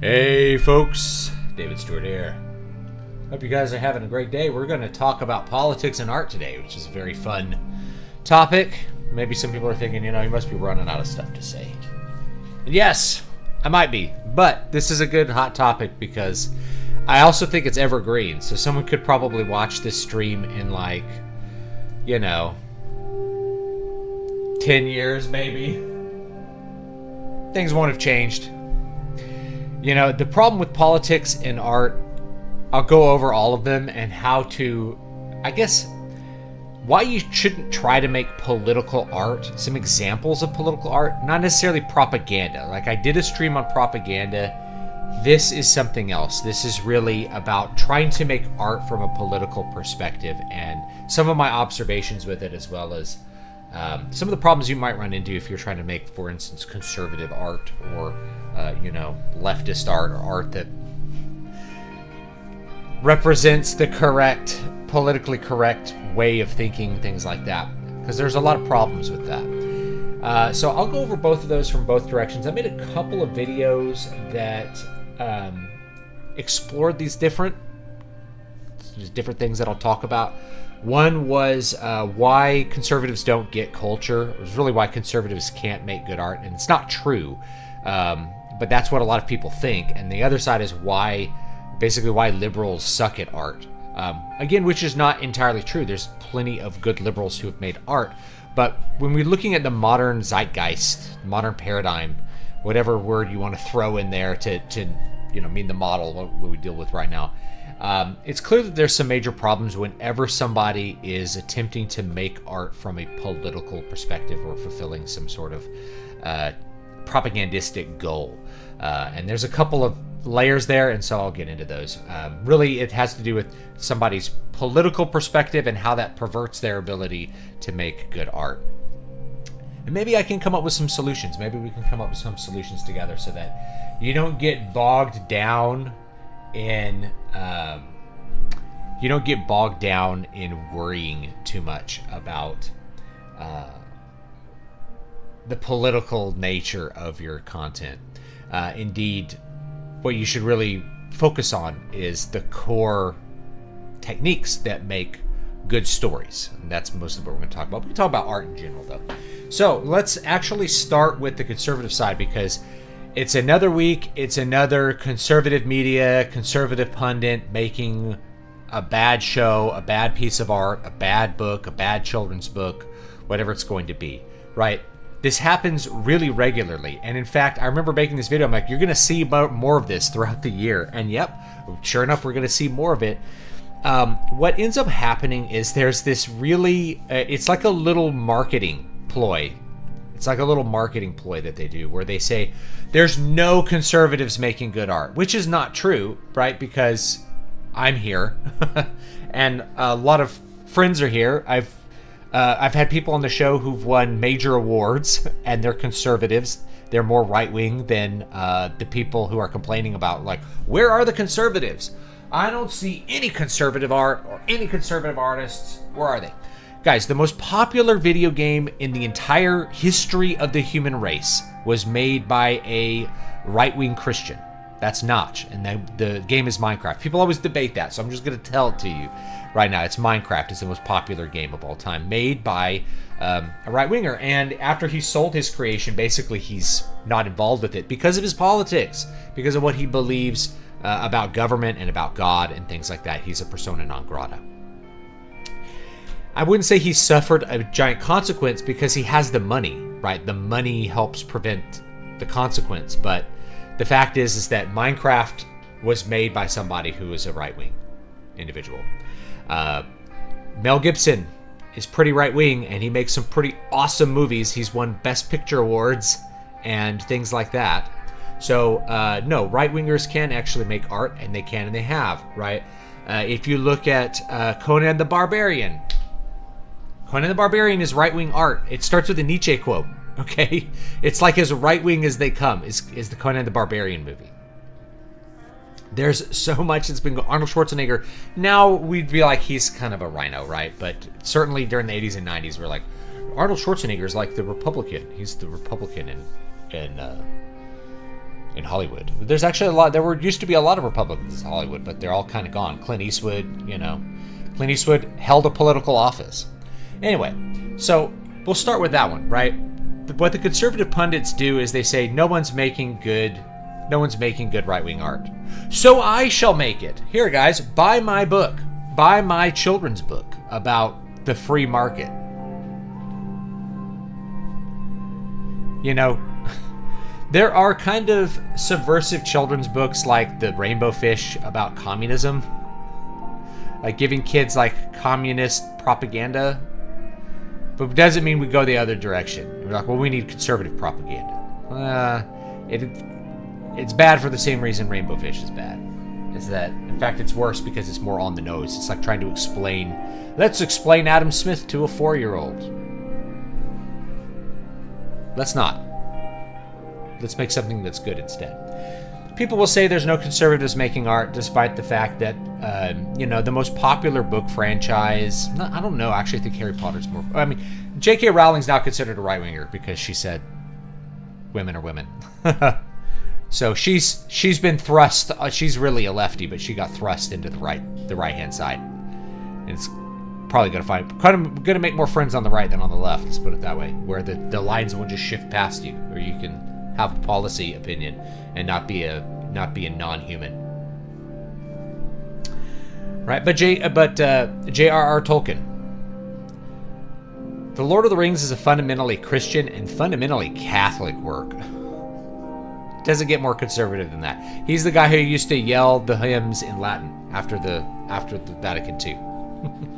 Hey folks, David Stewart here. Hope you guys are having a great day. We're going to talk about politics and art today, which is a very fun topic. Maybe some people are thinking, you must be running out of stuff to say. And yes, I might be, but this is a good hot topic because I also think it's evergreen. So someone could probably watch this stream in 10 years maybe. Things won't have changed. The problem with politics and art, I'll go over all of them and how to, why you shouldn't try to make political art, some examples of political art, not necessarily propaganda. Like I did a stream on propaganda. This is something else. This is really about trying to make art from a political perspective and some of my observations with it, as well as some of the problems you might run into if you're trying to make, for instance, conservative art or, leftist art, or art that represents the politically correct way of thinking, things like that. Because there's a lot of problems with that. So I'll go over both of those from both directions. I made a couple of videos that explored these different things that I'll talk about. One was why conservatives don't get culture. It was really why conservatives can't make good art, and it's not true. But that's what a lot of people think. And the other side is why liberals suck at art. Again, which is not entirely true. There's plenty of good liberals who have made art. But when we're looking at the modern zeitgeist, modern paradigm, whatever word you want to throw in there to mean the model, what we deal with right now, it's clear that there's some major problems whenever somebody is attempting to make art from a political perspective or fulfilling some sort of propagandistic goal. And there's a couple of layers there, and so I'll get into those. Really, it has to do with somebody's political perspective and how that perverts their ability to make good art. And maybe I can come up with some solutions. Maybe we can come up with some solutions together so that you don't get bogged down in worrying too much about the political nature of your content. Indeed, what you should really focus on is the core techniques that make good stories. And that's mostly what we're going to talk about. We can talk about art in general, though. So let's actually start with the conservative side, because it's another week. It's another conservative media, conservative pundit making a bad show, a bad piece of art, a bad book, a bad children's book, whatever it's going to be, right? This happens really regularly. And in fact, I remember making this video. I'm like, you're going to see more of this throughout the year. And yep, sure enough, we're going to see more of it. What ends up happening is there's this really, it's like a little marketing ploy. It's like a little marketing ploy that they do where they say there's no conservatives making good art, which is not true, right? Because I'm here and a lot of friends are here. I've had people on the show who've won major awards, and they're conservatives. They're more right-wing than the people who are complaining about, where are the conservatives? I don't see any conservative art or any conservative artists. Where are they? Guys, the most popular video game in the entire history of the human race was made by a right-wing Christian. That's Notch, and the game is Minecraft. People always debate that, so I'm just going to tell it to you right now. It's Minecraft. It's the most popular game of all time, made by a right-winger. And after he sold his creation, basically he's not involved with it because of his politics, because of what he believes about government and about God and things like that. He's a persona non grata. I wouldn't say he suffered a giant consequence because he has the money, right? The money helps prevent the consequence, but the fact is that Minecraft was made by somebody who is a right-wing individual. Mel Gibson is pretty right-wing, and he makes some pretty awesome movies. He's won Best Picture awards and things like that. So, no, right-wingers can actually make art, and they can, and they have, right? If you look at Conan the Barbarian, Conan the Barbarian is right-wing art. It starts with a Nietzsche quote. Okay, it's like as right-wing as they come is the Conan the Barbarian movie. There's so much that's been going. Arnold Schwarzenegger, now we'd be like, he's kind of a rhino, right? But certainly during the 80s and 90s, we're like, Arnold Schwarzenegger is like the Republican. He's the Republican in in Hollywood. There's actually a lot. Used to be a lot of Republicans in Hollywood, but they're all kind of gone. Clint Eastwood, Clint Eastwood held a political office. Anyway, so we'll start with that one, right? What the conservative pundits do is they say no one's making good right-wing art. So I shall make it. Here, guys, buy my book. Buy my children's book about the free market. There are kind of subversive children's books like the Rainbow Fish about communism, like giving kids like communist propaganda, but it doesn't mean we go the other direction. We're like, well, we need conservative propaganda. It's bad for the same reason Rainbow Fish is bad. Is that, in fact, it's worse because it's more on the nose. It's like trying to let's explain Adam Smith to a 4-year-old. Let's not. Let's make something that's good instead. People will say there's no conservatives making art, despite the fact that, the most popular book franchise, I don't know, actually I think Harry Potter's more, J.K. Rowling's now considered a right-winger because she said women are women. So she's been thrust, she's really a lefty, but she got thrust into the right-hand side. And it's probably going to make more friends on the right than on the left, let's put it that way, where the lines won't just shift past you, or you can have a policy opinion and not be a non-human. Right, but J.R.R. Tolkien. The Lord of the Rings is a fundamentally Christian and fundamentally Catholic work. Doesn't get more conservative than that. He's the guy who used to yell the hymns in Latin after the Vatican II.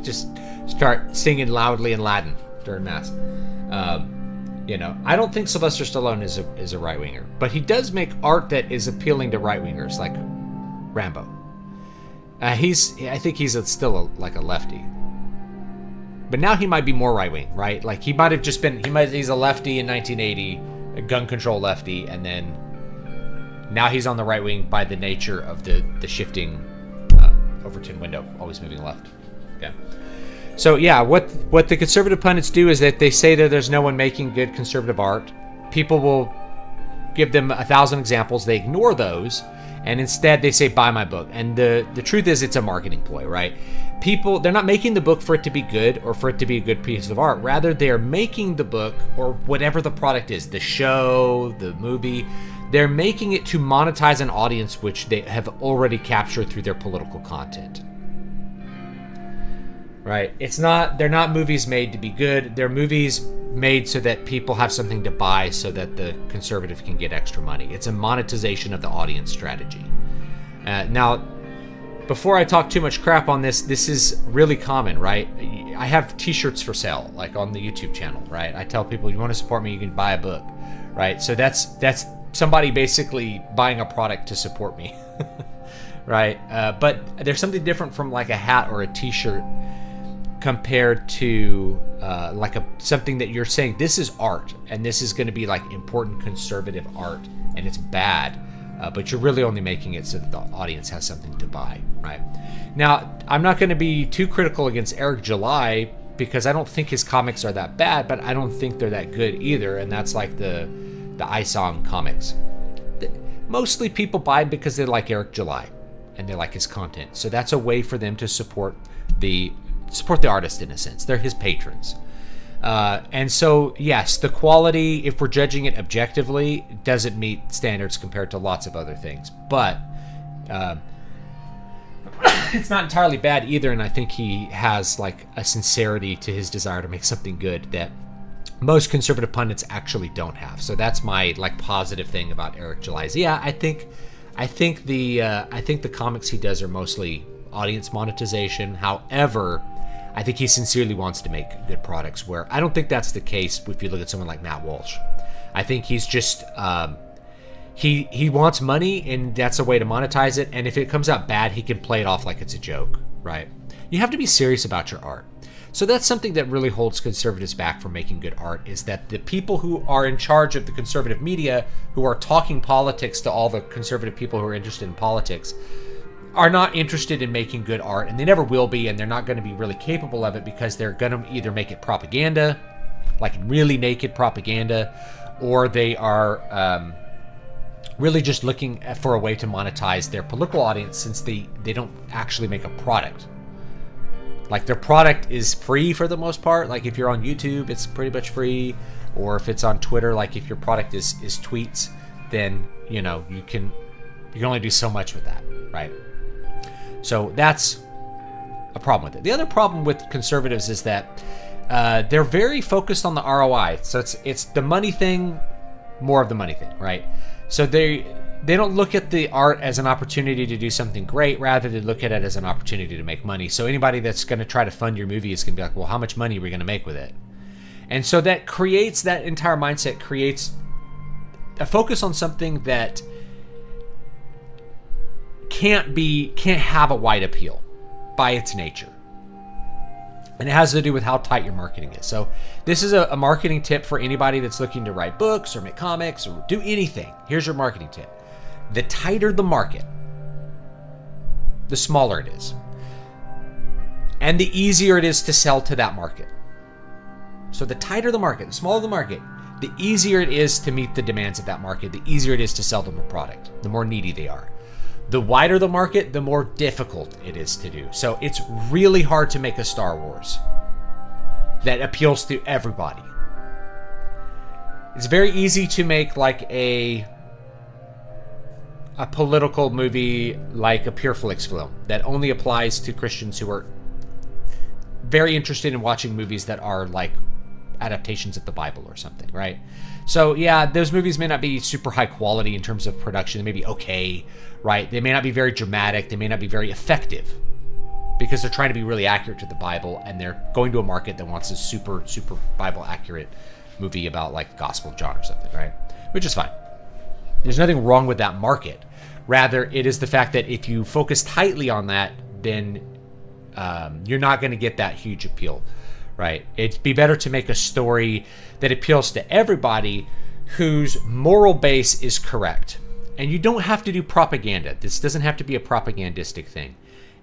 Just start singing loudly in Latin during Mass. I don't think Sylvester Stallone is a right-winger, but he does make art that is appealing to right-wingers, like Rambo. I think he's still a lefty. But now he might be more right-wing, right? Like he might have just been, he's a lefty in 1980, a gun control lefty, and then now he's on the right wing by the nature of the shifting Overton window, always moving left. Okay. So yeah, what the conservative pundits do is that they say that there's no one making good conservative art. People will give them 1,000 examples. They ignore those, and instead they say, buy my book. And the truth is, it's a marketing ploy, right? People, they're not making the book for it to be good or for it to be a good piece of art. Rather, they're making the book, or whatever the product is, the show, the movie, they're making it to monetize an audience which they have already captured through their political content. Right? They're not movies made to be good. They're movies made so that people have something to buy so that the conservative can get extra money. It's a monetization of the audience strategy. Now, before I talk too much crap on this is really common, right? I have t-shirts for sale, like on the YouTube channel, right? I tell people, you want to support me, you can buy a book, right? So that's somebody basically buying a product to support me, right? But there's something different from like a hat or a t-shirt compared to something that you're saying, this is art, and this is going to be like important conservative art, and it's bad, but you're really only making it so that the audience has something to buy, right? Now, I'm not going to be too critical against Eric July because I don't think his comics are that bad, but I don't think they're that good either, and that's like the iSong comics. Mostly people buy it because they like Eric July and they like his content. So that's a way for them to support the artist in a sense. They're his patrons. And so, yes, the quality, if we're judging it objectively, doesn't meet standards compared to lots of other things. But it's not entirely bad either, and I think he has like a sincerity to his desire to make something good that most conservative pundits actually don't have. So that's my like positive thing about Eric July's. Yeah, I think the comics he does are mostly audience monetization. However, I think he sincerely wants to make good products, where I don't think that's the case if you look at someone like Matt Walsh. I think he's just he wants money, and that's a way to monetize it, and if it comes out bad, he can play it off like it's a joke, right? You have to be serious about your art. So that's something that really holds conservatives back from making good art, is that the people who are in charge of the conservative media, who are talking politics to all the conservative people who are interested in politics, are not interested in making good art, and they never will be, and they're not going to be really capable of it because they're going to either make it propaganda, like really naked propaganda, or they are really just looking for a way to monetize their political audience, since they don't actually make a product. Like, their product is free for the most part. Like, if you're on YouTube, it's pretty much free. Or if it's on Twitter, like if your product is tweets, then, you know, you can only do so much with that, right? So that's a problem with it. The other problem with conservatives is that they're very focused on the ROI. So it's the money thing, more of the money thing, right? So they don't look at the art as an opportunity to do something great. Rather, they look at it as an opportunity to make money. So anybody that's going to try to fund your movie is going to be like, well, how much money are we going to make with it? And so that entire mindset creates a focus on something that can't have a wide appeal by its nature. And it has to do with how tight your marketing is. So this is a marketing tip for anybody that's looking to write books or make comics or do anything. Here's your marketing tip. The tighter the market, the smaller it is. And the easier it is to sell to that market. So the tighter the market, the smaller the market, the easier it is to meet the demands of that market, the easier it is to sell them a product, the more needy they are. The wider the market, the more difficult it is to do. So it's really hard to make a Star Wars that appeals to everybody. It's very easy to make like a political movie, like a Pure Flix film that only applies to Christians who are very interested in watching movies that are like adaptations of the Bible or something, right? So yeah, those movies may not be super high quality in terms of production. They may be okay, right? They may not be very dramatic. They may not be very effective because they're trying to be really accurate to the Bible, and they're going to a market that wants a super Bible accurate movie about like the Gospel of John or something, right? Which is fine. There's nothing wrong with that market. Rather, it is the fact that if you focus tightly on that, then you're not going to get that huge appeal. Right? It'd be better to make a story that appeals to everybody whose moral base is correct. And you don't have to do propaganda. This doesn't have to be a propagandistic thing.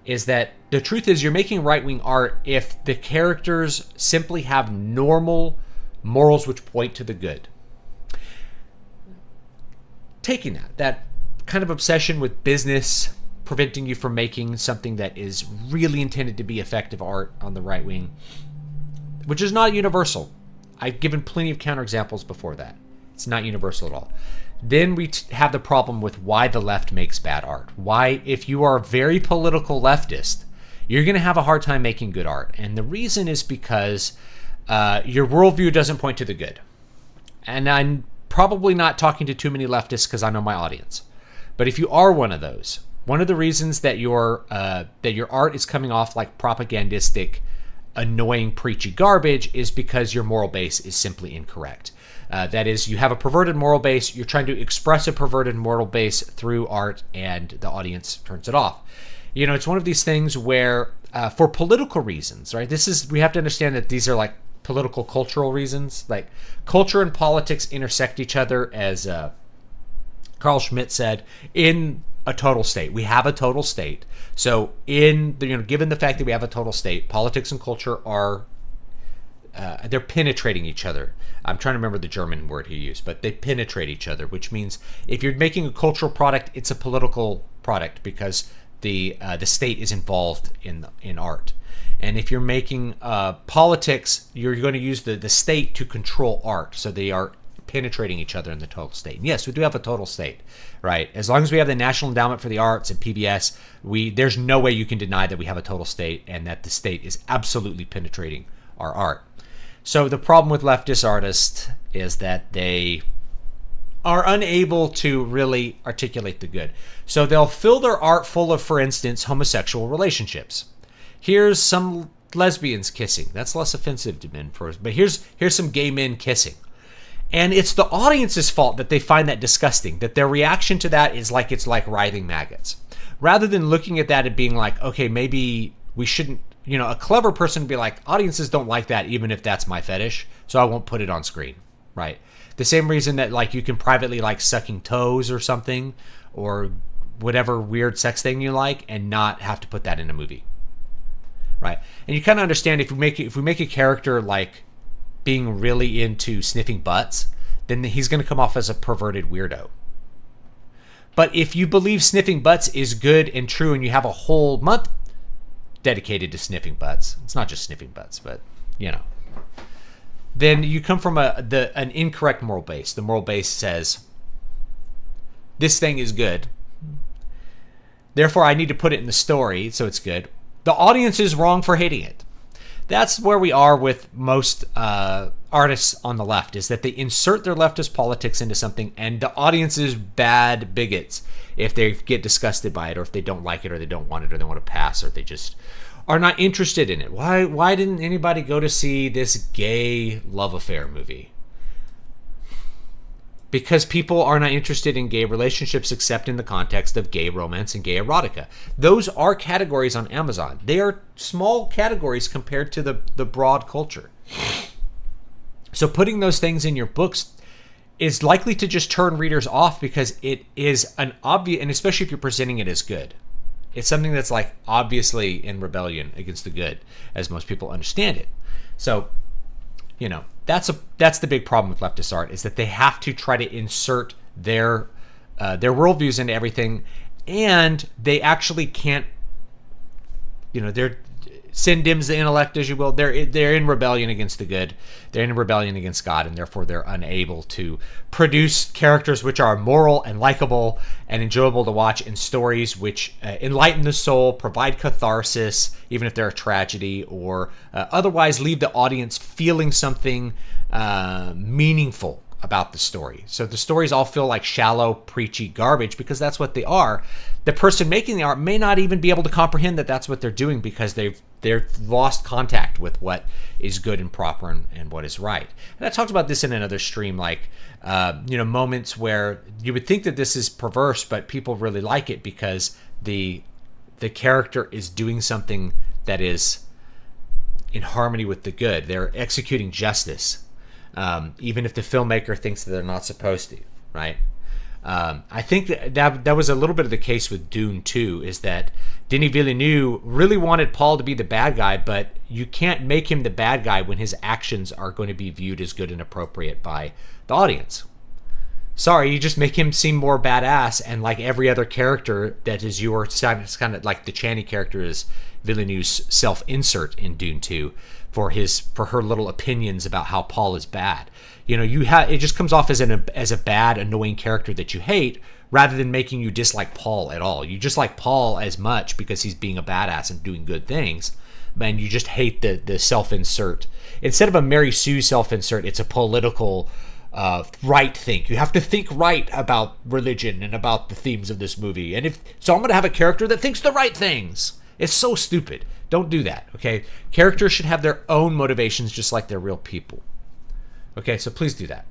Is that the truth is you're making right-wing art if the characters simply have normal morals which point to the good. Taking that kind of obsession with business preventing you from making something that is really intended to be effective art on the right wing, which is not universal. I've given plenty of counterexamples before that. It's not universal at all. Then we have the problem with why the left makes bad art. Why, if you are a very political leftist, you're going to have a hard time making good art. And the reason is because your worldview doesn't point to the good. And I'm probably not talking to too many leftists because I know my audience. But if you are one of those, one of the reasons that your art is coming off like propagandistic, annoying, preachy garbage is because your moral base is simply incorrect. That is, you have a perverted moral base, you're trying to express a perverted moral base through art, and the audience turns it off. You know, it's one of these things where, for political reasons, right? We have to understand that these are like political, cultural reasons. Like, culture and politics intersect each other, as Carl Schmitt said, in a total state. We have a total state. So given the fact that we have a total state, politics and culture are they're penetrating each other. I'm trying to remember the German word he used, but they penetrate each other, which means if you're making a cultural product, it's a political product because the state is involved in art. And if you're making politics, you're going to use the state to control art. So they are penetrating each other in the total state. And yes, we do have a total state, right? As long as we have the National Endowment for the Arts and PBS, there's no way you can deny that we have a total state and that the state is absolutely penetrating our art. So the problem with leftist artists is that they are unable to really articulate the good. So they'll fill their art full of, for instance, homosexual relationships. Here's some lesbians kissing. That's less offensive to men, but here's some gay men kissing. And it's the audience's fault that they find that disgusting, that their reaction to that is like it's like writhing maggots. Rather than looking at that and being like, okay, maybe we shouldn't, a clever person would be like, audiences don't like that even if that's my fetish, so I won't put it on screen, right? The same reason that like you can privately like sucking toes or something, or whatever weird sex thing you like, and not have to put that in a movie, right? And you kind of understand if we make a character like being really into sniffing butts, then he's going to come off as a perverted weirdo, But if you believe sniffing butts is good and true and you have a whole month dedicated to sniffing butts, it's not just sniffing butts, but, you know, then you come from an incorrect moral base. The moral base says, this thing is good, therefore I need to put it in the story so it's good. The audience is wrong for hating it. That's where we are with most artists on the left, is that they insert their leftist politics into something, and the audience is bad bigots if they get disgusted by it, or if they don't like it, or they don't want it, or they want to pass, or they just are not interested in it. Why didn't anybody go to see this gay love affair movie? Because people are not interested in gay relationships except in the context of gay romance and gay erotica. Those are categories on Amazon. They are small categories compared to the broad culture. So putting those things in your books is likely to just turn readers off, because it is an obvious, and especially if you're presenting it as good. It's something that's like obviously in rebellion against the good, as most people understand it. So, you know, that's the big problem with leftist art, is that they have to try to insert their worldviews into everything, and they actually can't. You know, they're sin dims the intellect, as you will. They're in rebellion against the good. They're in rebellion against God, and therefore they're unable to produce characters which are moral and likable and enjoyable to watch, in stories which enlighten the soul, provide catharsis, even if they're a tragedy, or otherwise leave the audience feeling something meaningful about the story. So the stories all feel like shallow, preachy garbage, because that's what they are. The person making the art may not even be able to comprehend that that's what they're doing, because they've lost contact with what is good and proper and what is right. And I talked about this in another stream, like moments where you would think that this is perverse, but people really like it because the character is doing something that is in harmony with the good. They're executing justice, even if the filmmaker thinks that they're not supposed to, right? I think that was a little bit of the case with Dune 2, is that Denis Villeneuve really wanted Paul to be the bad guy, but you can't make him the bad guy when his actions are going to be viewed as good and appropriate by the audience. Sorry, you just make him seem more badass, and like every other character that is yours, it's kind of like the Chani character is Villeneuve's self-insert in Dune 2 for her little opinions about how Paul is bad. You know, it just comes off as a bad, annoying character that you hate, rather than making you dislike Paul at all. You just like Paul as much because he's being a badass and doing good things, and you just hate the self-insert. Instead of a Mary Sue self-insert, it's a political right think. You have to think right about religion and about the themes of this movie. And so I'm going to have a character that thinks the right things. It's so stupid. Don't do that, okay? Characters should have their own motivations just like they're real people. Okay, so please do that.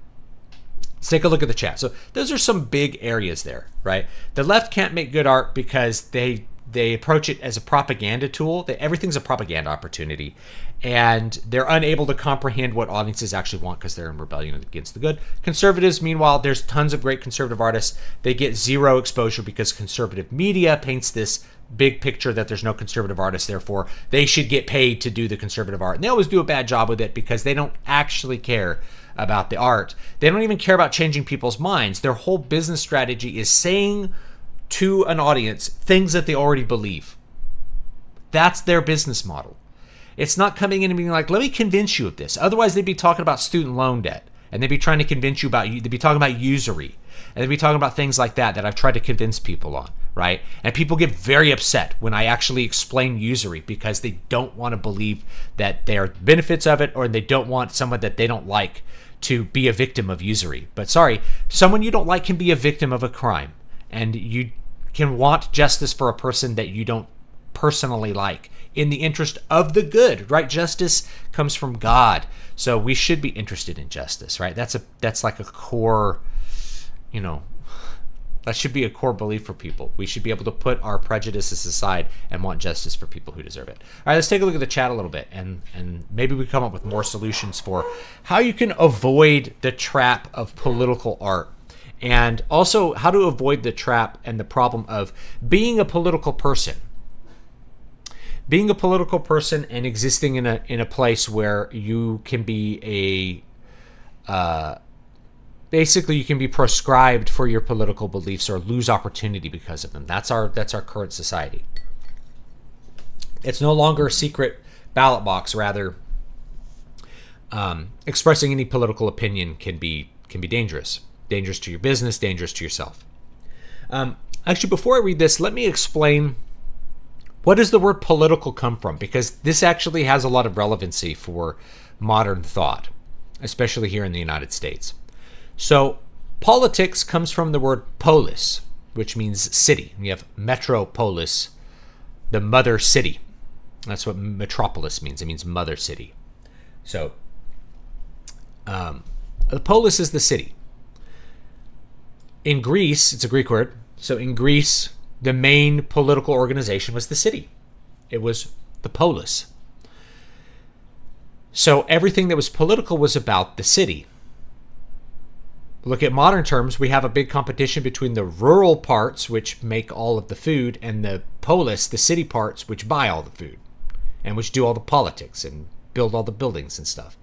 Let's take a look at the chat. So those are some big areas there, right? The left can't make good art because they approach it as a propaganda tool. Everything's a propaganda opportunity, and they're unable to comprehend what audiences actually want because they're in rebellion against the good. Conservatives, meanwhile, there's tons of great conservative artists. They get zero exposure because conservative media paints this big picture that there's no conservative artists, therefore they should get paid to do the conservative art. And they always do a bad job with it because they don't actually care about the art. They don't even care about changing people's minds. Their whole business strategy is saying to an audience things that they already believe. That's their business model. It's not coming in and being like, let me convince you of this. Otherwise, they'd be talking about student loan debt, and they'd be trying to convince you about, they'd be talking about usury, and they'd be talking about things like that I've tried to convince people on, right? And people get very upset when I actually explain usury because they don't want to believe that there are benefits of it, or they don't want someone that they don't like to be a victim of usury. But sorry, someone you don't like can be a victim of a crime, and you can want justice for a person that you don't personally like in the interest of the good, right? Justice comes from God. So we should be interested in justice, right? That's like a core, that should be a core belief for people. We should be able to put our prejudices aside and want justice for people who deserve it. All right, let's take a look at the chat a little bit, and maybe we come up with more solutions for how you can avoid the trap of political art. And also how to avoid the trap and the problem of being a political person. Being a political person and existing in a place where you can be basically you can be proscribed for your political beliefs or lose opportunity because of them. That's our current society. It's no longer a secret ballot box. Rather, expressing any political opinion can be dangerous to your business, dangerous to yourself. Actually, before I read this, let me explain, what does the word political come from? Because this actually has a lot of relevancy for modern thought, especially here in the United States. So politics comes from the word polis, which means city. You have metropolis, the mother city. That's what metropolis means. It means mother city. So the polis is the city. In Greece, it's a Greek word. So in Greece, the main political organization was the city. It was the polis. So everything that was political was about the city. Look at modern terms, we have a big competition between the rural parts, which make all of the food, and the polis, the city parts, which buy all the food and which do all the politics and build all the buildings and stuff.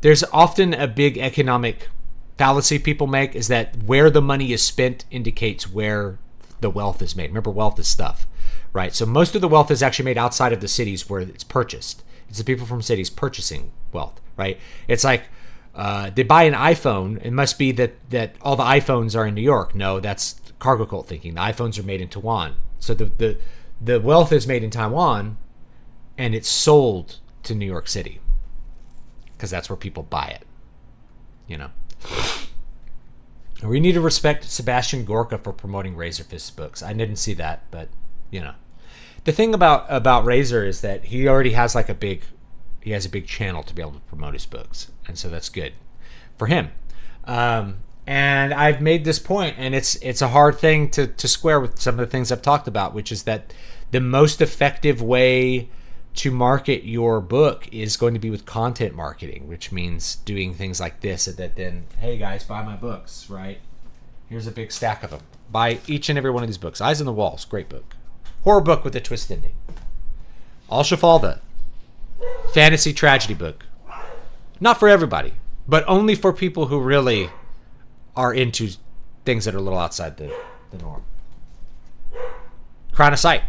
There's often a big economic fallacy people make, is that where the money is spent indicates where the wealth is made. Remember, wealth is stuff, right? So most of the wealth is actually made outside of the cities where it's purchased. It's the people from cities purchasing wealth, right? It's like they buy an iPhone. It must be that all the iPhones are in New York. No, that's cargo cult thinking. The iPhones are made in Taiwan. So the wealth is made in Taiwan, and it's sold to New York City because that's where people buy it. You know. We need to respect Sebastian Gorka for promoting Razor Fist books. I didn't see that, but you know. The thing about Razor is that he already has a big channel to be able to promote his books, and so that's good for him. And I've made this point, and it's a hard thing to square with some of the things I've talked about, which is that the most effective way to market your book is going to be with content marketing, which means doing things like this, that then, hey guys, buy my books, right? Here's a big stack of them. Buy each and every one of these books. Eyes on the Walls, great book. Horror book with a twist ending. Al Shafalda, fantasy tragedy book. Not for everybody, but only for people who really are into things that are a little outside the norm. Crown of Sight.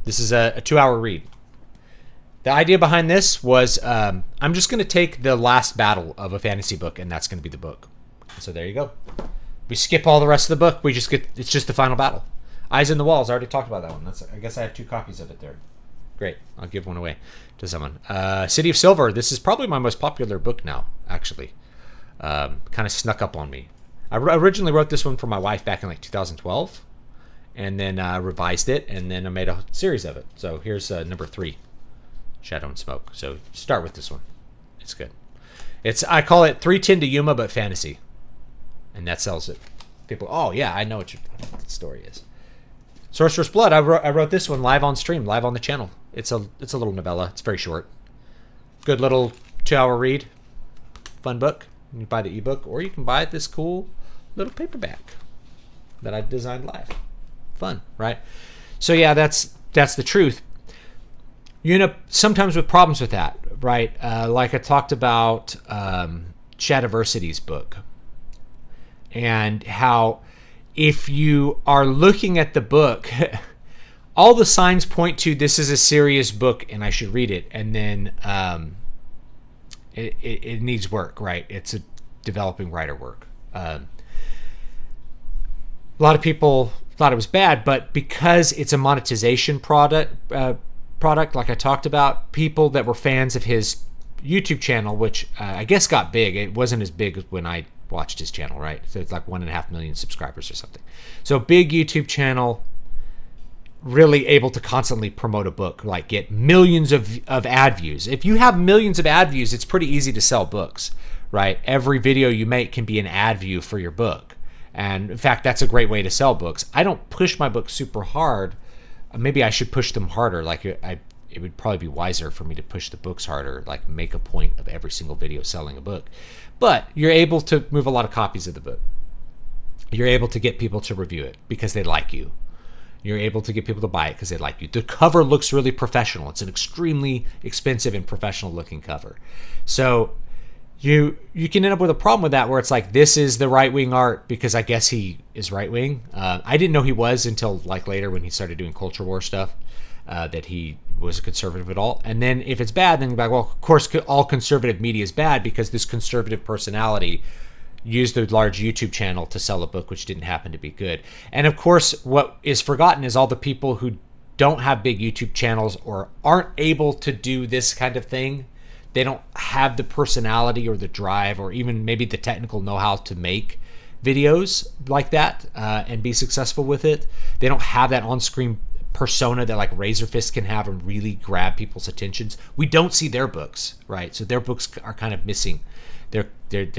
This is a 2-hour read. The idea behind this was I'm just going to take the last battle of a fantasy book, and that's going to be the book. So there you go. We skip all the rest of the book. It's just the final battle. Eyes in the Walls. I already talked about that one. I guess I have 2 copies of it there. Great. I'll give one away to someone. City of Silver. This is probably my most popular book now, actually. Kind of snuck up on me. I originally wrote this one for my wife back in 2012. And then revised it, and then I made a series of it. So here's number 3, Shadow and Smoke. So start with this one. It's good. I call it 310 to Yuma, but fantasy. And that sells it. People, oh yeah, I know what the story is. Sorcerer's Blood. I wrote this one live on stream, live on the channel. It's a little novella. It's very short. Good little 2-hour read. Fun book. You can buy the ebook, or you can buy this cool little paperback that I designed live. Fun, right? So yeah, that's the truth. You end up sometimes with problems with that, right? Like I talked about Shadiversity's book, and how if you are looking at the book, all the signs point to this is a serious book and I should read it, and then it needs work, right? It's a developing writer work. A lot of people thought it was bad, but because it's a monetization product, like I talked about, people that were fans of his YouTube channel, which I guess got big. It wasn't as big as when I watched his channel, right? So it's like 1.5 million subscribers or something. So big YouTube channel, really able to constantly promote a book, like get millions of ad views. If you have millions of ad views, it's pretty easy to sell books, right? Every video you make can be an ad view for your book. And in fact, that's a great way to sell books. I don't push my books super hard. Maybe I should push them harder. It would probably be wiser for me to push the books harder, like make a point of every single video selling a book. But you're able to move a lot of copies of the book. You're able to get people to review it because they like you. You're able to get people to buy it because they like you. The cover looks really professional. It's an extremely expensive and professional looking cover. So you can end up with a problem with that, where it's like, this is the right-wing art because I guess he is right-wing. I didn't know he was until like later when he started doing culture war stuff, that he was a conservative at all. And then if it's bad, then you're like, well, of course all conservative media is bad because this conservative personality used a large YouTube channel to sell a book which didn't happen to be good. And of course, what is forgotten is all the people who don't have big YouTube channels or aren't able to do this kind of thing. They don't have the personality or the drive or even maybe the technical know-how to make videos like that and be successful with it. They don't have that on-screen persona that like Razorfist can have and really grab people's attentions. We don't see their books, right? So their books are kind of missing. They're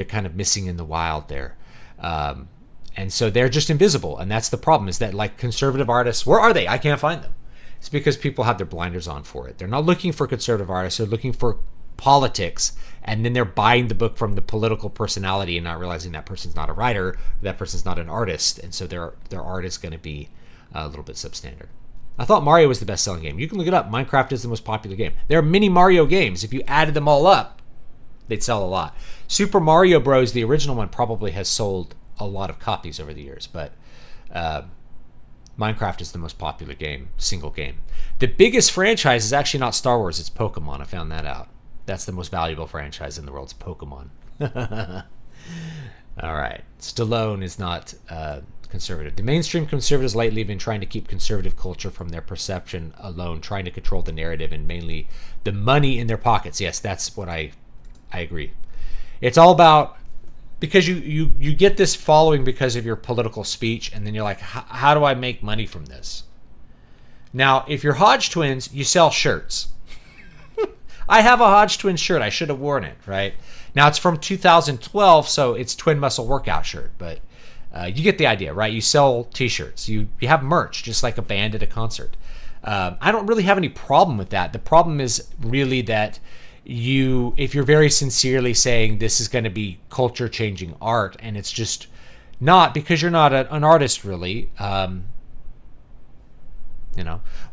kind of missing in the wild there. And so they're just invisible. And that's the problem, is that like conservative artists, where are they? I can't find them. It's because people have their blinders on for it. They're not looking for conservative artists. They're looking for politics, and then they're buying the book from the political personality and not realizing that person's not a writer, or that person's not an artist, and so their art is going to be a little bit substandard. I thought Mario was the best-selling game. You can look it up. Minecraft is the most popular game. There are mini Mario games. If you added them all up, they'd sell a lot. Super Mario Bros., the original one, probably has sold a lot of copies over the years, but Minecraft is the most popular game, single game. The biggest franchise is actually not Star Wars, it's Pokemon. I found that out. That's the most valuable franchise in the world. It's Pokemon. All right. Stallone is not conservative. The mainstream conservatives lately have been trying to keep conservative culture from their perception alone, trying to control the narrative and mainly the money in their pockets. Yes, that's what I agree. It's all about, because you get this following because of your political speech, and then you're like, how do I make money from this? Now, if you're Hodge Twins, you sell shirts. I have a Hodge Twins shirt. I should have worn it, right? Now, it's from 2012, so it's Twin Muscle Workout shirt, but you get the idea, right? You sell T-shirts. You have merch, just like a band at a concert. I don't really have any problem with that. The problem is really that if you're very sincerely saying this is going to be culture-changing art, and it's just not, because you're not an artist, really.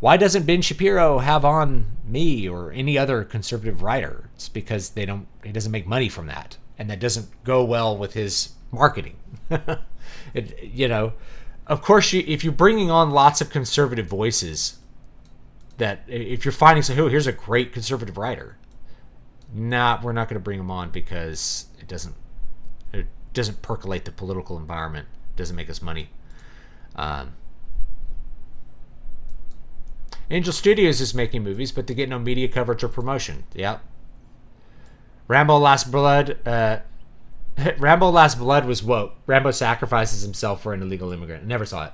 Why doesn't Ben Shapiro have on me or any other conservative writer? It's because he doesn't make money from that, and that doesn't go well with his marketing. Of course, if you're bringing on lots of conservative voices, that if you're finding here's a great conservative writer, we're not going to bring him on because it doesn't percolate the political environment, doesn't make us money. Angel Studios is making movies, but they get no media coverage or promotion. Yep. Rambo Last Blood was woke. Rambo sacrifices himself for an illegal immigrant. I never saw it.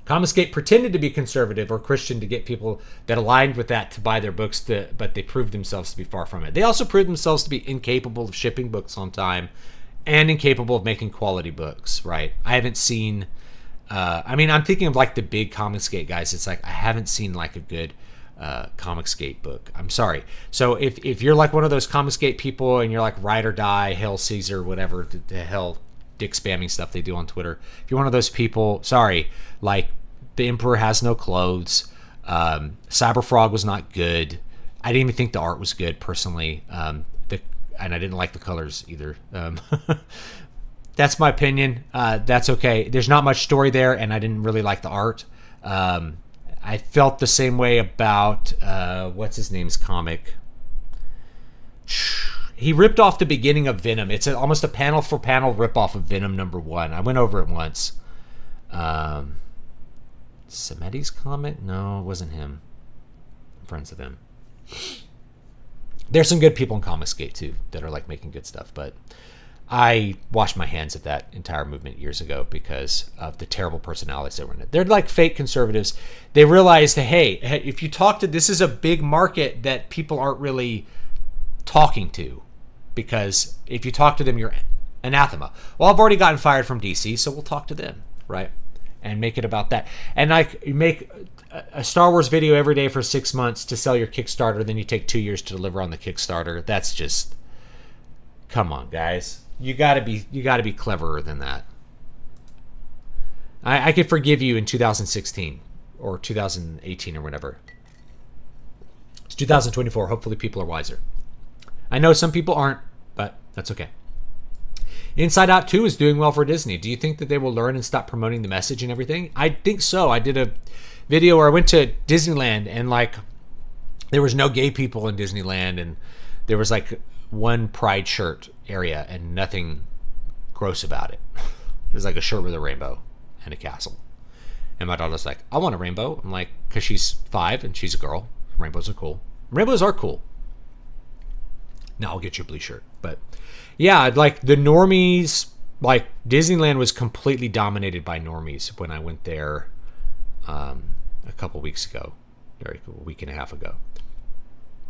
Comicsgate pretended to be conservative or Christian to get people that aligned with that to buy their books, but they proved themselves to be far from it. They also proved themselves to be incapable of shipping books on time and incapable of making quality books, right? I haven't seen... I'm thinking of like the big Comicsgate guys. It's like I haven't seen like a good Comicsgate book. I'm sorry. So if you're like one of those Comicsgate people and you're like Ride or Die, Hail Caesar, whatever the hell dick spamming stuff they do on Twitter, if you're one of those people, sorry. Like The Emperor Has No Clothes, Cyberfrog was not good. I didn't even think the art was good personally. And I didn't like the colors either. That's my opinion. That's okay. There's not much story there, and I didn't really like the art. I felt the same way about what's his name's comic. He ripped off the beginning of Venom. It's almost a panel for panel ripoff of Venom #1. I went over it once. Samedi's comic? No, it wasn't him. I'm friends with him. There's some good people in Comicsgate too that are like making good stuff, but I washed my hands of that entire movement years ago because of the terrible personalities that were in it. They're like fake conservatives. They realized that, hey, if you talk to, this is a big market that people aren't really talking to, because if you talk to them, you're anathema. Well, I've already gotten fired from DC, so we'll talk to them, right? And make it about that. And you make a Star Wars video every day for 6 months to sell your Kickstarter, then you take 2 years to deliver on the Kickstarter. That's just, come on, guys. You gotta be cleverer than that. I could forgive you in 2016 or 2018 or whatever. It's 2024. Hopefully people are wiser. I know some people aren't, but that's okay. Inside Out 2 is doing well for Disney. Do you think that they will learn and stop promoting the message and everything? I think so. I did a video where I went to Disneyland and like there was no gay people in Disneyland, and there was like one pride shirt area and nothing gross about it. There's like a shirt with a rainbow and a castle. And my daughter's like, I want a rainbow. I'm like, because she's 5 and she's a girl. Rainbows are cool. Rainbows are cool. Now I'll get you a blue shirt. But yeah, like the normies, like Disneyland was completely dominated by normies when I went there a couple weeks ago, or a week and a half ago.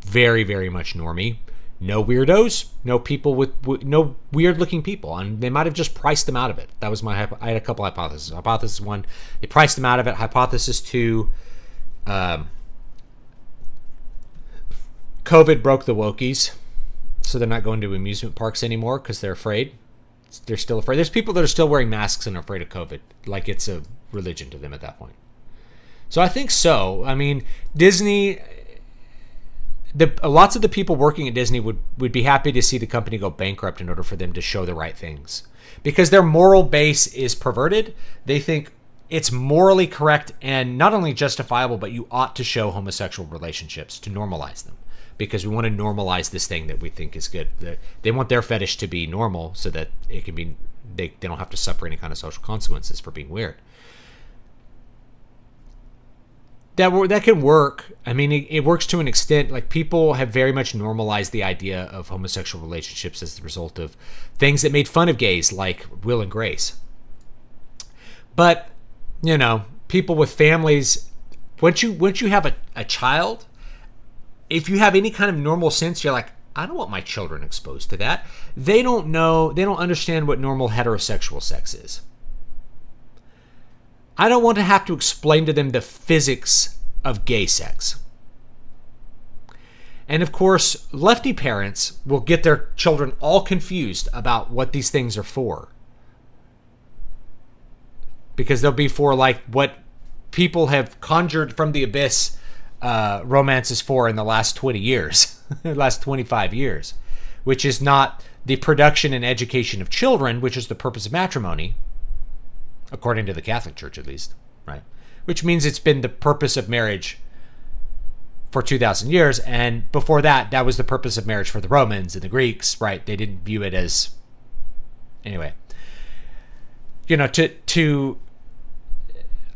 Very, very much normie. No weirdos, no people with no weird looking people. And they might have just priced them out of it. That was I had a couple hypotheses. Hypothesis 1, they priced them out of it. Hypothesis 2, COVID broke the wokies. So they're not going to amusement parks anymore because they're afraid. They're still afraid. There's people that are still wearing masks and are afraid of COVID. Like it's a religion to them at that point. So I think so. I mean, Disney, lots of the people working at Disney would be happy to see the company go bankrupt in order for them to show the right things. Because their moral base is perverted. They think it's morally correct and not only justifiable, but you ought to show homosexual relationships to normalize them. Because we want to normalize this thing that we think is good. They want their fetish to be normal so that it can be they don't have to suffer any kind of social consequences for being weird. That can work. I mean, it works to an extent. Like people have very much normalized the idea of homosexual relationships as the result of things that made fun of gays, like Will and Grace. But you know, people with families, once you have a child. If you have any kind of normal sense, you're like, I don't want my children exposed to that. They don't know, they don't understand what normal heterosexual sex is. I don't want to have to explain to them the physics of gay sex. And of course, lefty parents will get their children all confused about what these things are for. Because they'll be for like what people have conjured from the abyss romances for in the last 20 years, the last 25 years, which is not the production and education of children, which is the purpose of matrimony, according to the Catholic Church at least, right? Which means it's been the purpose of marriage for 2,000 years, and before that, that was the purpose of marriage for the Romans and the Greeks, right? They didn't view it as, anyway, you know,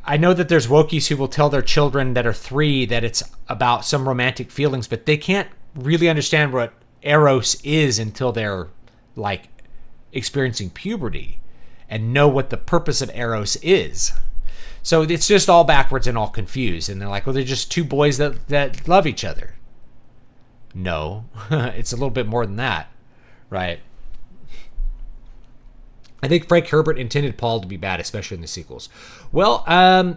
I know that there's wokies who will tell their children that are 3 that it's about some romantic feelings, but they can't really understand what eros is until they're like experiencing puberty and know what the purpose of eros is. So it's just all backwards and all confused. And they're like, well, they're just 2 boys that love each other. No, it's a little bit more than that, right? I think Frank Herbert intended Paul to be bad, especially in the sequels. Well,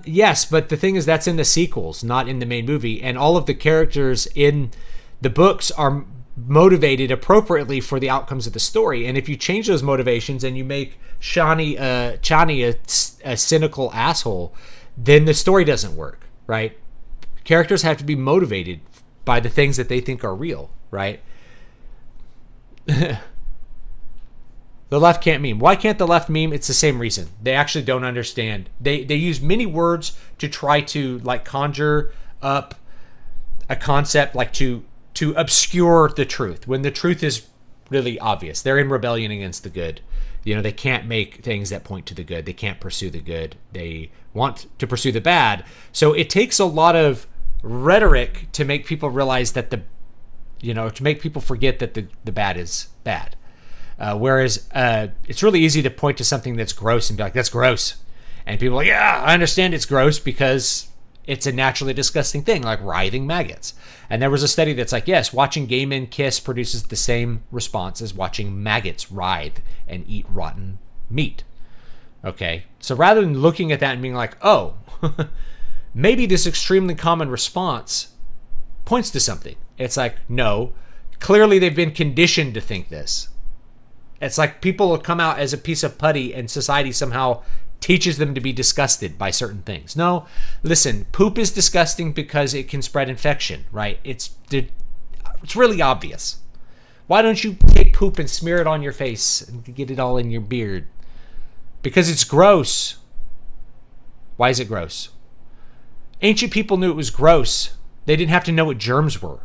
yes, but the thing is that's in the sequels, not in the main movie. And all of the characters in the books are motivated appropriately for the outcomes of the story. And if you change those motivations and you make Chani a cynical asshole, then the story doesn't work, right? Characters have to be motivated by the things that they think are real, right? The left can't meme. Why can't the left meme? It's the same reason. They actually don't understand. They use many words to try to like conjure up a concept, like to obscure the truth when the truth is really obvious. They're in rebellion against the good. You know, they can't make things that point to the good. They can't pursue the good. They want to pursue the bad. So it takes a lot of rhetoric to make people realize that to make people forget that the bad is bad. Whereas it's really easy to point to something that's gross and be like, that's gross. And people are like, yeah, I understand it's gross because it's a naturally disgusting thing, like writhing maggots. And there was a study that's like, yes, watching gay men kiss produces the same response as watching maggots writhe and eat rotten meat. Okay, so rather than looking at that and being like, oh, maybe this extremely common response points to something. It's like, no, clearly they've been conditioned to think this. It's like people will come out as a piece of putty and society somehow teaches them to be disgusted by certain things. No, listen, poop is disgusting because it can spread infection, right? It's really obvious. Why don't you take poop and smear it on your face and get it all in your beard? Because it's gross. Why is it gross? Ancient people knew it was gross. They didn't have to know what germs were.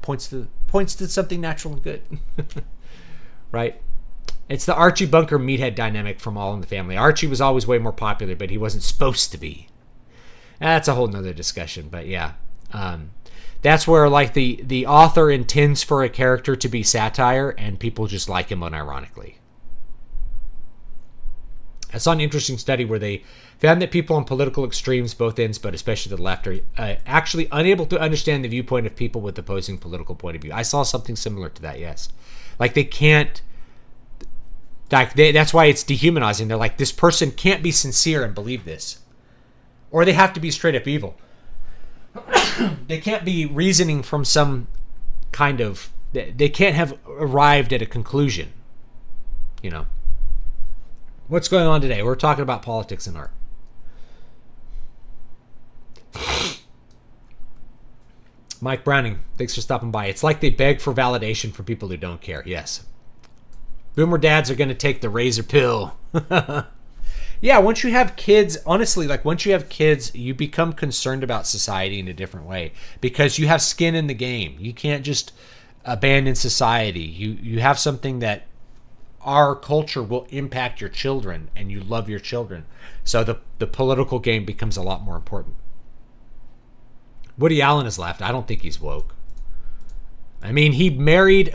Points to something natural and good. Right? It's the Archie Bunker meathead dynamic from All in the Family. Archie was always way more popular, but he wasn't supposed to be. That's a whole nother discussion, but yeah. That's where like the author intends for a character to be satire, and people just like him unironically. I saw an interesting study where they found that people on political extremes, both ends, but especially the left, are actually unable to understand the viewpoint of people with opposing political point of view. I saw something similar to that, yes. Like they can't, that's why it's dehumanizing. They're like, this person can't be sincere and believe this. Or they have to be straight up evil. They can't be reasoning from some kind of, they can't have arrived at a conclusion, you know. What's going on today? We're talking about politics and art. Mike Browning, thanks for stopping by. It's like they beg for validation from people who don't care. Yes. Boomer dads are going to take the razor pill. Yeah, once you have kids, honestly, like once you have kids, you become concerned about society in a different way because you have skin in the game. You can't just abandon society. You have something that our culture will impact your children, and you love your children. So the political game becomes a lot more important. Woody Allen has left. I don't think he's woke. I mean, he married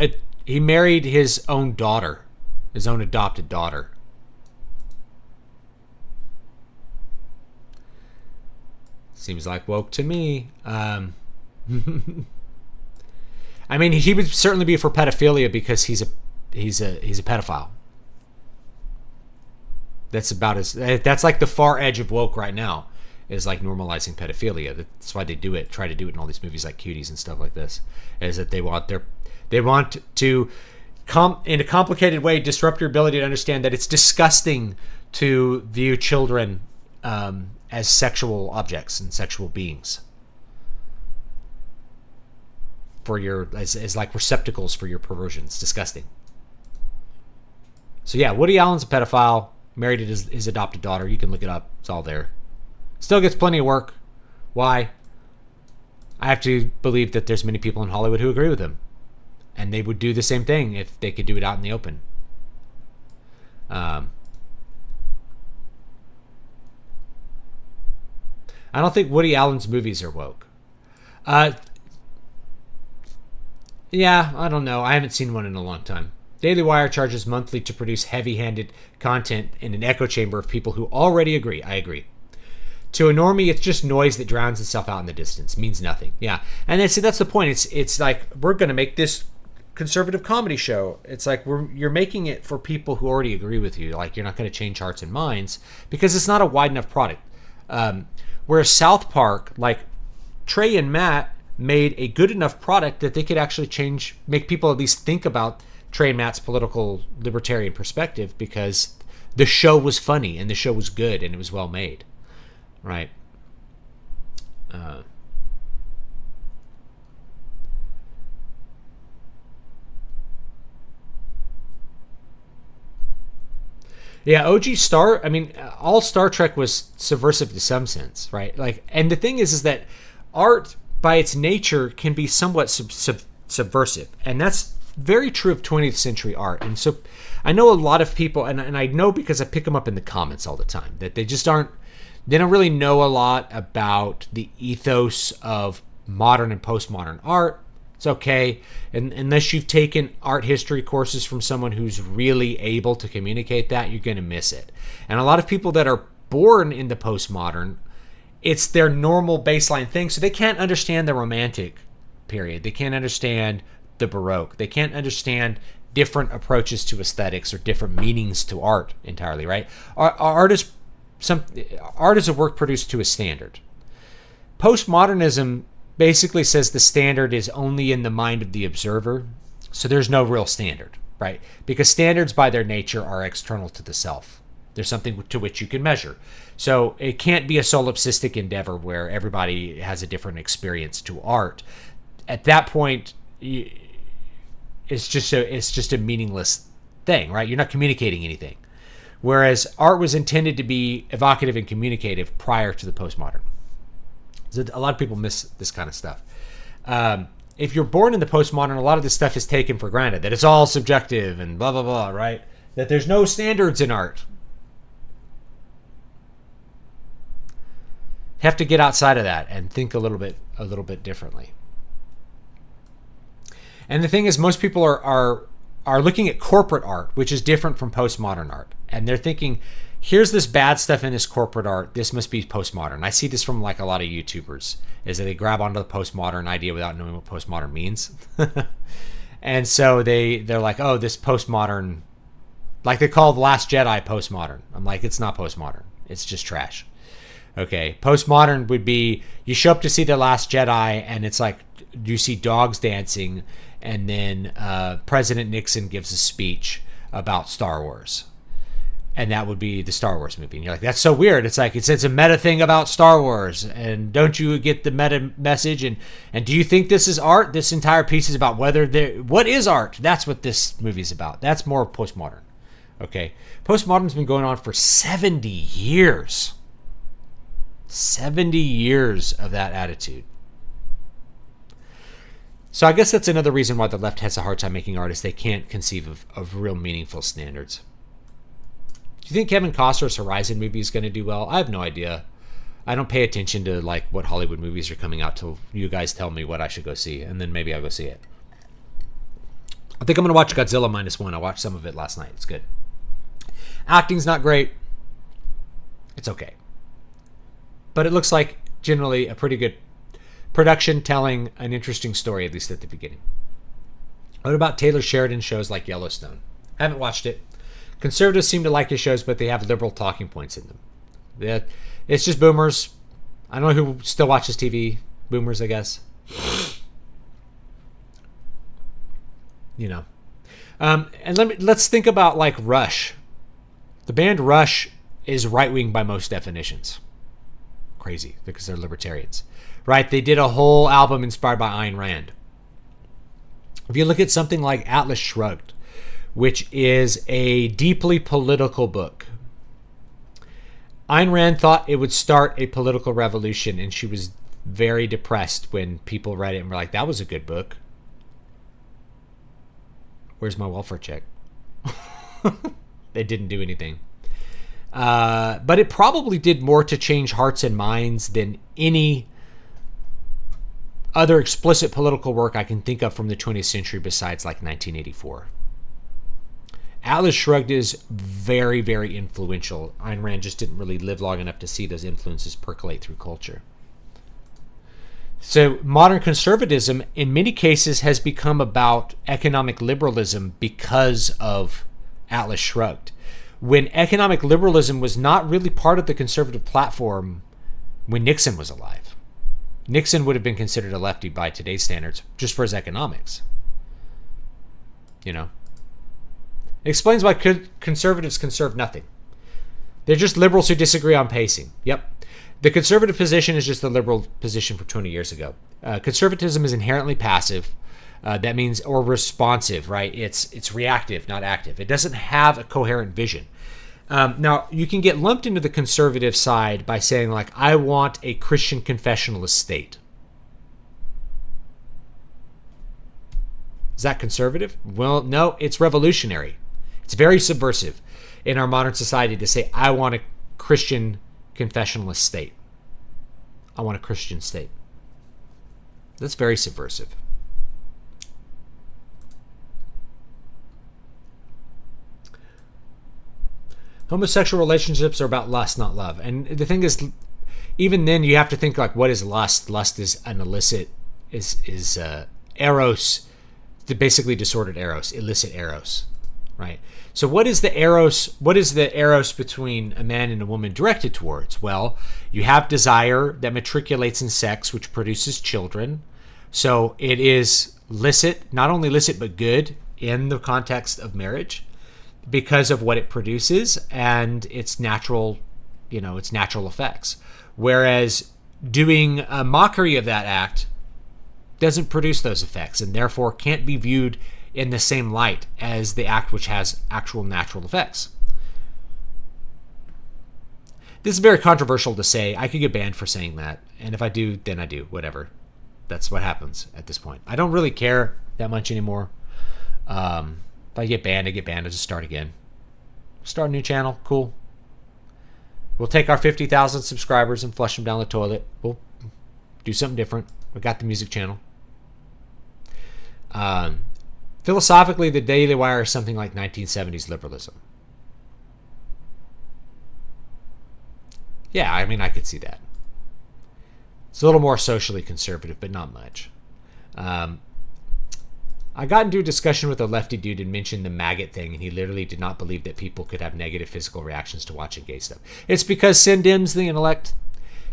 his own daughter, his own adopted daughter. Seems like woke to me. I mean, he would certainly be for pedophilia because he's a pedophile. That's like the far edge of woke right now, is like normalizing pedophilia. That's why they try to do it in all these movies like Cuties and stuff like this, is that they want to in a complicated way disrupt your ability to understand that it's disgusting to view children as sexual objects and sexual beings as like receptacles for your perversions. Disgusting. So yeah, Woody Allen's a pedophile, married his adopted daughter. You can look it up. It's all there. Still gets plenty of work. Why? I have to believe that there's many people in Hollywood who agree with him. And they would do the same thing if they could do it out in the open. I don't think Woody Allen's movies are woke. Yeah, I don't know. I haven't seen one in a long time. Daily Wire charges monthly to produce heavy-handed content in an echo chamber of people who already agree. I agree. To a normie, it's just noise that drowns itself out in the distance. Means nothing. Yeah. And that's the point. It's like, we're going to make this conservative comedy show. It's like you're making it for people who already agree with you. Like, you're not going to change hearts and minds because it's not a wide enough product. Whereas South Park, like Trey and Matt, made a good enough product that they could actually make people at least think about Trey and Matt's political libertarian perspective because the show was funny and the show was good and it was well made. Right. Yeah, OG Star, I mean, all Star Trek was subversive to some sense, right? Like, and the thing is that art by its nature can be somewhat subversive, and that's very true of 20th century art. And so I know a lot of people, and I know because I pick them up in the comments all the time, that they don't really know a lot about the ethos of modern and postmodern art. It's okay. And unless you've taken art history courses from someone who's really able to communicate that, you're going to miss it. And a lot of people that are born in the postmodern, it's their normal baseline thing. So they can't understand the Romantic period. They can't understand the Baroque. They can't understand different approaches to aesthetics or different meanings to art entirely, right? Art is a work produced to a standard. Postmodernism basically says the standard is only in the mind of the observer, so there's no real standard, right? Because standards by their nature are external to the self. There's something to which you can measure. So it can't be a solipsistic endeavor where everybody has a different experience to art. At that point, it's just a meaningless thing, right? You're not communicating anything. Whereas art was intended to be evocative and communicative prior to the postmodern. So a lot of people miss this kind of stuff. If you're born in the postmodern, a lot of this stuff is taken for granted, that it's all subjective and blah, blah, blah, right? That there's no standards in art. Have to get outside of that and think a little bit differently. And the thing is, most people are looking at corporate art, which is different from postmodern art. And they're thinking, here's this bad stuff in this corporate art. This must be postmodern. I see this from like a lot of YouTubers, is that they grab onto the postmodern idea without knowing what postmodern means. And so they're like, oh, this postmodern, like they call The Last Jedi postmodern. I'm like, it's not postmodern. It's just trash. Okay. Postmodern would be, you show up to see The Last Jedi and it's like, you see dogs dancing, and then President Nixon gives a speech about Star Wars. And that would be the Star Wars movie. And you're like, that's so weird. It's like, it's a meta thing about Star Wars. And don't you get the meta message? And do you think this is art? This entire piece is about what is art? That's what this movie's about. That's more postmodern. Okay. Postmodern's been going on for 70 years. 70 years of that attitude. So I guess that's another reason why the left has a hard time making art, is they can't conceive of real meaningful standards. Do you think Kevin Costner's Horizon movie is going to do well? I have no idea. I don't pay attention to like what Hollywood movies are coming out till you guys tell me what I should go see, and then maybe I'll go see it. I think I'm going to watch Godzilla -1. I watched some of it last night. It's good. Acting's not great. It's okay. But it looks like generally a pretty good production, telling an interesting story, at least at the beginning. What about Taylor Sheridan shows like Yellowstone? Haven't watched it. Conservatives seem to like his shows, but they have liberal talking points in them. It's just boomers. I don't know who still watches TV. Boomers, I guess. You know. And let's think about like Rush. The band Rush is right-wing by most definitions. Crazy, because they're libertarians. Right? They did a whole album inspired by Ayn Rand. If you look at something like Atlas Shrugged, which is a deeply political book, Ayn Rand thought it would start a political revolution, and she was very depressed when people read it and were like, that was a good book. Where's my welfare check? It didn't do anything. But it probably did more to change hearts and minds than any other explicit political work I can think of from the 20th century besides like 1984. Atlas Shrugged is very, very influential. Ayn Rand just didn't really live long enough to see those influences percolate through culture. So modern conservatism, in many cases, has become about economic liberalism because of Atlas Shrugged. When economic liberalism was not really part of the conservative platform when Nixon was alive. Nixon would have been considered a lefty by today's standards just for his economics. You know? It explains why conservatives conserve nothing. They're just liberals who disagree on pacing. Yep. The conservative position is just the liberal position from 20 years ago. Conservatism is inherently passive. That means, or responsive, right? It's reactive, not active. It doesn't have a coherent vision. Now, you can get lumped into the conservative side by saying, like, I want a Christian confessionalist state. Is that conservative? Well, no, it's revolutionary. It's very subversive in our modern society to say, I want a Christian confessionalist state. I want a Christian state. That's very subversive. Homosexual relationships are about lust, not love. And the thing is, even then, you have to think like, what is lust? Lust is an illicit, is eros, basically disordered eros, illicit eros, right? So what is the eros? What is the eros between a man and a woman directed towards? Well, you have desire that matriculates in sex, which produces children. So it is licit, not only licit but good in the context of marriage, because of what it produces and its natural, its natural effects. Whereas doing a mockery of that act doesn't produce those effects and therefore can't be viewed in the same light as the act which has actual natural effects. This is very controversial to say. I could get banned for saying that. And if I do, then I do. Whatever. That's what happens at this point. I don't really care that much anymore. If I get banned, I get banned. I'll just start again. Start a new channel. Cool. We'll take our 50,000 subscribers and flush them down the toilet. We'll do something different. We got the music channel. Philosophically, the Daily Wire is something like 1970s liberalism. Yeah, I mean, I could see that. It's a little more socially conservative, but not much. I got into a discussion with a lefty dude and mentioned the maggot thing, and he literally did not believe that people could have negative physical reactions to watching gay stuff. It's because Sin dims the intellect.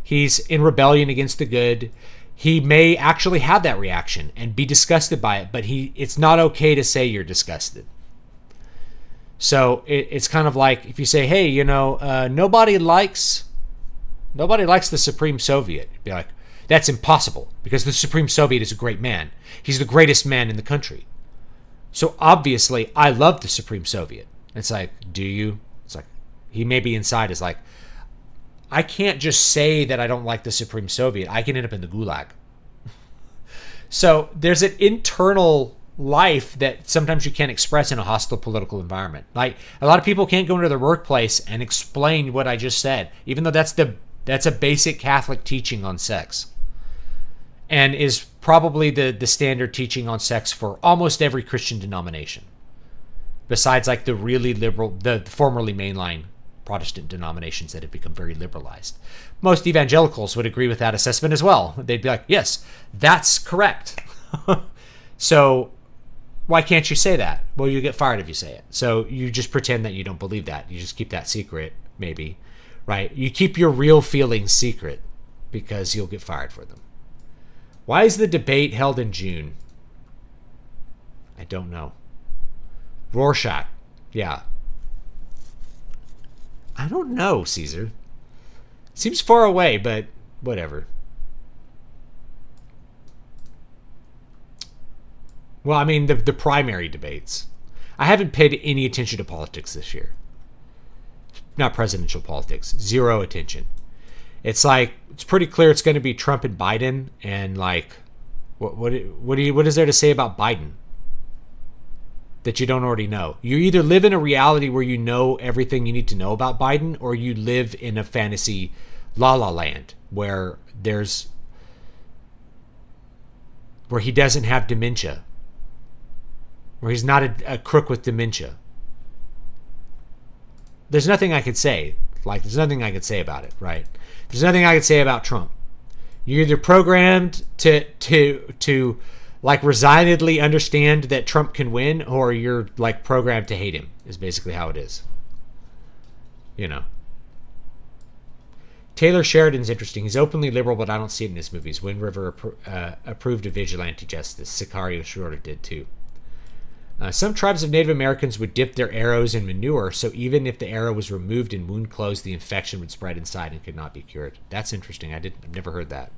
He's in rebellion against the good. He may actually have that reaction and be disgusted by it, but it's not okay to say you're disgusted. So it's kind of like if you say, hey, nobody likes the Supreme Soviet. You'd be like, that's impossible because the Supreme Soviet is a great man. He's the greatest man in the country. So obviously, I love the Supreme Soviet. It's like, do you? It's like, he maybe inside is like, I can't just say that I don't like the Supreme Soviet. I can end up in the gulag. So there's an internal life that sometimes you can't express in a hostile political environment. Like a lot of people can't go into their workplace and explain what I just said, even though that's a basic Catholic teaching on sex. And is probably the standard teaching on sex for almost every Christian denomination. Besides like the really liberal, the formerly mainline Protestant denominations that have become very liberalized. Most evangelicals would agree with that assessment as well. They'd be like, yes, that's correct. So why can't you say that? Well, you get fired if you say it. So you just pretend that you don't believe that. You just keep that secret, maybe, right? You keep your real feelings secret because you'll get fired for them. Why is the debate held in June? I don't know. Rorschach. Yeah. I don't know, Caesar. Seems far away, but whatever. Well, I mean, the primary debates. I haven't paid any attention to politics this year. Not presidential politics. Zero attention. It's like, it's pretty clear it's going to be Trump and Biden. And like, what is there to say about Biden that you don't already know? You either live in a reality where you know everything you need to know about Biden, or you live in a fantasy la la land where he doesn't have dementia, where he's not a crook with dementia. There's nothing I could say. Like, there's nothing I could say about it, right? There's nothing I could say about Trump. You're either programmed to like resignedly understand that Trump can win, or you're like programmed to hate him, is basically how it is. You know. Taylor Sheridan's interesting. He's openly liberal, but I don't see it in his movies. Wind River approved of vigilante justice. Sicario Schroeder did too. Some tribes of Native Americans would dip their arrows in manure, so even if the arrow was removed and wound closed, the infection would spread inside and could not be cured. That's interesting. I've never heard that.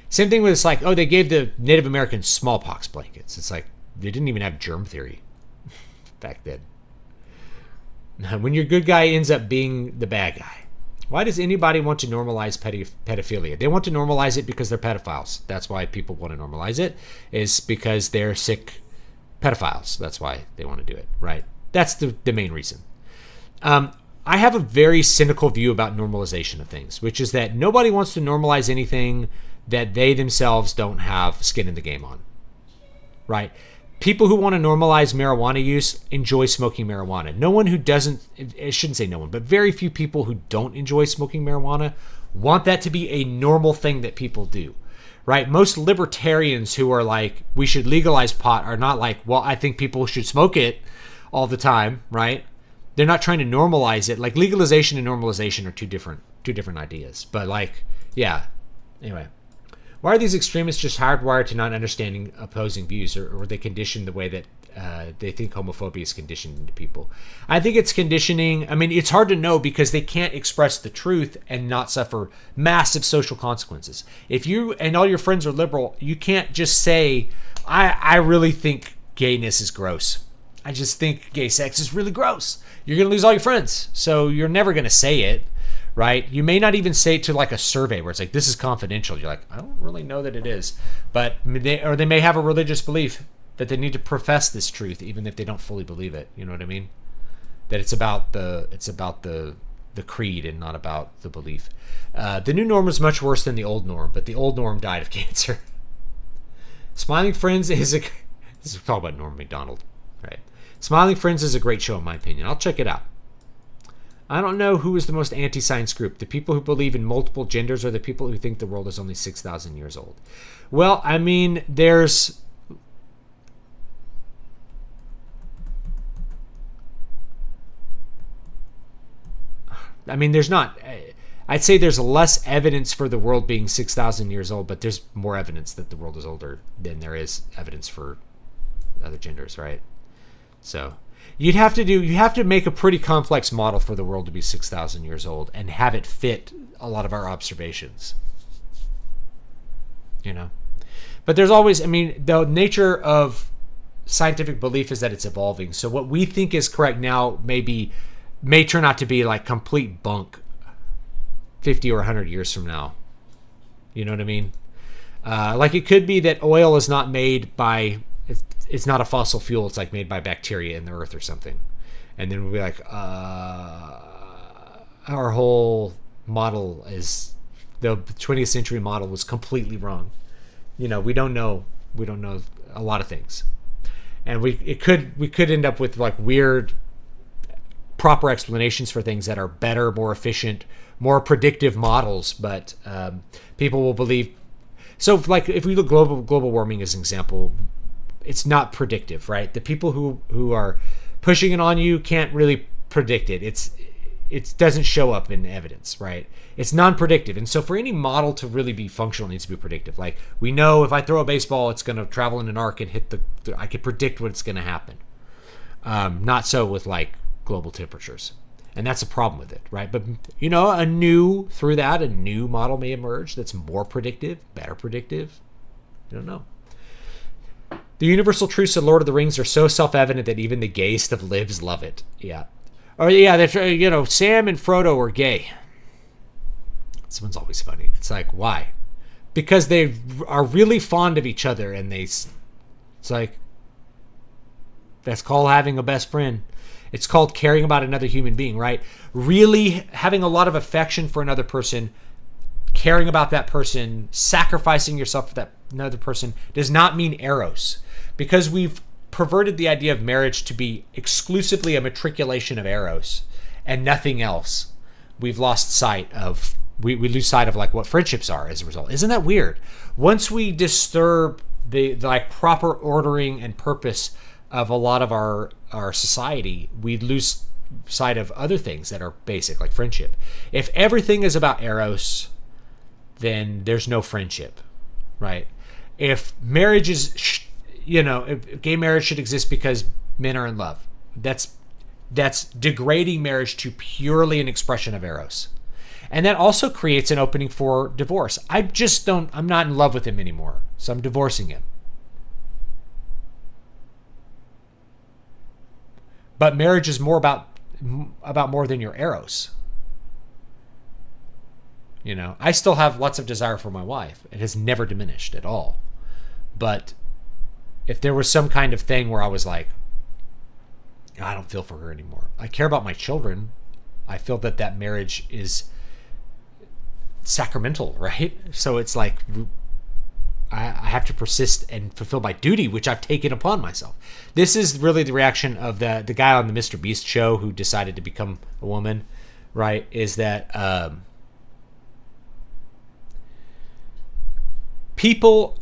Same thing with, it's like, oh, they gave the Native Americans smallpox blankets. It's like, they didn't even have germ theory back then. When your good guy ends up being the bad guy. Why does anybody want to normalize pedophilia? They want to normalize it because they're pedophiles. That's why people want to normalize it, is because they're sick pedophiles. That's why they want to do it, right? That's the main reason. I have a very cynical view about normalization of things, which is that nobody wants to normalize anything that they themselves don't have skin in the game on, right? People who want to normalize marijuana use enjoy smoking marijuana. No one who doesn't, I shouldn't say no one, but very few people who don't enjoy smoking marijuana want that to be a normal thing that people do, right? Most libertarians who are like, we should legalize pot, are not like, well, I think people should smoke it all the time, right? They're not trying to normalize it. Like, legalization and normalization are two different ideas. But like, yeah. Anyway. Why are these extremists just hardwired to not understanding opposing views, or are they conditioned the way that they think homophobia is conditioned into people? I think it's conditioning. I mean, it's hard to know because they can't express the truth and not suffer massive social consequences. If you and all your friends are liberal, you can't just say, I really think gayness is gross. I just think gay sex is really gross. You're going to lose all your friends. So you're never going to say it. Right? You may not even say it to like a survey where it's like, this is confidential. You're like, I don't really know that it is. But they may have a religious belief that they need to profess this truth, even if they don't fully believe it. You know what I mean? That it's about the creed and not about the belief. The new norm is much worse than the old norm, but the old norm died of cancer. Smiling Friends is this is all about Norm Macdonald, right? Smiling Friends is a great show in my opinion. I'll check it out. I don't know who is the most anti-science group, the people who believe in multiple genders or the people who think the world is only 6,000 years old. Well, I mean, there's... there's not... I'd say there's less evidence for the world being 6,000 years old, but there's more evidence that the world is older than there is evidence for other genders, right? So... You have to make a pretty complex model for the world to be 6,000 years old and have it fit a lot of our observations. You know? But there's always, the nature of scientific belief is that it's evolving. So what we think is correct now may turn out to be like complete bunk 50 or 100 years from now. You know what I mean? Like it could be that oil is not made by... It's not a fossil fuel. It's like made by bacteria in the earth or something. And then we'll be like, our whole model is the 20th century model was completely wrong. You know, we don't know a lot of things. And we could end up with like weird proper explanations for things that are better, more efficient, more predictive models, but people will believe. So like if we look global warming as an example, it's not predictive, right? The people who are pushing it on you can't really predict it. It doesn't show up in evidence, right? It's non-predictive. And so for any model to really be functional, it needs to be predictive. Like we know if I throw a baseball, it's going to travel in an arc and hit I can predict what's going to happen. Not so with like global temperatures. And that's a problem with it, right? But, you know, a new model may emerge that's more predictive, better predictive. I don't know. The universal truths of Lord of the Rings are so self-evident that even the gayest of libs love it. Yeah. Or yeah, Sam and Frodo were gay. This one's always funny. It's like, why? Because they are really fond of each other, and it's like, that's called having a best friend. It's called caring about another human being, right? Really having a lot of affection for another person, caring about that person, sacrificing yourself for that another person does not mean eros. Because we've perverted the idea of marriage to be exclusively a matriculation of eros and nothing else. We've lost sight of, we lose sight of like what friendships are as a result. Isn't that weird? Once we disturb the like proper ordering and purpose of a lot of our society, we lose sight of other things that are basic, like friendship. If everything is about eros, then there's no friendship, right? If marriage is, if gay marriage should exist because men are in love, that's degrading marriage to purely an expression of eros. And that also creates an opening for divorce. I'm not in love with him anymore, so I'm divorcing him. But marriage is more about more than your eros. You know, I still have lots of desire for my wife. It has never diminished at all. But if there was some kind of thing where I was like, I don't feel for her anymore. I care about my children. I feel that marriage is sacramental, right? So it's like I have to persist and fulfill my duty, which I've taken upon myself. This is really the reaction of the guy on the Mr. Beast show who decided to become a woman, right? Is that people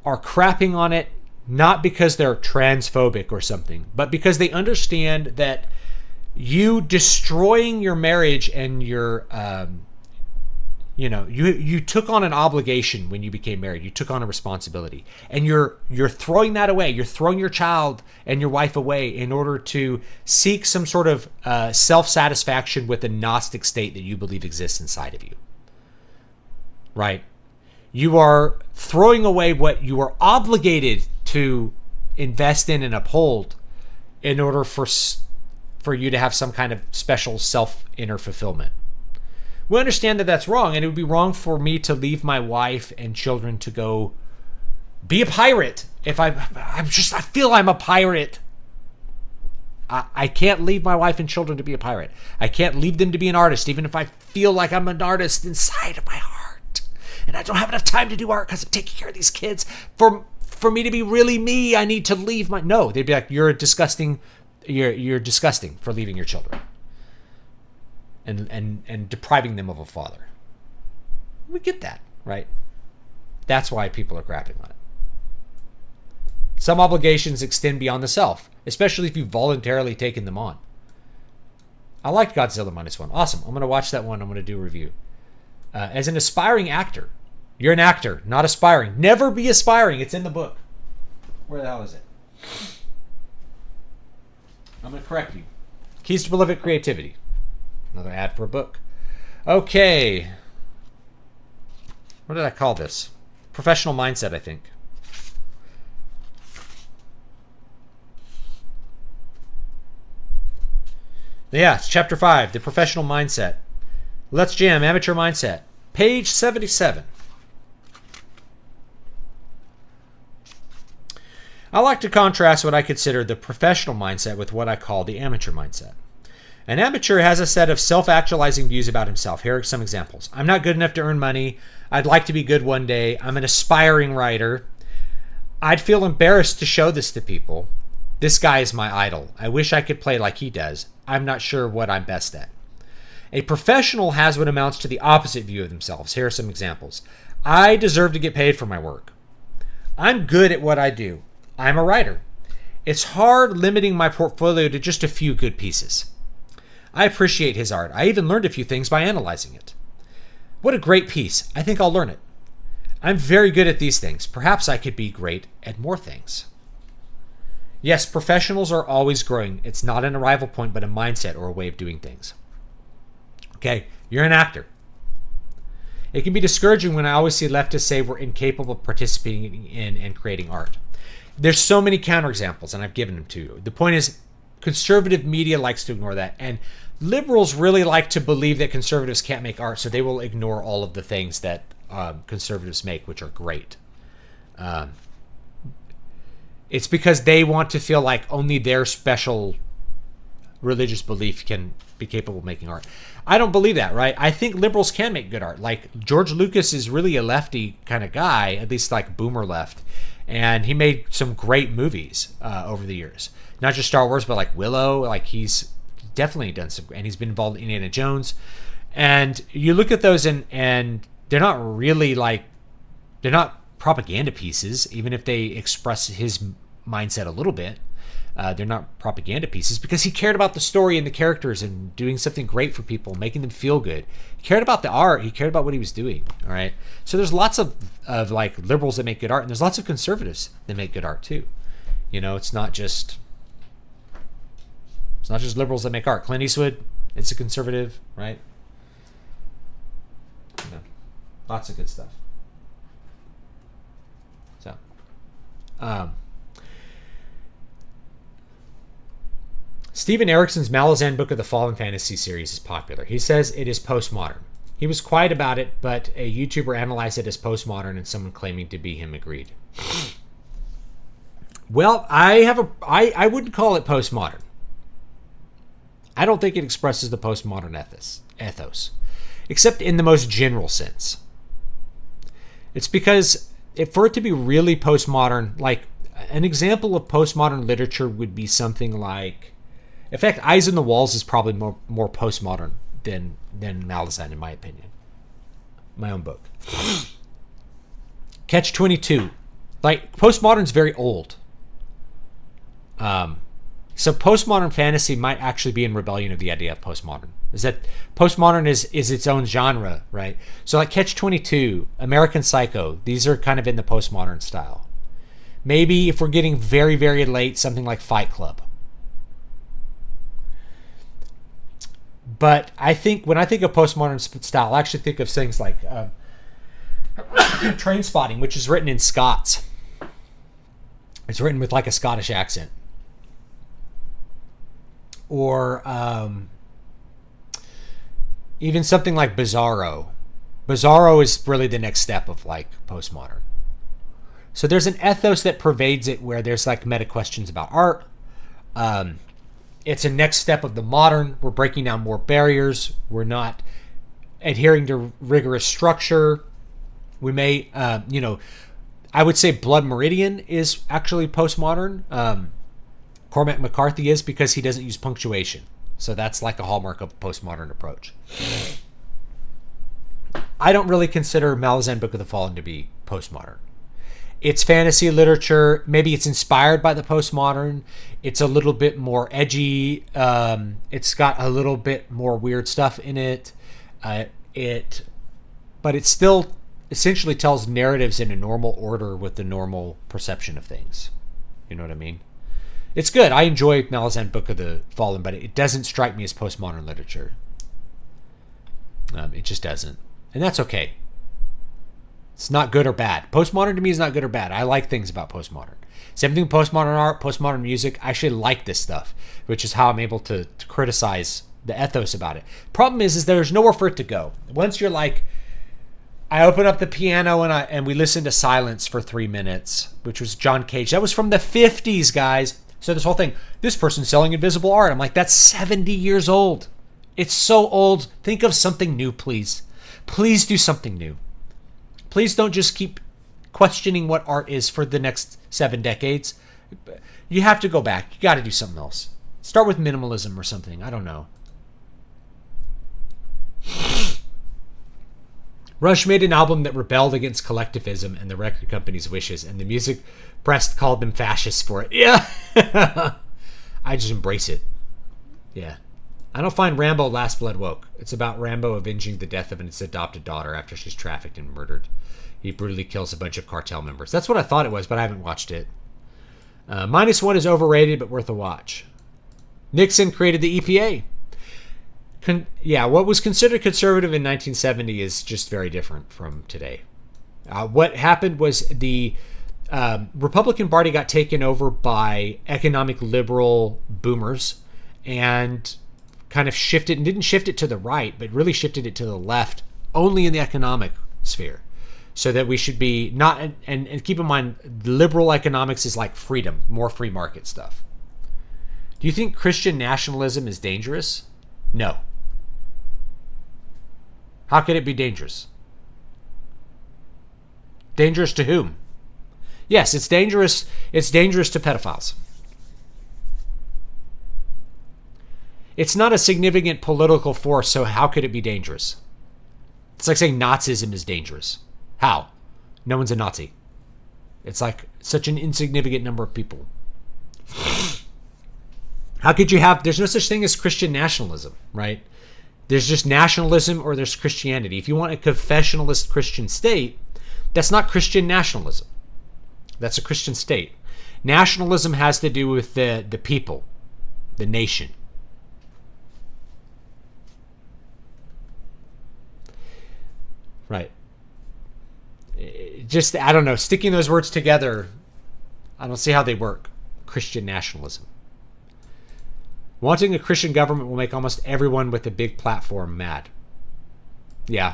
are crapping on it not because they're transphobic or something, but because they understand that you destroying your marriage and your you took on an obligation when you became married. You took on a responsibility, and you're throwing that away. You're throwing your child and your wife away in order to seek some sort of self-satisfaction with the Gnostic state that you believe exists inside of you. Right? You are throwing away what you are obligated to invest in and uphold in order for you to have some kind of special self-inner fulfillment. We understand that that's wrong, and it would be wrong for me to leave my wife and children to go be a pirate. If I feel I'm a pirate. I can't leave my wife and children to be a pirate. I can't leave them to be an artist, even if I feel like I'm an artist inside of my heart. And I don't have enough time to do art because I'm taking care of these kids. For me to be really me, I need to leave my... No, they'd be like, you're disgusting. You're disgusting for leaving your children. And depriving them of a father. We get that, right? That's why people are crapping on it. Some obligations extend beyond the self, especially if you've voluntarily taken them on. I liked Godzilla -1. Awesome. I'm going to watch that one. I'm going to do a review. As an aspiring actor, you're an actor, not aspiring. Never be aspiring. It's in the book. Where the hell is it? I'm going to correct you. Keys to Prolific Creativity. Another ad for a book. Okay. What did I call this? Professional Mindset, I think. Yeah, it's chapter 5, The Professional Mindset. Let's Jam, Amateur Mindset. Page 77. I like to contrast what I consider the professional mindset with what I call the amateur mindset. An amateur has a set of self-actualizing views about himself. Here are some examples. I'm not good enough to earn money. I'd like to be good one day. I'm an aspiring writer. I'd feel embarrassed to show this to people. This guy is my idol. I wish I could play like he does. I'm not sure what I'm best at. A professional has what amounts to the opposite view of themselves. Here are some examples. I deserve to get paid for my work. I'm good at what I do. I'm a writer. It's hard limiting my portfolio to just a few good pieces. I appreciate his art. I even learned a few things by analyzing it. What a great piece. I think I'll learn it. I'm very good at these things. Perhaps I could be great at more things. Yes, professionals are always growing. It's not an arrival point, but a mindset or a way of doing things. Okay, you're an actor. It can be discouraging when I always see leftists say we're incapable of participating in and creating art. There's so many counterexamples, and I've given them to you. The point is, conservative media likes to ignore that, and liberals really like to believe that conservatives can't make art, so they will ignore all of the things that conservatives make, which are great. It's because they want to feel like only their special religious belief can be capable of making art. I don't believe that, right? I think liberals can make good art. Like, George Lucas is really a lefty kind of guy, at least like boomer left, and he made some great movies over the years. Not just Star Wars, but like Willow. Like, he's definitely done some, and he's been involved in Indiana Jones. And you look at those, and they're not really like, they're not propaganda pieces, even if they express his mindset a little bit. They're not propaganda pieces because he cared about the story and the characters and doing something great for people, making them feel good. He cared about the art. He cared about what he was doing. All right. So there's lots of like liberals that make good art, and there's lots of conservatives that make good art too. You know, it's not just liberals that make art. Clint Eastwood, it's a conservative, right? You know, lots of good stuff. So, Steven Erickson's Malazan Book of the Fallen Fantasy series is popular. He says it is postmodern. He was quiet about it, but a YouTuber analyzed it as postmodern, and someone claiming to be him agreed. Well, I wouldn't call it postmodern. I don't think it expresses the postmodern ethos, except in the most general sense. It's because for it to be really postmodern, like an example of postmodern literature would be something like, in fact, Eyes on the Walls is probably more postmodern than Malazan, in my opinion. My own book. Catch-22. Like, postmodern's very old. So postmodern fantasy might actually be in rebellion of the idea of postmodern. Is that postmodern is its own genre, right? So like Catch-22, American Psycho, these are kind of in the postmodern style. Maybe if we're getting very, very late, something like Fight Club. But I think when I think of postmodern style, I actually think of things like Train Spotting, which is written in Scots. It's written with like a Scottish accent. Or even something like Bizarro. Bizarro is really the next step of like postmodern. So there's an ethos that pervades it where there's like meta questions about art. It's a next step of the modern. We're breaking down more barriers. We're not adhering to rigorous structure. We may, I would say Blood Meridian is actually postmodern. Cormac McCarthy is because he doesn't use punctuation. So that's like a hallmark of a postmodern approach. I don't really consider Malazan Book of the Fallen to be postmodern. It's fantasy literature. Maybe it's inspired by the postmodern. It's a little bit more edgy. It's got a little bit more weird stuff in it. But it still essentially tells narratives in a normal order with the normal perception of things. You know what I mean? It's good. I enjoy Malazan Book of the Fallen, but it doesn't strike me as postmodern literature. It just doesn't. And that's okay. It's not good or bad. Postmodern to me is not good or bad. I like things about postmodern. Same thing with postmodern art, postmodern music. I actually like this stuff, which is how I'm able to criticize the ethos about it. Problem is there's nowhere for it to go. Once you're like, I open up the piano and we listen to Silence for 3 minutes, which was John Cage. That was from the 50s, guys. So this whole thing, this person's selling invisible art. I'm like, that's 70 years old. It's so old. Think of something new, please. Please do something new. Please don't just keep questioning what art is for the next 7 decades. You have to go back. You got to do something else. Start with minimalism or something. I don't know. Rush made an album that rebelled against collectivism and the record company's wishes, and the music press called them fascists for it. Yeah. I just embrace it. Yeah. I don't find Rambo Last Blood woke. It's about Rambo avenging the death of his adopted daughter after she's trafficked and murdered. He brutally kills a bunch of cartel members. That's what I thought it was, but I haven't watched it. -1 is overrated, but worth a watch. Nixon created the EPA. What was considered conservative in 1970 is just very different from today. What happened was the Republican Party got taken over by economic liberal boomers and kind of shifted, and didn't shift it to the right, but really shifted it to the left only in the economic sphere. So that we should be not, and keep in mind, liberal economics is like freedom, more free market stuff. Do you think Christian nationalism is dangerous? No. How could it be dangerous? Dangerous to whom? Yes, it's dangerous. It's dangerous to pedophiles. It's not a significant political force, so how could it be dangerous? It's like saying Nazism is dangerous. How? No one's a Nazi. It's like such an insignificant number of people. How could you have... There's no such thing as Christian nationalism, right? There's just nationalism or there's Christianity. If you want a confessionalist Christian state, that's not Christian nationalism. That's a Christian state. Nationalism has to do with the people, the nation. Right. Just, I don't know, sticking those words together, I don't see how they work. Christian nationalism. Wanting a Christian government will make almost everyone with a big platform mad. Yeah.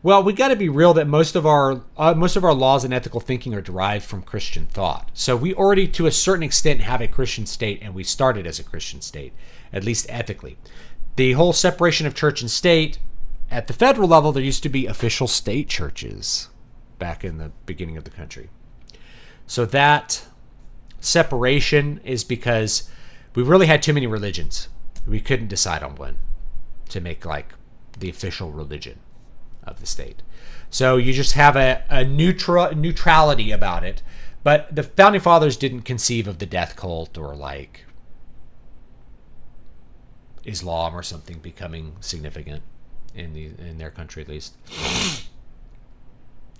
Well, we got to be real that most of our laws and ethical thinking are derived from Christian thought. So we already, to a certain extent, have a Christian state, and we started as a Christian state, at least ethically. The whole separation of church and state, at the federal level, there used to be official state churches back in the beginning of the country. So that separation is because we really had too many religions. We couldn't decide on one to make like the official religion of the state. So you just have a neutrality about it, But the founding fathers didn't conceive of the death cult or like Islam or something becoming significant in their country, at least.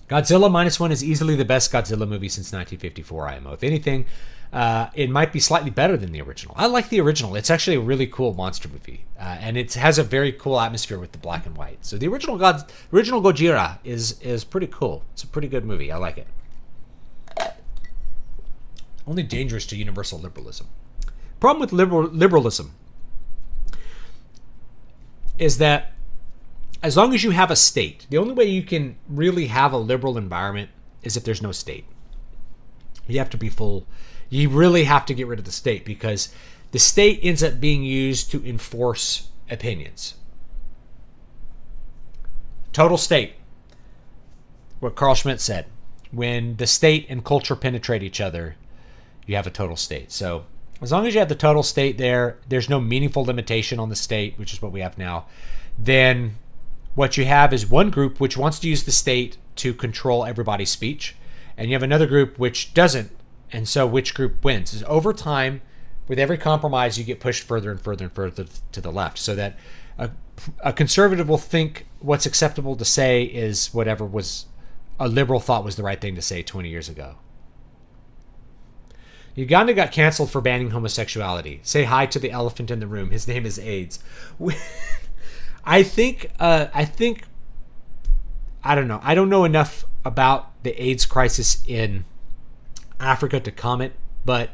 Godzilla -1 is easily the best Godzilla movie since 1954 IMO. If anything, it might be slightly better than the original. I like the original. It's actually a really cool monster movie, and it has a very cool atmosphere with the black and white. So the original Gojira is pretty cool. It's a pretty good movie. I like it. Only dangerous to universal liberalism. Problem with liberalism is that as long as you have a state, the only way you can really have a liberal environment is if there's no state. You have to be full. You really have to get rid of the state, because the state ends up being used to enforce opinions. Total state. What Carl Schmitt said. When the state and culture penetrate each other, you have a total state. So as long as you have the total state there, there's no meaningful limitation on the state, which is what we have now, then what you have is one group which wants to use the state to control everybody's speech, and you have another group which doesn't. And so which group wins? Is over time, with every compromise, you get pushed further and further and further to the left, so that a conservative will think what's acceptable to say is whatever was a liberal thought was the right thing to say 20 years ago. Uganda got canceled for banning homosexuality. Say hi to the elephant in the room. His name is AIDS. I don't know. I don't know enough about the AIDS crisis in Africa to comment, but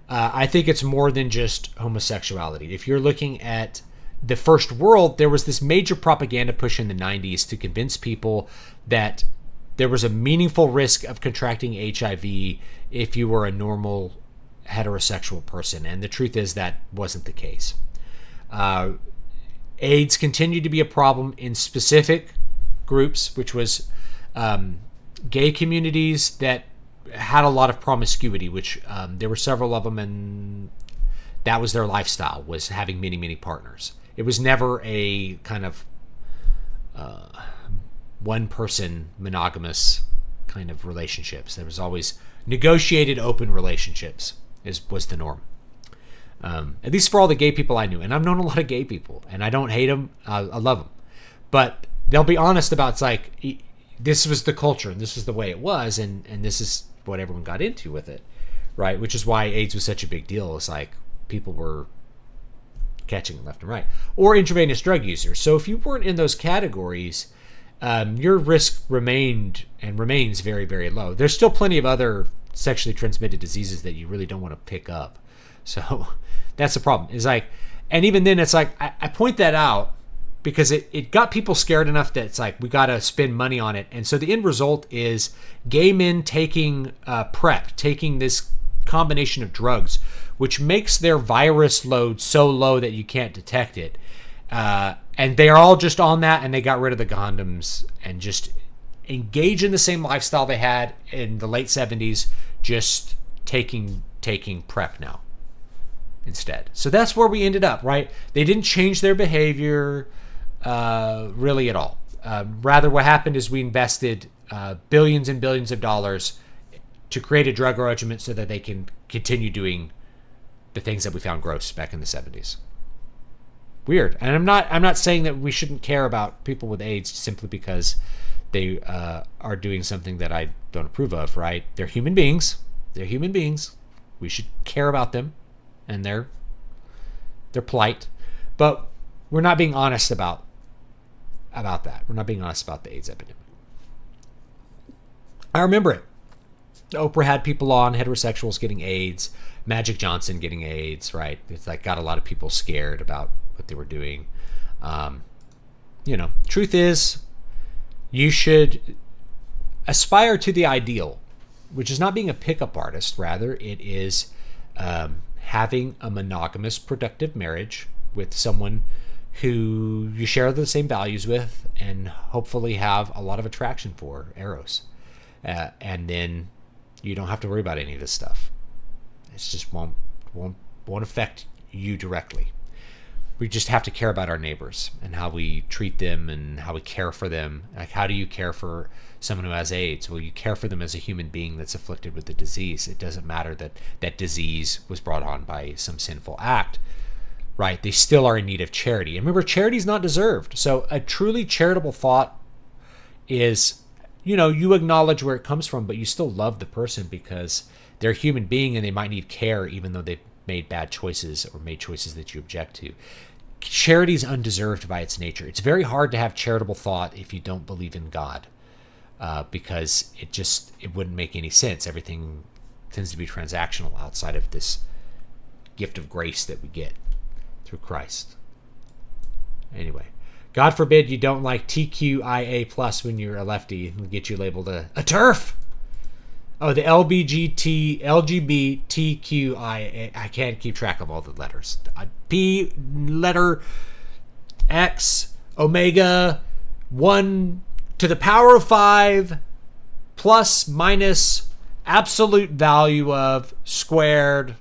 I think it's more than just homosexuality. If you're looking at the first world, there was this major propaganda push in the 90s to convince people that there was a meaningful risk of contracting HIV if you were a normal heterosexual person, and the truth is that wasn't the case. AIDS continued to be a problem in specific groups, which was gay communities that had a lot of promiscuity, which there were several of them, and that was their lifestyle, was having many partners. It was never a kind of one-person monogamous kind of relationships. There was always negotiated open relationships was the norm. At least for all the gay people I knew. And I've known a lot of gay people, and I don't hate them. I love them. But they'll be honest about, it's like, this was the culture, and this was the way it was, and this is what everyone got into with it, right? Which is why AIDS was such a big deal. It's like people were catching it left and right. Or intravenous drug users. So if you weren't in those categories, your risk remained and remains very, very low. There's still plenty of other sexually transmitted diseases that you really don't want to pick up. So that's the problem. It's like, and even then it's like, I point that out because it got people scared enough that it's like, we got to spend money on it. And so the end result is gay men taking PrEP, taking this combination of drugs, which makes their virus load so low that you can't detect it. And they are all just on that, and they got rid of the condoms and just engage in the same lifestyle they had in the late 70s, just taking PrEP now instead. So that's where we ended up, right? They didn't change their behavior really at all. Rather, what happened is we invested billions and billions of dollars to create a drug regimen so that they can continue doing the things that we found gross back in the 70s. Weird. And I'm not saying that we shouldn't care about people with AIDS simply because they are doing something that I don't approve of, right? They're human beings. They're human beings. We should care about them and their plight. But we're not being honest about that. We're not being honest about the AIDS epidemic. I remember it. Oprah had people on, heterosexuals getting AIDS, Magic Johnson getting AIDS, right? It's like got a lot of people scared about what they were doing. Truth is, you should aspire to the ideal, which is not being a pickup artist. Rather, it is having a monogamous, productive marriage with someone who you share the same values with and hopefully have a lot of attraction for, eros. And then you don't have to worry about any of this stuff. It's just won't affect you directly. We just have to care about our neighbors and how we treat them and how we care for them. Like, how do you care for someone who has AIDS? Well, you care for them as a human being that's afflicted with the disease. It doesn't matter that that disease was brought on by some sinful act, right? They still are in need of charity. And remember, charity is not deserved. So a truly charitable thought is, you acknowledge where it comes from, but you still love the person because they're a human being and they might need care even though they've made bad choices or made choices that you object to. Charity is undeserved by its nature. It's very hard to have charitable thought if you don't believe in God, because it wouldn't make any sense. Everything tends to be transactional outside of this gift of grace that we get through Christ. Anyway, God forbid you don't like TQIA plus when you're a lefty and get you labeled a TERF. Oh, the LGBTQIA. I can't keep track of all the letters. P, letter X, omega, 1 to the power of 5, plus, minus, absolute value of, squared,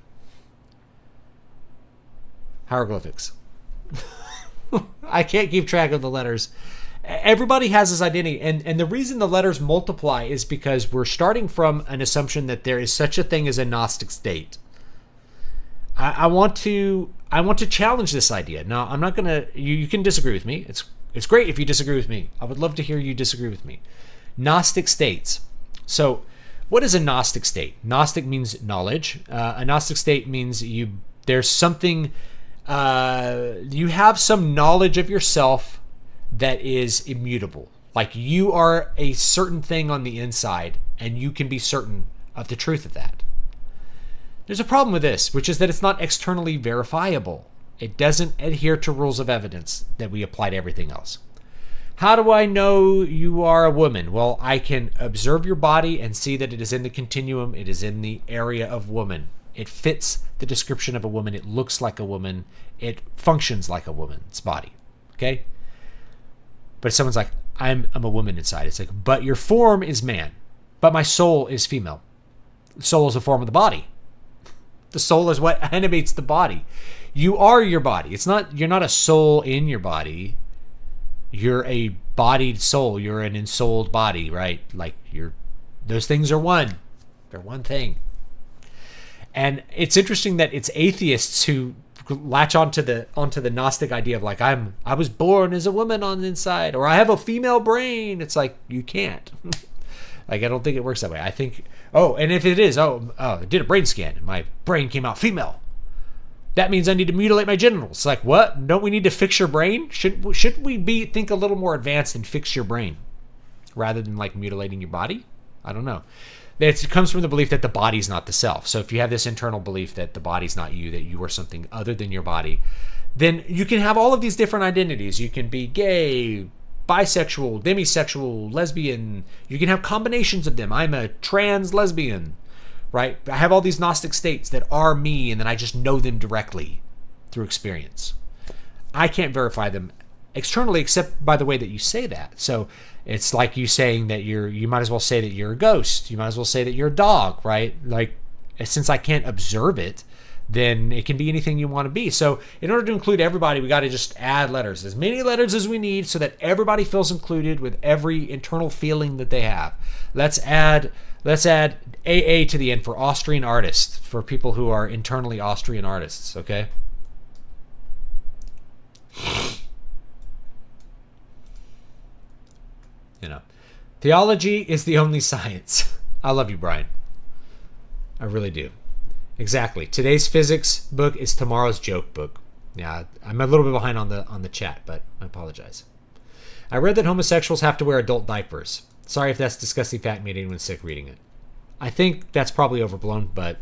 hieroglyphics. I can't keep track of the letters. Everybody has this identity, and the reason the letters multiply is because we're starting from an assumption that there is such a thing as a Gnostic state. I want to challenge this idea. Now, I'm not gonna. You can disagree with me. It's great if you disagree with me. I would love to hear you disagree with me. Gnostic states. So, what is a Gnostic state? Gnostic means knowledge. A Gnostic state means there's something. You have some knowledge of yourself that is immutable. Like, you are a certain thing on the inside and you can be certain of the truth of that. There's a problem with this, which is that it's not externally verifiable. It doesn't adhere to rules of evidence that we apply to everything else. How do I know you are a woman? Well, I can observe your body and see that it is in the continuum. It is in the area of woman. It fits the description of a woman. It looks like a woman. It functions like a woman's body. Okay? But if someone's like, I'm a woman inside. It's like, but your form is man. But my soul is female. The soul is a form of the body. The soul is what animates the body. You are your body. You're not a soul in your body. You're a bodied soul. You're an ensouled body, right? Like, those things are one. They're one thing. And it's interesting that it's atheists who latch onto the Gnostic idea of like, I was born as a woman on the inside, or I have a female brain. It's like, you can't. Like, I don't think it works that way. I think, and if it is, I did a brain scan and my brain came out female. That means I need to mutilate my genitals. Like, what? Don't we need to fix your brain? Should we think a little more advanced and fix your brain rather than like mutilating your body? I don't know. It comes from the belief that the body's not the self. So if you have this internal belief that the body's not you, that you are something other than your body, then you can have all of these different identities. You can be gay, bisexual, demisexual, lesbian. You can have combinations of them. I'm a trans lesbian, right? I have all these Gnostic states that are me, and then I just know them directly through experience. I can't verify them externally except by the way that you say that. So it's like you saying that you might as well say that you're a ghost. You might as well say that you're a dog, right? Like, since I can't observe it, then it can be anything you want to be. So in order to include everybody, we got to just add letters, as many letters as we need, so that everybody feels included with every internal feeling that they have. Let's add AA to the end for Austrian artists, for people who are internally Austrian artists, okay? Theology is the only science. I love you, Brian. I really do. Exactly. Today's physics book is tomorrow's joke book. Yeah, I'm a little bit behind on the chat, but I apologize. I read that homosexuals have to wear adult diapers. Sorry if that's disgusting fact made anyone sick reading it. I think that's probably overblown, but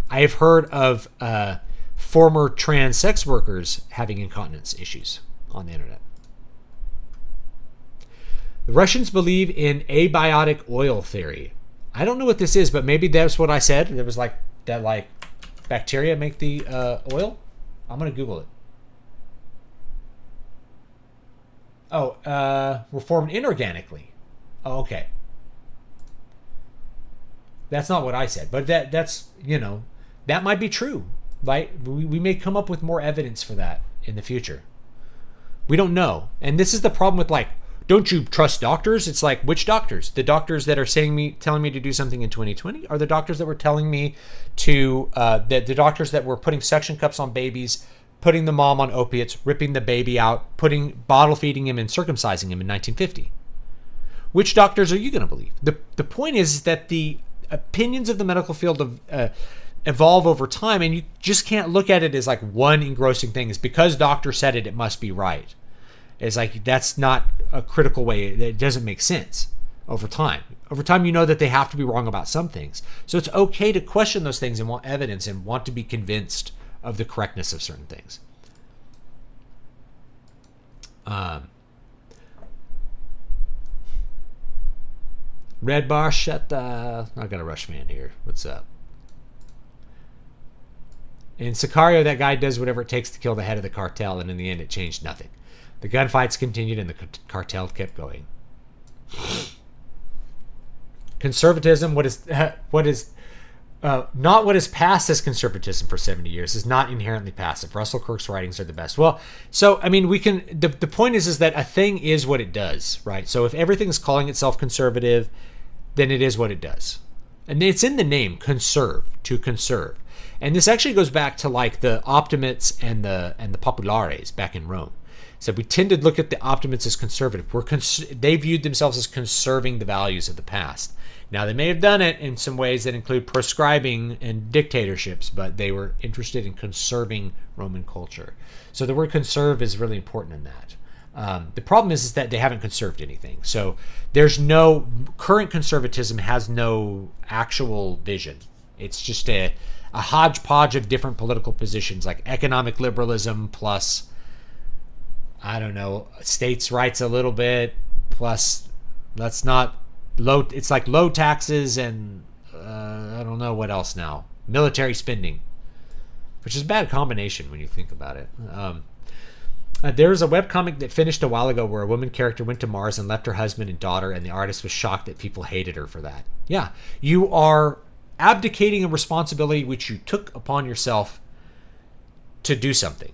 I have heard of former trans sex workers having incontinence issues on the internet. The Russians believe in abiotic oil theory. I don't know what this is, but maybe that's what I said. It was like that, like bacteria make the oil. I'm gonna Google it. Were formed inorganically. Oh, okay. That's not what I said, but that's that might be true. Right? We may come up with more evidence for that in the future? We don't know. And this is the problem with like, don't you trust doctors? It's like, which doctors? The doctors that are telling me to do something in 2020 are the doctors that were telling me to, the doctors that were putting suction cups on babies, putting the mom on opiates, ripping the baby out, bottle feeding him and circumcising him in 1950. Which doctors are you going to believe? The point is that the opinions of the medical field evolve over time, and you just can't look at it as like one engrossing thing. It's because doctor said it, it must be right. It's like, that's not a critical way. It doesn't make sense over time. Over time, you know that they have to be wrong about some things. So it's okay to question those things and want evidence and want to be convinced of the correctness of certain things. Red Bar, shut the... I got a Rush fan here. What's up? In Sicario, that guy does whatever it takes to kill the head of the cartel, and in the end, it changed nothing. The gunfights continued, and the cartel kept going. Conservatism, what is not what is passed as conservatism for 70 years, is not inherently passive. Russell Kirk's writings are the best. Well, so I mean, we can. The point is that a thing is what it does, right? So if everything's calling itself conservative, then it is what it does, and it's in the name, conserve, to conserve. And this actually goes back to like the optimates and the populares back in Rome. So we tend to look at the optimates as conservative. They viewed themselves as conserving the values of the past. Now, they may have done it in some ways that include proscribing and dictatorships, but they were interested in conserving Roman culture. So the word conserve is really important in that. The problem is that they haven't conserved anything. So there's no current conservatism has no actual vision. It's just a hodgepodge of different political positions, like economic liberalism plus, I don't know, states' rights a little bit, plus let's not low. It's like low taxes and I don't know what else now. Military spending, which is a bad combination when you think about it. There's a webcomic that finished a while ago where a woman character went to Mars and left her husband and daughter, and the artist was shocked that people hated her for that. Yeah, you are abdicating a responsibility which you took upon yourself to do something.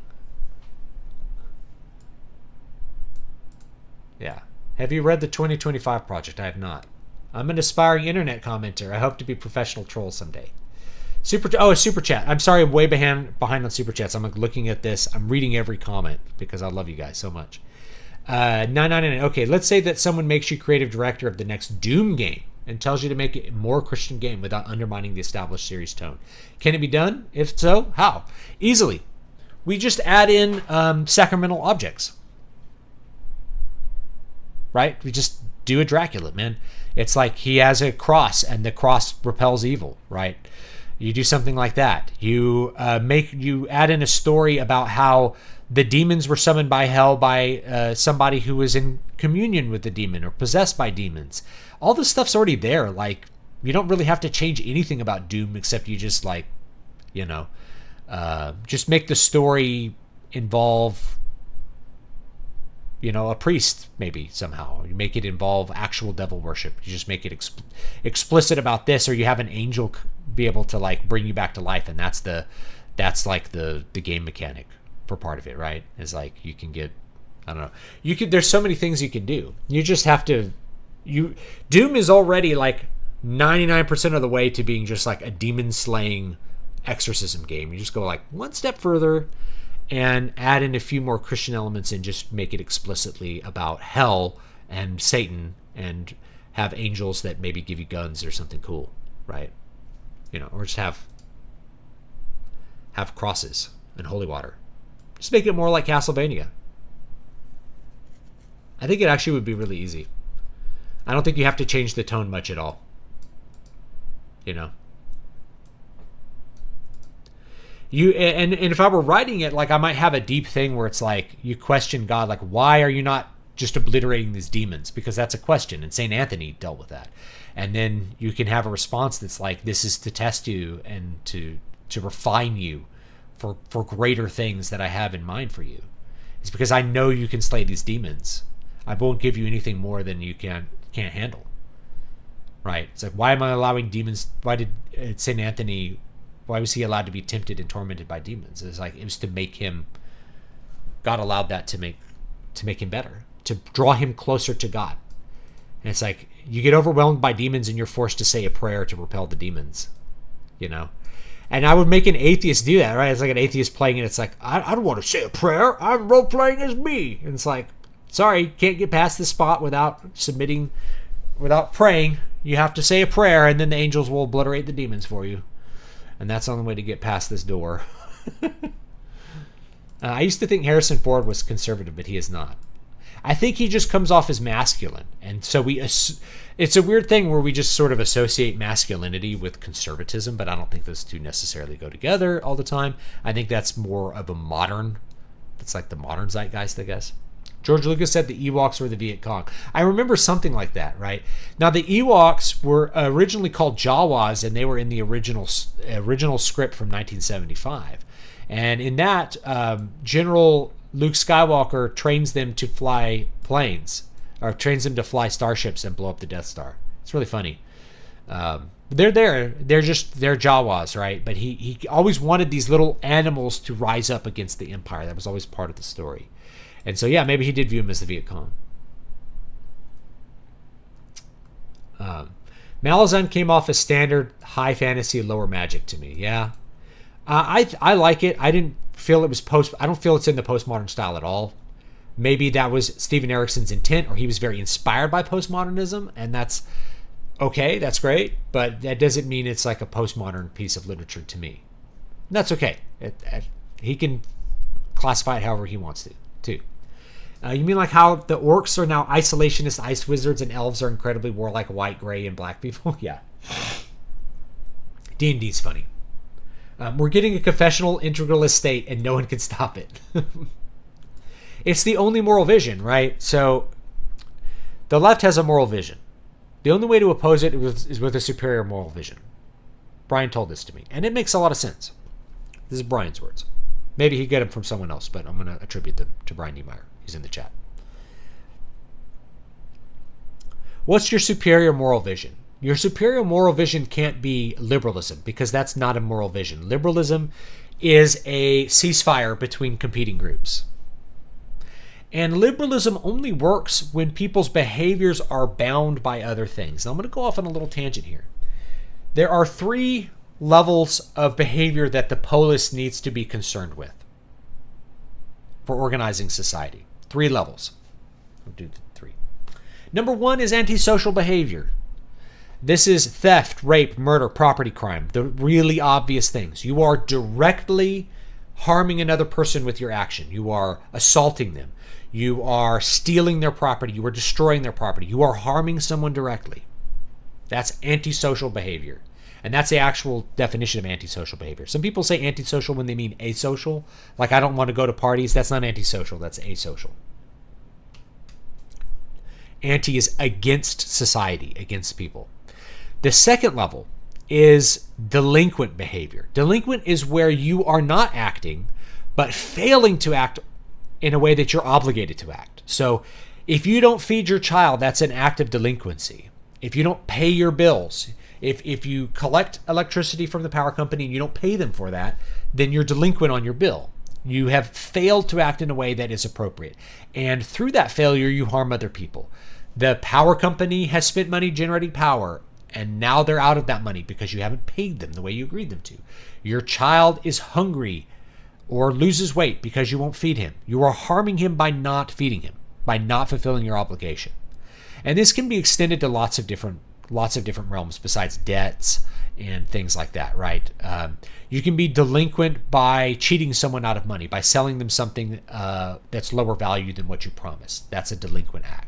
Yeah. Have you read the 2025 Project? I have not. I'm an aspiring internet commenter. I hope to be a professional troll someday. A super chat. I'm sorry, I'm way behind on super chats. I'm looking at this. I'm reading every comment because I love you guys so much. 999. Okay, let's say that someone makes you creative director of the next Doom game and tells you to make it a more Christian game without undermining the established series tone. Can it be done? If so, how? Easily. We just add in sacramental objects. Right? We just do a Dracula, man. It's like he has a cross and the cross repels evil, right? You do something like that. You add in a story about how the demons were summoned by hell by somebody who was in communion with the demon or possessed by demons. All this stuff's already there. Like, you don't really have to change anything about Doom except you just like, just make the story involve, a priest maybe somehow. You make it involve actual devil worship. You just make it explicit about this, or you have an angel be able to like bring you back to life, and that's like the game mechanic for part of it, right? Is like you can get, I don't know. There's so many things you can do. You just have to. Doom is already like 99% of the way to being just like a demon slaying exorcism game. You just go like one step further and add in a few more Christian elements and just make it explicitly about hell and Satan and have angels that maybe give you guns or something cool, right? Or just have crosses and holy water. Just make it more like Castlevania. I think it actually would be really easy. I don't think you have to change the tone much at all. And if I were writing it, like I might have a deep thing where it's like you question God, like why are you not just obliterating these demons? Because that's a question, and St. Anthony dealt with that. And then you can have a response that's like, this is to test you and to refine you for greater things that I have in mind for you. It's because I know you can slay these demons. I won't give you anything more than you can't handle. Right? It's like, why am I allowing demons? Why did St. Anthony, why was he allowed to be tempted and tormented by demons? It's like, it was to make him God allowed that to make him better, to draw him closer to God. And it's like you get overwhelmed by demons and you're forced to say a prayer to repel the demons, you know. And I would make an atheist do that, right? It's like an atheist playing and it's like, I don't want to say a prayer. I'm role playing as me. And it's like, sorry, can't get past this spot without praying. You have to say a prayer and then the angels will obliterate the demons for you. And that's the only way to get past this door. I used to think Harrison Ford was conservative, but he is not. I think he just comes off as masculine. And so it's a weird thing where we just sort of associate masculinity with conservatism, but I don't think those two necessarily go together all the time. I think that's more of that's like the modern zeitgeist, I guess. George Lucas said the Ewoks were the Viet Cong. I remember something like that, right? Now, the Ewoks were originally called Jawas, and they were in the original script from 1975. And in that, General Luke Skywalker trains them to fly planes, or trains them to fly starships and blow up the Death Star. It's really funny. They're Jawas, right? But he always wanted these little animals to rise up against the Empire. That was always part of the story. And so, yeah, maybe he did view him as the Viet Cong. Malazan came off as standard high fantasy, lower magic to me. Yeah. I like it. I didn't feel it was I don't feel it's in the postmodern style at all. Maybe that was Steven Erikson's intent, or he was very inspired by postmodernism, and that's okay, that's great, but that doesn't mean it's like a postmodern piece of literature to me. And that's okay. He can classify it however he wants to, too. You mean like how the orcs are now isolationist ice wizards and elves are incredibly warlike white, gray, and black people? Yeah. D&D's funny. We're getting a confessional integralist state and no one can stop it. It's the only moral vision, right? So the left has a moral vision. The only way to oppose it is with a superior moral vision. Brian told this to me, and it makes a lot of sense. This is Brian's words. Maybe he got them from someone else, but I'm going to attribute them to Brian Niemeyer. He's in the chat. What's your superior moral vision? Your superior moral vision can't be liberalism, because that's not a moral vision. Liberalism is a ceasefire between competing groups. And liberalism only works when people's behaviors are bound by other things. Now, I'm going to go off on a little tangent here. There are 3 levels of behavior that the polis needs to be concerned with for organizing society. 3 levels. I'll do 3. Number 1 is antisocial behavior. This is theft, rape, murder, property crime, the really obvious things. You are directly harming another person with your action. You are assaulting them. You are stealing their property. You are destroying their property. You are harming someone directly. That's antisocial behavior. And that's the actual definition of antisocial behavior. Some people say antisocial when they mean asocial. Like, I don't want to go to parties. That's not antisocial. That's asocial. Anti is against society, against people. The second level is delinquent behavior. Delinquent is where you are not acting, but failing to act in a way that you're obligated to act. So if you don't feed your child, that's an act of delinquency. If you don't pay your bills, if you collect electricity from the power company and you don't pay them for that, then you're delinquent on your bill. You have failed to act in a way that is appropriate. And through that failure, you harm other people. The power company has spent money generating power, and now they're out of that money because you haven't paid them the way you agreed them to. Your child is hungry or loses weight because you won't feed him. You are harming him by not feeding him, by not fulfilling your obligation. And this can be extended to lots of different realms besides debts and things like that, right? You can be delinquent by cheating someone out of money, by selling them something that's lower value than what you promised. That's a delinquent act.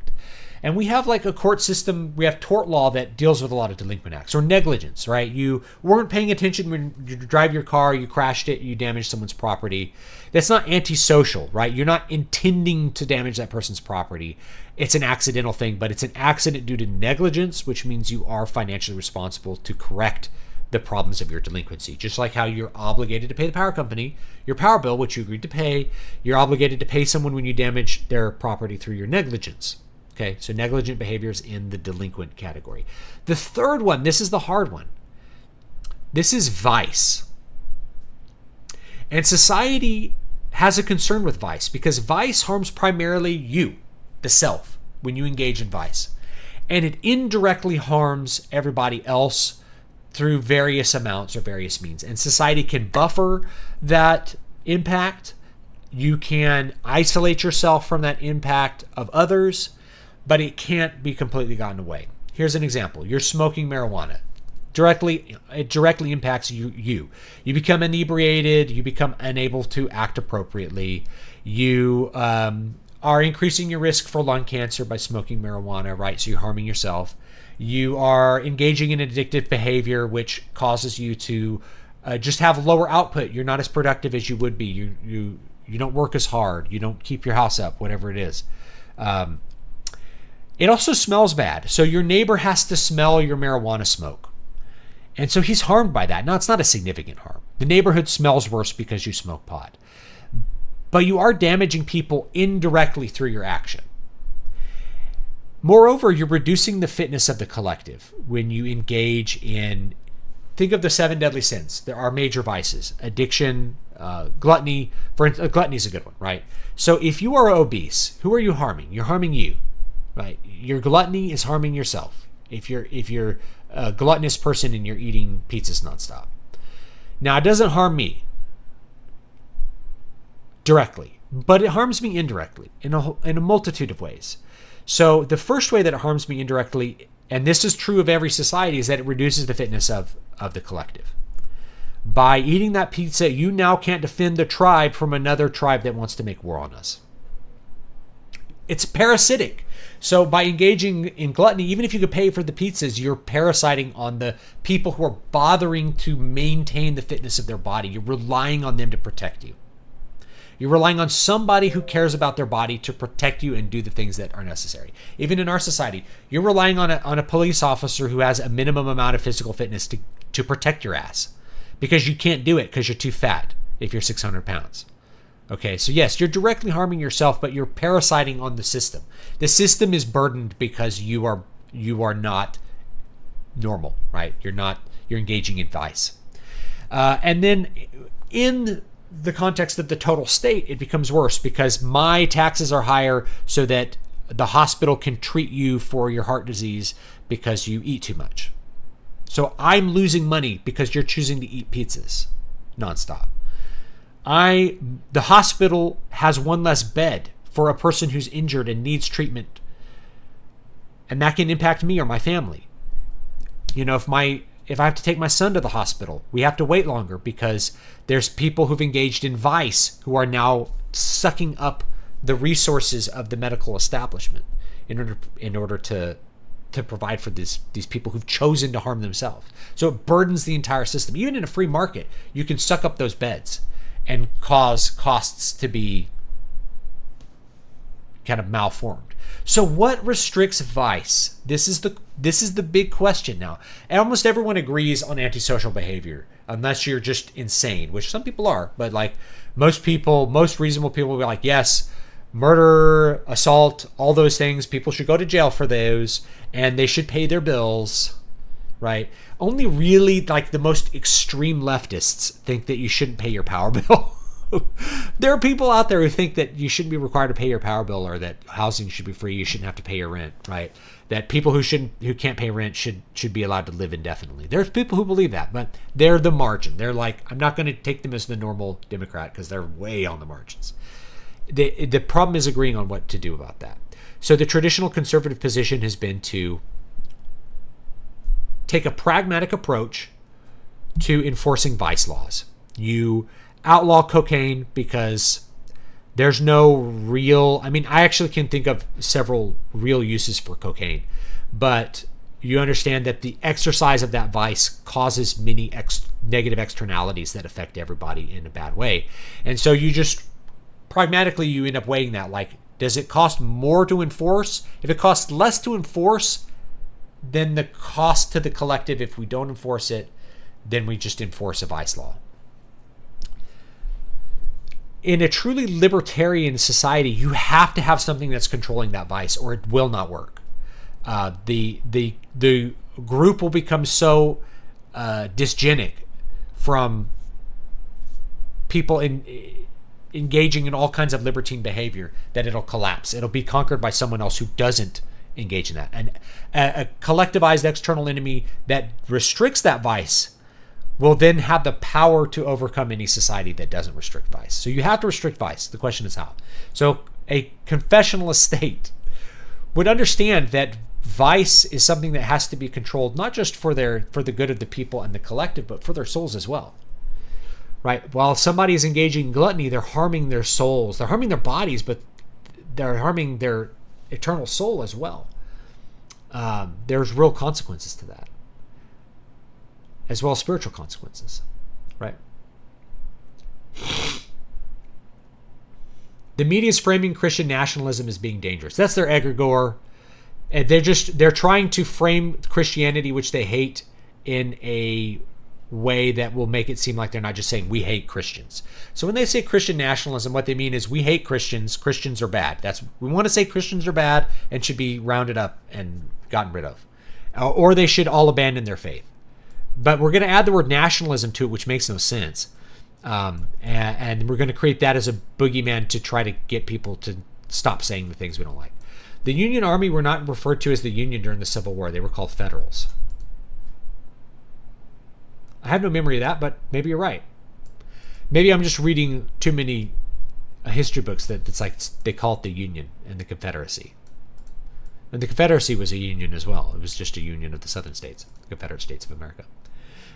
And we have like a court system, we have tort law that deals with a lot of delinquent acts. Or negligence, right? You weren't paying attention when you drive your car, you crashed it, you damaged someone's property. That's not antisocial, right? You're not intending to damage that person's property. It's an accidental thing, but it's an accident due to negligence, which means you are financially responsible to correct the problems of your delinquency. Just like how you're obligated to pay the power company your power bill, which you agreed to pay, you're obligated to pay someone when you damage their property through your negligence. Okay, so negligent behavior is in the delinquent category. The third one, this is the hard one. This is vice. And society has a concern with vice, because vice harms primarily you, the self, when you engage in vice. And it indirectly harms everybody else through various amounts or various means. And society can buffer that impact. You can isolate yourself from that impact of others, but it can't be completely gotten away. Here's an example. You're smoking marijuana. It directly impacts you. You become inebriated. You become unable to act appropriately. You are increasing your risk for lung cancer by smoking marijuana, right? So you're harming yourself. You are engaging in addictive behavior, which causes you to just have lower output. You're not as productive as you would be. You don't work as hard. You don't keep your house up, whatever it is. It also smells bad. So your neighbor has to smell your marijuana smoke. And so he's harmed by that. Now, it's not a significant harm. The neighborhood smells worse because you smoke pot. But you are damaging people indirectly through your action. Moreover, you're reducing the fitness of the collective when you engage in, think of the 7 deadly sins. There are major vices: addiction, gluttony. For instance, gluttony is a good one, right? So if you are obese, who are you harming? You're harming you, right? Your gluttony is harming yourself. If you're a gluttonous person and you're eating pizzas nonstop. Now, it doesn't harm me directly, but it harms me indirectly in a multitude of ways. So the first way that it harms me indirectly, and this is true of every society, is that it reduces the fitness of the collective. By eating that pizza, you now can't defend the tribe from another tribe that wants to make war on us. It's parasitic. So by engaging in gluttony, even if you could pay for the pizzas, you're parasiting on the people who are bothering to maintain the fitness of their body. You're relying on them to protect you. You're relying on somebody who cares about their body to protect you and do the things that are necessary. Even in our society, you're relying on a police officer who has a minimum amount of physical fitness to protect your ass, because you can't do it because you're too fat if you're 600 pounds. Okay, so yes, you're directly harming yourself, but you're parasiting on the system. The system is burdened because you are not normal, right? You're engaging in vice. And then in the context of the total state, it becomes worse because my taxes are higher so that the hospital can treat you for your heart disease because you eat too much. So I'm losing money because you're choosing to eat pizzas nonstop. The hospital has one less bed for a person who's injured and needs treatment. And that can impact me or my family. You know, if I have to take my son to the hospital, we have to wait longer because there's people who've engaged in vice who are now sucking up the resources of the medical establishment in order to provide for these people who've chosen to harm themselves. So it burdens the entire system. Even in a free market, you can suck up those beds and cause costs to be kind of malformed. So what restricts vice? This is the big question now. And almost everyone agrees on antisocial behavior, unless you're just insane, which some people are. But like most reasonable people will be like, yes, murder, assault, all those things, people should go to jail for those, and they should pay their bills, right? Only really like the most extreme leftists think that you shouldn't pay your power bill. There are people out there who think that you shouldn't be required to pay your power bill, or that housing should be free. You shouldn't have to pay your rent, right? That people who can't pay rent should be allowed to live indefinitely. There's people who believe that, but they're the margin. They're like, I'm not going to take them as the normal Democrat because they're way on the margins. The problem is agreeing on what to do about that. So the traditional conservative position has been to take a pragmatic approach to enforcing vice laws. You outlaw cocaine because there's no real, I actually can think of several real uses for cocaine, but you understand that the exercise of that vice causes many negative externalities that affect everybody in a bad way. And so you just pragmatically, you end up weighing that, like, does it cost more to enforce? If it costs less to enforce than the cost to the collective, if we don't enforce it, then we just enforce a vice law. In a truly libertarian society, you have to have something that's controlling that vice, or it will not work. The group will become so dysgenic from people engaging in all kinds of libertine behavior that it'll collapse. It'll be conquered by someone else who doesn't engage in that. And a collectivized external enemy that restricts that vice will then have the power to overcome any society that doesn't restrict vice. So you have to restrict vice. The question is how. So a confessionalist state would understand that vice is something that has to be controlled, not just for the good of the people and the collective, but for their souls as well. Right? While somebody is engaging in gluttony, they're harming their souls. They're harming their bodies, but they're harming their eternal soul as well. There's real consequences to that, as well as spiritual consequences. Right? The media is framing Christian nationalism as being dangerous. That's their egregore. And they're trying to frame Christianity, which they hate, in a way that will make it seem like they're not just saying we hate Christians. So when they say Christian nationalism, what they mean is we hate Christians. Christians are bad. We want to say Christians are bad and should be rounded up and gotten rid of, or they should all abandon their faith. But we're going to add the word nationalism to it, which makes no sense. And we're going to create that as a boogeyman to try to get people to stop saying the things we don't like. The Union Army were not referred to as the Union during the Civil War. They were called Federals. I have no memory of that, but maybe you're right. Maybe I'm just reading too many history books that it's like they call it the Union and the Confederacy. And the Confederacy was a union as well. It was just a union of the Southern states, the Confederate States of America.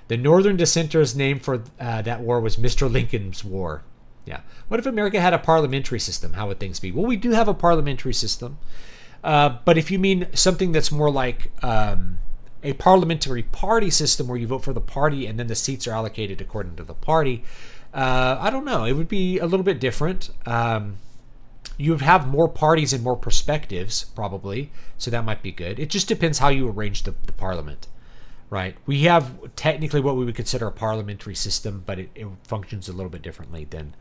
The Northern dissenters' name for that war was Mr. Lincoln's War. Yeah. What if America had a parliamentary system? How would things be? Well, we do have a parliamentary system. But if you mean something that's more like a parliamentary party system where you vote for the party and then the seats are allocated according to the party, I don't know. It would be a little bit different. You would have more parties and more perspectives, probably. So that might be good. It just depends how you arrange the parliament. Right. We have technically what we would consider a parliamentary system, but it functions a little bit differently than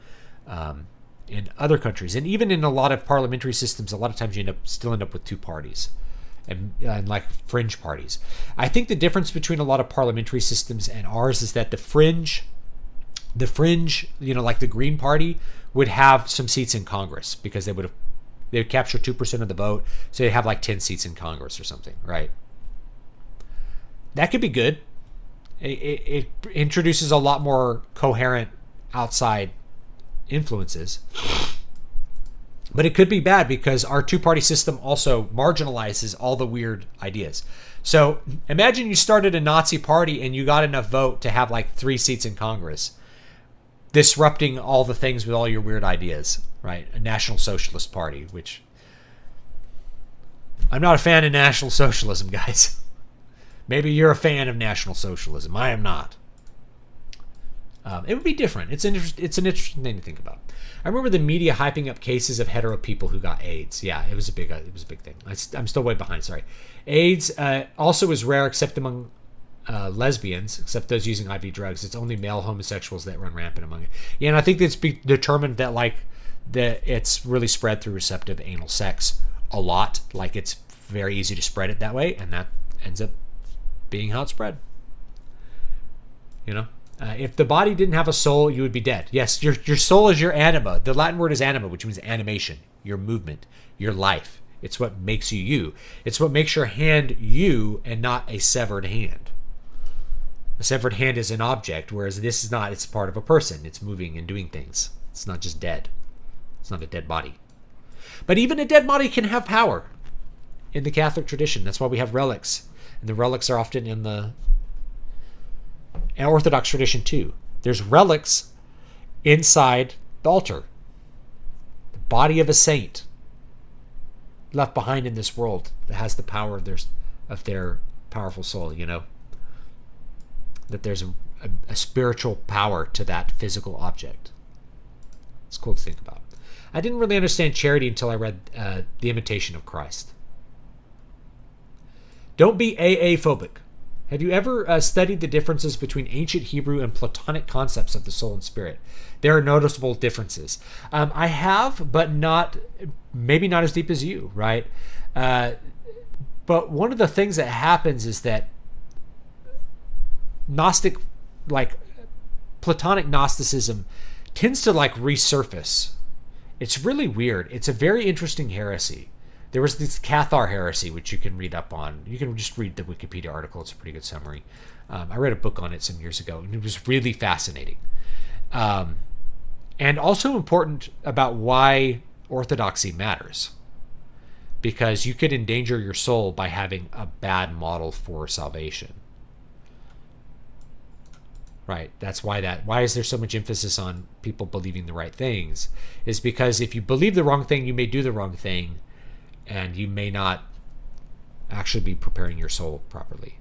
in other countries. And even in a lot of parliamentary systems, a lot of times you still end up with two parties and like fringe parties. I think the difference between a lot of parliamentary systems and ours is that the fringe, like the Green Party would have some seats in Congress because they would capture 2% of the vote. So they have like 10 seats in Congress or something. Right. That could be good. It introduces a lot more coherent outside influences. But it could be bad because our two-party system also marginalizes all the weird ideas. So imagine you started a Nazi party and you got enough vote to have like 3 seats in Congress, disrupting all the things with all your weird ideas, right? A National Socialist Party, which I'm not a fan of National Socialism, guys. Maybe you're a fan of National Socialism. I am not. It would be different. It's an interesting thing to think about. I remember the media hyping up cases of hetero people who got AIDS. Yeah, it was a big thing. I'm still way behind. Sorry. AIDS also is rare except among lesbians, except those using IV drugs. It's only male homosexuals that run rampant among it. Yeah, and I think it's determined that it's really spread through receptive anal sex a lot. Like it's very easy to spread it that way, and that ends up being how it's spread. If the body didn't have a soul, you would be dead. Yes, your soul is your anima. The Latin word is anima, which means animation, your movement, your life. It's what makes you you. It's what makes your hand you and not a severed hand. A severed hand is an object, whereas this is not. It's part of a person. It's moving and doing things. It's not just dead. It's not a dead body. But even a dead body can have power in the Catholic tradition. That's why we have relics. And the relics are often in the Orthodox tradition too. There's relics inside the altar. The body of a saint left behind in this world that has the power of their powerful soul, that there's a spiritual power to that physical object. It's cool to think about. I didn't really understand charity until I read The Imitation of Christ. Don't be AA phobic. Have you ever studied the differences between ancient Hebrew and Platonic concepts of the soul and spirit? There are noticeable differences. I have, but maybe not as deep as you, right? But one of the things that happens is that Platonic Gnosticism tends to like resurface. It's really weird. It's a very interesting heresy. There was this Cathar heresy, which you can read up on. You can just read the Wikipedia article. It's a pretty good summary. I read a book on it some years ago, and it was really fascinating. And also important about why orthodoxy matters. Because you could endanger your soul by having a bad model for salvation. Right. That's why is there so much emphasis on people believing the right things? Is because if you believe the wrong thing, you may do the wrong thing, and you may not actually be preparing your soul properly.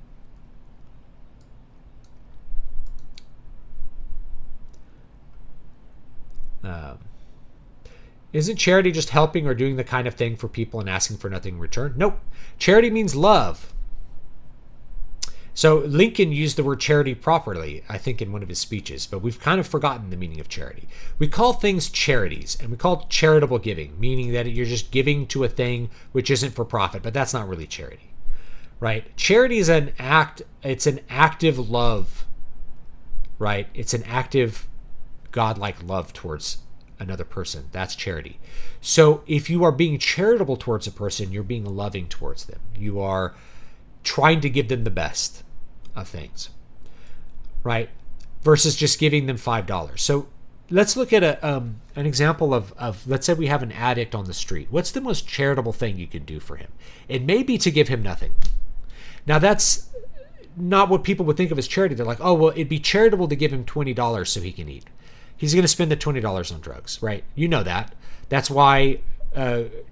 Isn't charity just helping or doing the kind of thing for people and asking for nothing in return? Nope. Charity means love. So Lincoln used the word charity properly, I think, in one of his speeches, but we've kind of forgotten the meaning of charity. We call things charities, and we call it charitable giving, meaning that you're just giving to a thing which isn't for profit, but that's not really charity, right? Charity is an act, it's an active love, right? It's an active godlike love towards another person. That's charity. So if you are being charitable towards a person, you're being loving towards them. You are trying to give them the best of things, right? Versus just giving them $5. So let's look at an example of let's say we have an addict on the street. What's the most charitable thing you can do for him? It may be to give him nothing. Now that's not what people would think of as charity. They're like, oh, well, it'd be charitable to give him $20 so he can eat. He's going to spend the $20 on drugs, right? You know that. That's why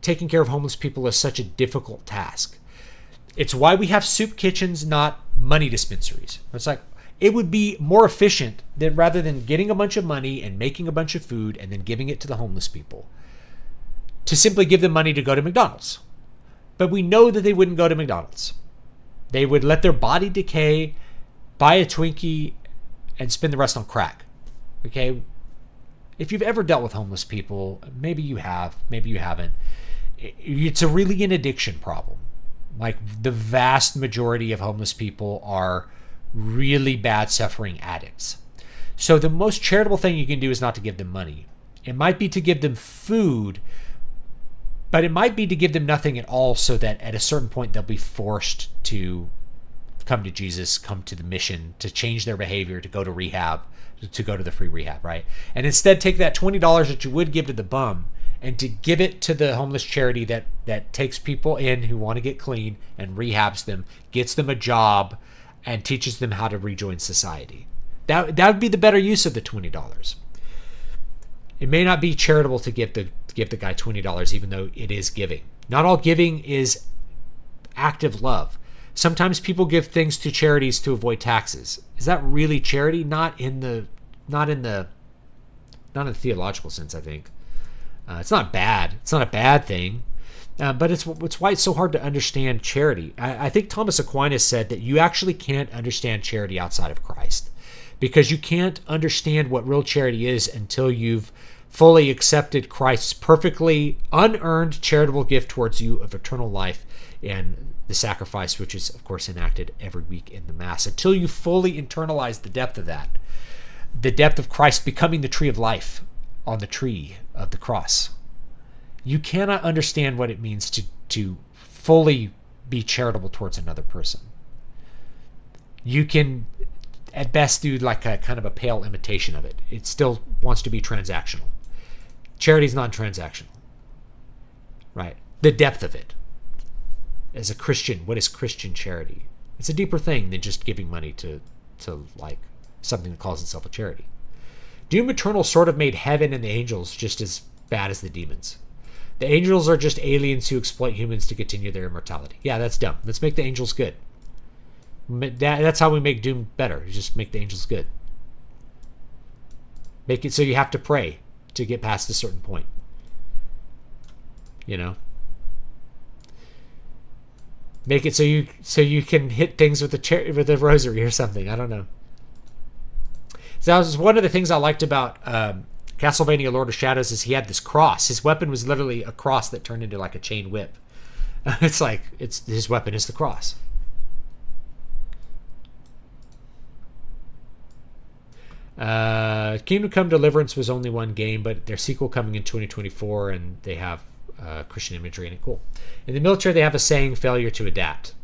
taking care of homeless people is such a difficult task. It's why we have soup kitchens, not money dispensaries. It's like, it would be more efficient than rather than getting a bunch of money and making a bunch of food and then giving it to the homeless people, to simply give them money to go to McDonald's. But we know that they wouldn't go to McDonald's. They would let their body decay, buy a Twinkie, and spend the rest on crack. Okay? If you've ever dealt with homeless people, maybe you have, maybe you haven't. It's really an addiction problem. Like, the vast majority of homeless people are really bad suffering addicts. So the most charitable thing you can do is not to give them money. It might be to give them food, but it might be to give them nothing at all, so that at a certain point they'll be forced to come to Jesus, come to the mission, to change their behavior, to go to rehab, to go to the free rehab, right? And instead take that $20 that you would give to the bum and to give it to the homeless charity that takes people in who want to get clean and rehabs them, gets them a job, and teaches them how to rejoin society. That would be the better use of the $20. It may not be charitable to give the guy $20, even though it is giving. Not all giving is active love. Sometimes people give things to charities to avoid taxes. Is that really charity? Not in the theological sense, I think. It's not bad. It's not a bad thing. But it's why it's so hard to understand charity. I think Thomas Aquinas said that you actually can't understand charity outside of Christ, because you can't understand what real charity is until you've fully accepted Christ's perfectly unearned charitable gift towards you of eternal life and the sacrifice, which is, of course, enacted every week in the Mass. Until you fully internalize the depth of that, the depth of Christ becoming the tree of life on the tree of the cross, you cannot understand what it means to fully be charitable towards another person. You can, at best, do like a kind of a pale imitation of it. It still wants to be transactional. Charity is non-transactional, right? The depth of it. As a Christian, what is Christian charity? It's a deeper thing than just giving money to like something that calls itself a charity. Doom Eternal sort of made heaven and the angels just as bad as the demons. The angels are just aliens who exploit humans to continue their immortality. Yeah, that's dumb. Let's make the angels good. That's how we make Doom better. You just make the angels good. Make it so you have to pray to get past a certain point. You know? Make it so you can hit things with a rosary or something. I don't know. So that was one of the things I liked about Castlevania Lord of Shadows, is he had this cross. His weapon was literally a cross that turned into like a chain whip. It's like his weapon is the cross. Kingdom Come Deliverance was only one game, but their sequel coming in 2024, and they have Christian imagery in it. Cool. In the military, they have a saying, failure to adapt.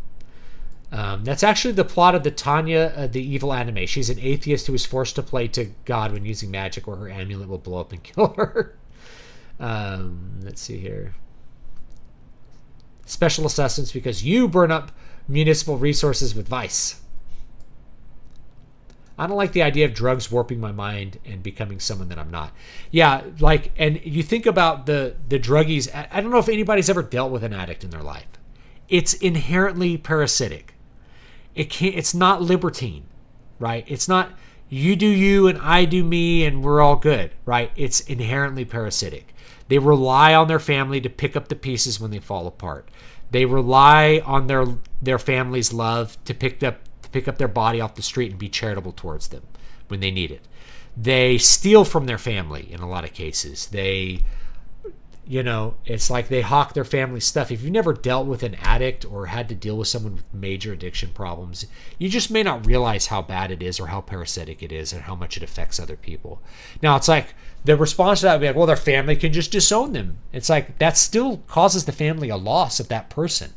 That's actually the plot of the Tanya, the evil anime. She's an atheist who is forced to play to God when using magic, or her amulet will blow up and kill her. Let's see here. Special assessments because you burn up municipal resources with vice. I don't like the idea of drugs warping my mind and becoming someone that I'm not. Yeah, like, and you think about the druggies. I don't know if anybody's ever dealt with an addict in their life. It's inherently parasitic. It's not libertine, right? It's not you do you and I do me and we're all good, right? It's inherently parasitic. They rely on their family to pick up the pieces when they fall apart. They rely on their family's love to pick up their body off the street and be charitable towards them when they need it. They steal from their family in a lot of cases. They, it's like they hawk their family stuff. If you've never dealt with an addict or had to deal with someone with major addiction problems, you just may not realize how bad it is or how parasitic it is and how much it affects other people. Now, it's like the response to that would be like, well, their family can just disown them. It's like that still causes the family a loss of that person.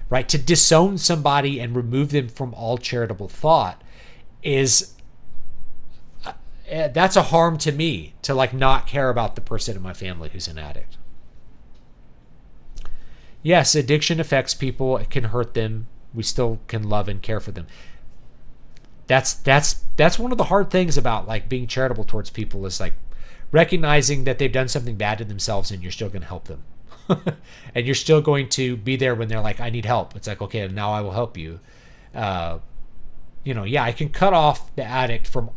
Right? To disown somebody and remove them from all charitable thought is, that's a harm to me, to like not care about the person in my family who's an addict. Yes, addiction affects people. It can hurt them. We still can love and care for them. That's one of the hard things about like being charitable towards people, is like recognizing that they've done something bad to themselves and you're still going to help them. And you're still going to be there when they're like, I need help. It's like, okay, now I will help you. I can cut off the addict from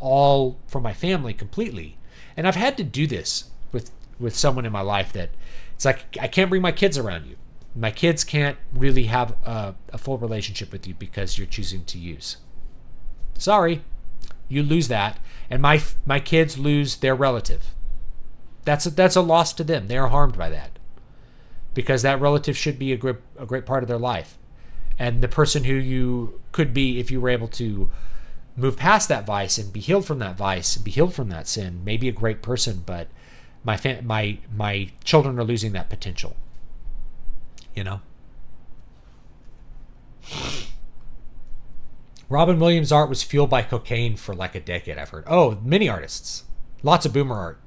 my family completely. And I've had to do this with someone in my life that it's like, I can't bring my kids around you. My kids can't really have a full relationship with you because you're choosing to use. Sorry, you lose that. And my kids lose their relative. That's a loss to them. They are harmed by that. Because that relative should be a great part of their life. And the person who you could be if you were able to move past that vice and be healed from that vice and be healed from that sin may be a great person, but my children are losing that potential. Robin Williams' art was fueled by cocaine for like a decade, I've heard. Oh, many artists. Lots of boomer art.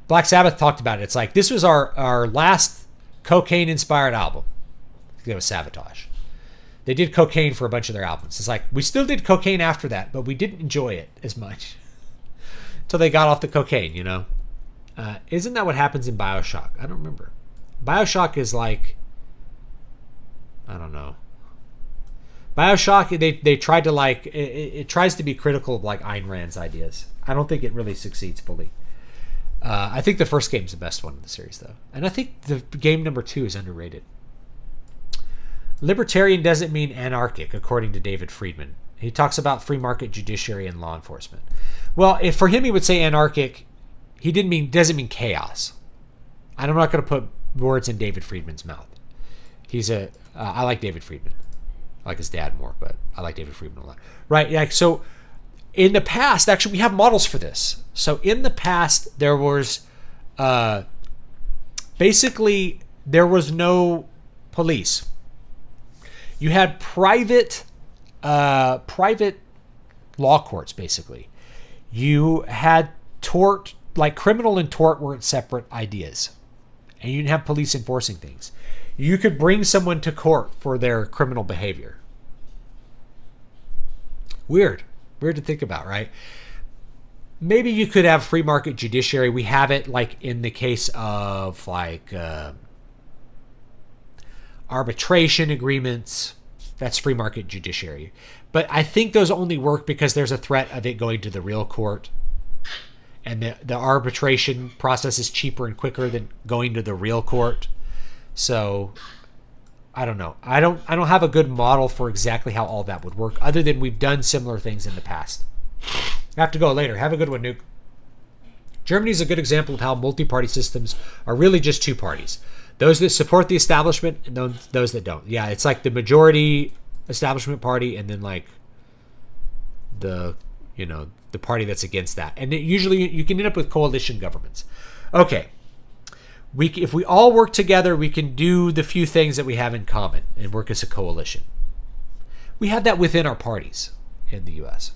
Black Sabbath talked about it. It's like, this was our last cocaine-inspired album. It was Sabotage. They did cocaine for a bunch of their albums. It's like, we still did cocaine after that, but we didn't enjoy it as much until they got off the cocaine, Isn't that what happens in BioShock? I don't remember. BioShock is like, I don't know. BioShock, they tried to like, it tries to be critical of like Ayn Rand's ideas. I don't think it really succeeds fully. I think the first game's the best one in the series, though. And I think the game number 2 is underrated. Libertarian doesn't mean anarchic, according to David Friedman. He talks about free market judiciary and law enforcement. Well, if for him he would say anarchic, he doesn't mean chaos. And I'm not going to put words in David Friedman's mouth. I like David Friedman. I like his dad more, but I like David Friedman a lot. Right, like, so in the past, actually, we have models for this. So in the past, there was basically there was no police. You had private law courts, basically. You had tort, like criminal and tort weren't separate ideas. And you didn't have police enforcing things. You could bring someone to court for their criminal behavior. Weird to think about, right? Maybe you could have free market judiciary. We have it like in the case of like arbitration agreements. That's free market judiciary. But I think those only work because there's a threat of it going to the real court. And the arbitration process is cheaper and quicker than going to the real court. So I don't know. I don't have a good model for exactly how all that would work, other than we've done similar things in the past. I have to go later. Have a good one, Nuke. Germany is a good example of how multi-party systems are really just two parties. Those that support the establishment and those that don't. Yeah, it's like the majority establishment party and then like the the party that's against that. And usually you can end up with coalition governments. Okay. If we all work together, we can do the few things that we have in common and work as a coalition. We have that within our parties in the U.S.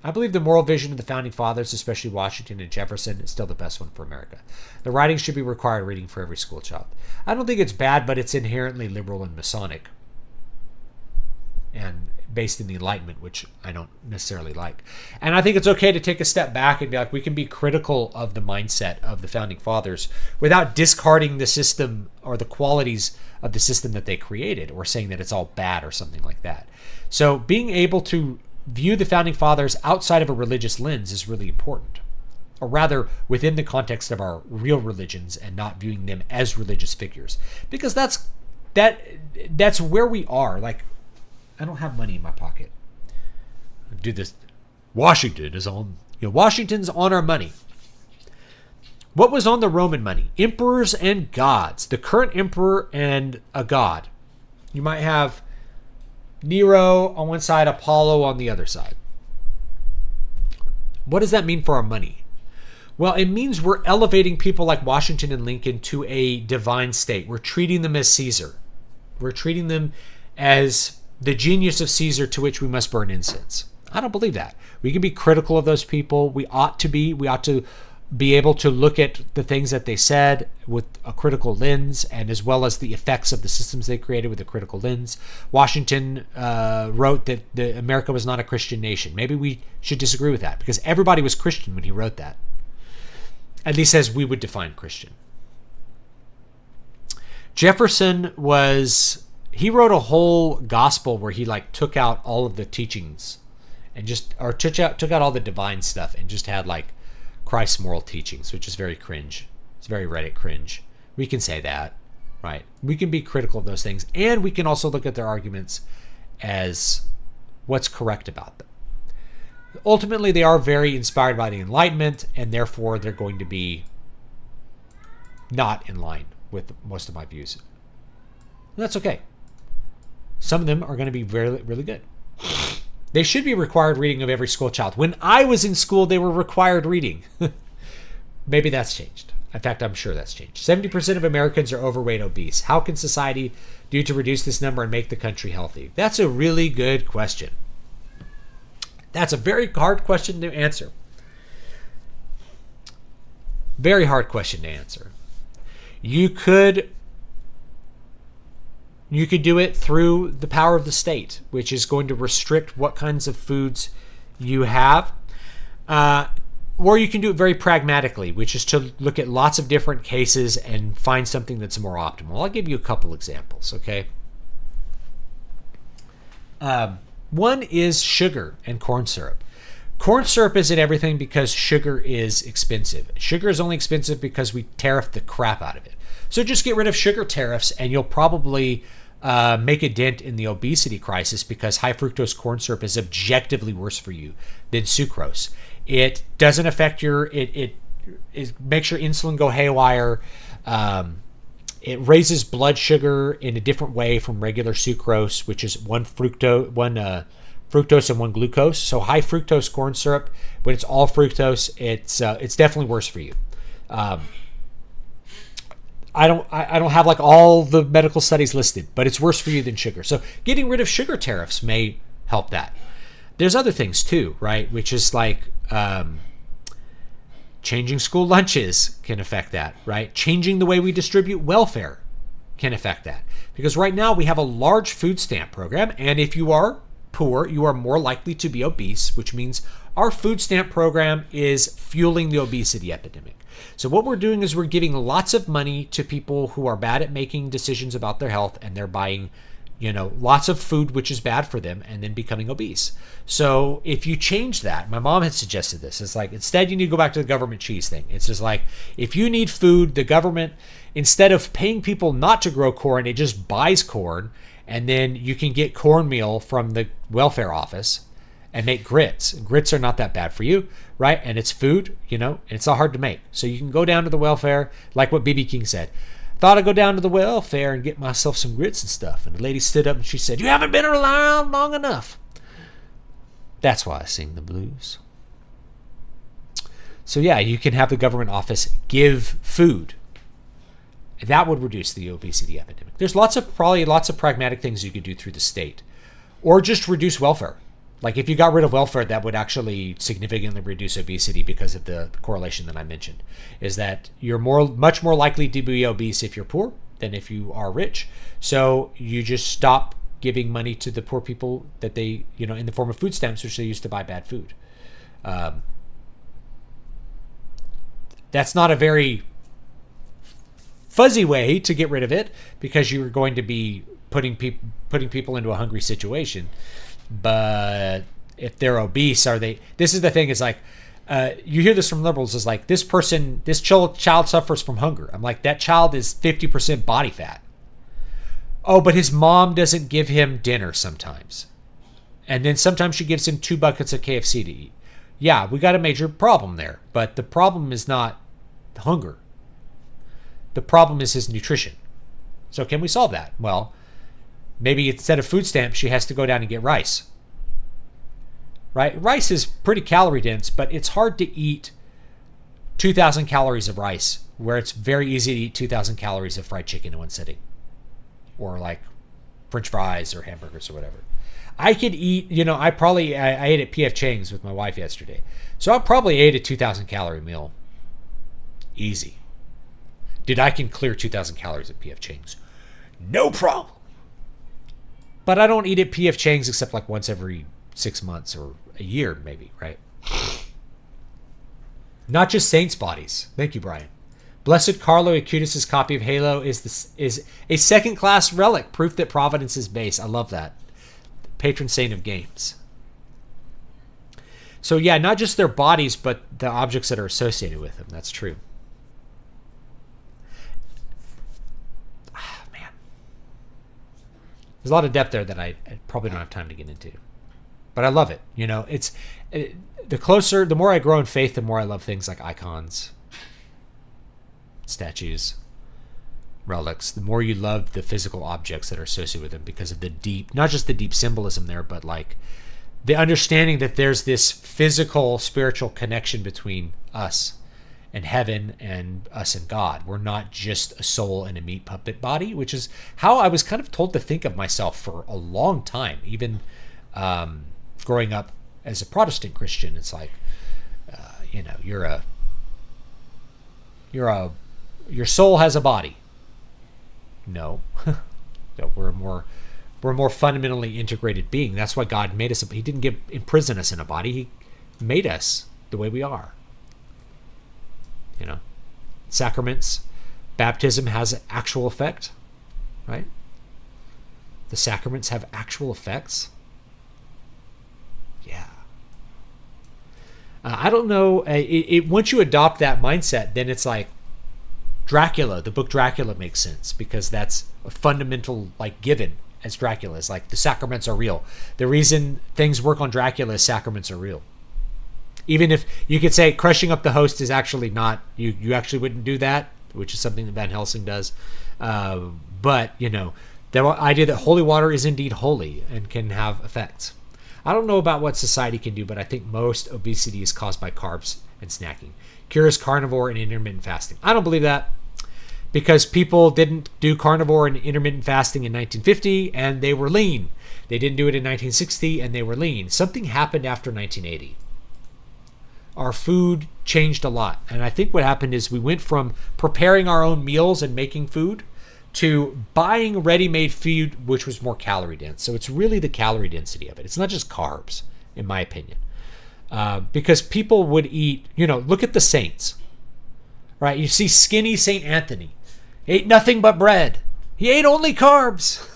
I believe the moral vision of the Founding Fathers, especially Washington and Jefferson, is still the best one for America. The writing should be required reading for every school child. I don't think it's bad, but it's inherently liberal and Masonic and based in the Enlightenment, which I don't necessarily like. And I think it's okay to take a step back and be like, we can be critical of the mindset of the Founding Fathers without discarding the system or the qualities of the system that they created or saying that it's all bad or something like that. So being able to view the Founding Fathers outside of a religious lens is really important, or rather within the context of our real religions and not viewing them as religious figures, because that's where we are. Like, I don't have money in my pocket. Do this. Washington is on. Washington's on our money. What was on the Roman money? Emperors and gods. The current emperor and a god. You might have Nero on one side, Apollo on the other side. What does that mean for our money? Well, it means we're elevating people like Washington and Lincoln to a divine state. We're treating them as Caesar. We're treating them as the genius of Caesar to which we must burn incense. I don't believe that. We can be critical of those people. We ought to be. We ought to be able to look at the things that they said with a critical lens, and as well as the effects of the systems they created with a critical lens. Washington wrote that America was not a Christian nation. Maybe we should disagree with that, because everybody was Christian when he wrote that. At least as we would define Christian. Jefferson he wrote a whole gospel where he took out all of the teachings and took out all the divine stuff and just had Christ's moral teachings, which is very cringe. It's very Reddit cringe. We can say that, right? We can be critical of those things, and we can also look at their arguments as what's correct about them. Ultimately, they are very inspired by the Enlightenment, and therefore they're going to be not in line with most of my views. And that's okay. Some of them are going to be really, really good. They should be required reading of every school child. When I was in school, they were required reading. Maybe that's changed. In fact, I'm sure that's changed. 70% of Americans are overweight, obese. How can society do to reduce this number and make the country healthy? That's a really good question. That's a very hard question to answer. Very hard question to answer. You could do it through the power of the state, which is going to restrict what kinds of foods you have. Or you can do it very pragmatically, which is to look at lots of different cases and find something that's more optimal. I'll give you a couple examples, okay? One is sugar and corn syrup. Corn syrup isn't everything because sugar is expensive. Sugar is only expensive because we tariff the crap out of it. So just get rid of sugar tariffs and you'll probably make a dent in the obesity crisis, because high fructose corn syrup is objectively worse for you than sucrose. It doesn't affect it makes your insulin go haywire. It raises blood sugar in a different way from regular sucrose, which is one fructose and one glucose. So high fructose corn syrup, when it's all fructose, it's definitely worse for you. I don't have all the medical studies listed, but it's worse for you than sugar. So getting rid of sugar tariffs may help that. There's other things too, right? Which is changing school lunches can affect that, right? Changing the way we distribute welfare can affect that. Because right now we have a large food stamp program, and if you are poor, you are more likely to be obese, which means our food stamp program is fueling the obesity epidemic. So what we're doing is we're giving lots of money to people who are bad at making decisions about their health, and they're buying, lots of food which is bad for them, and then becoming obese. So if you change that, my mom had suggested this. It's instead you need to go back to the government cheese thing. It's just if you need food, the government, instead of paying people not to grow corn, it just buys corn, and then you can get cornmeal from the welfare office and make grits. Grits are not that bad for you, right? And it's food, and it's not hard to make. So you can go down to the welfare, like what B.B. King said. Thought I'd go down to the welfare and get myself some grits and stuff. And the lady stood up and she said, "You haven't been around long enough." That's why I sing the blues. So yeah, you can have the government office give food. That would reduce the obesity epidemic. There's probably lots of pragmatic things you could do through the state, or just reduce welfare. Like if you got rid of welfare, that would actually significantly reduce obesity because of the correlation that I mentioned. Is that you're much more likely to be obese if you're poor than if you are rich. So you just stop giving money to the poor people that they, in the form of food stamps, which they use to buy bad food. That's not a very fuzzy way to get rid of it, because you're going to be putting people into a hungry situation. But if they're obese, this is the thing, is like, you hear this from liberals, is like, this child suffers from hunger. I'm like, that child is 50% body fat. Oh, but his mom doesn't give him dinner sometimes. And then sometimes she gives him 2 buckets of KFC to eat. Yeah, we got a major problem there. But the problem is not hunger. The problem is his nutrition. So can we solve that? Well, maybe instead of food stamps, she has to go down and get rice. Right? Rice is pretty calorie dense, but it's hard to eat 2,000 calories of rice, where it's very easy to eat 2,000 calories of fried chicken in one sitting. Or like French fries or hamburgers or whatever. I could eat, I ate at P.F. Chang's with my wife yesterday. So I probably ate a 2,000 calorie meal. Easy. I can clear 2,000 calories at P.F. Chang's. No problem. But I don't eat at P.F. Chang's except like once every 6 months or a year maybe, right? Not just saints' bodies. Thank you, Brian. Blessed Carlo Acutis' copy of Halo is a second-class relic, proof that Providence is base. I love that. Patron saint of games. So yeah, not just their bodies, but the objects that are associated with them. That's true. Man. There's a lot of depth there that I probably don't have time to get into. But I love it. The more I grow in faith, the more I love things like icons, statues, relics. The more you love the physical objects that are associated with them, because of the deep, not just the deep symbolism there, but like the understanding that there's this physical, spiritual connection between us and heaven and us and God. We're not just a soul in a meat puppet body, which is how I was kind of told to think of myself for a long time, even growing up as a Protestant Christian. It's like, your soul has a body. No, no, we're a more fundamentally integrated being. That's why God made us. He didn't imprison us in a body. He made us the way we are. Sacraments, baptism has actual effect, right? The sacraments have actual effects. Yeah. I don't know. Once you adopt that mindset, then it's like Dracula. The book Dracula makes sense, because that's a fundamental given as Dracula is like the sacraments are real. The reason things work on Dracula is sacraments are real. Even if you could say crushing up the host is actually not, you actually wouldn't do that, which is something that Van Helsing does. But the idea that holy water is indeed holy and can have effects. I don't know about what society can do, but I think most obesity is caused by carbs and snacking. Cure is carnivore and intermittent fasting. I don't believe that, because people didn't do carnivore and intermittent fasting in 1950 and they were lean. They didn't do it in 1960 and they were lean. Something happened after 1980. Our food changed a lot. And I think what happened is we went from preparing our own meals and making food to buying ready-made food, which was more calorie dense. So it's really the calorie density of it. It's not just carbs, in my opinion. Because people would eat, look at the saints, right? You see skinny St. Anthony. He ate nothing but bread. He ate only carbs.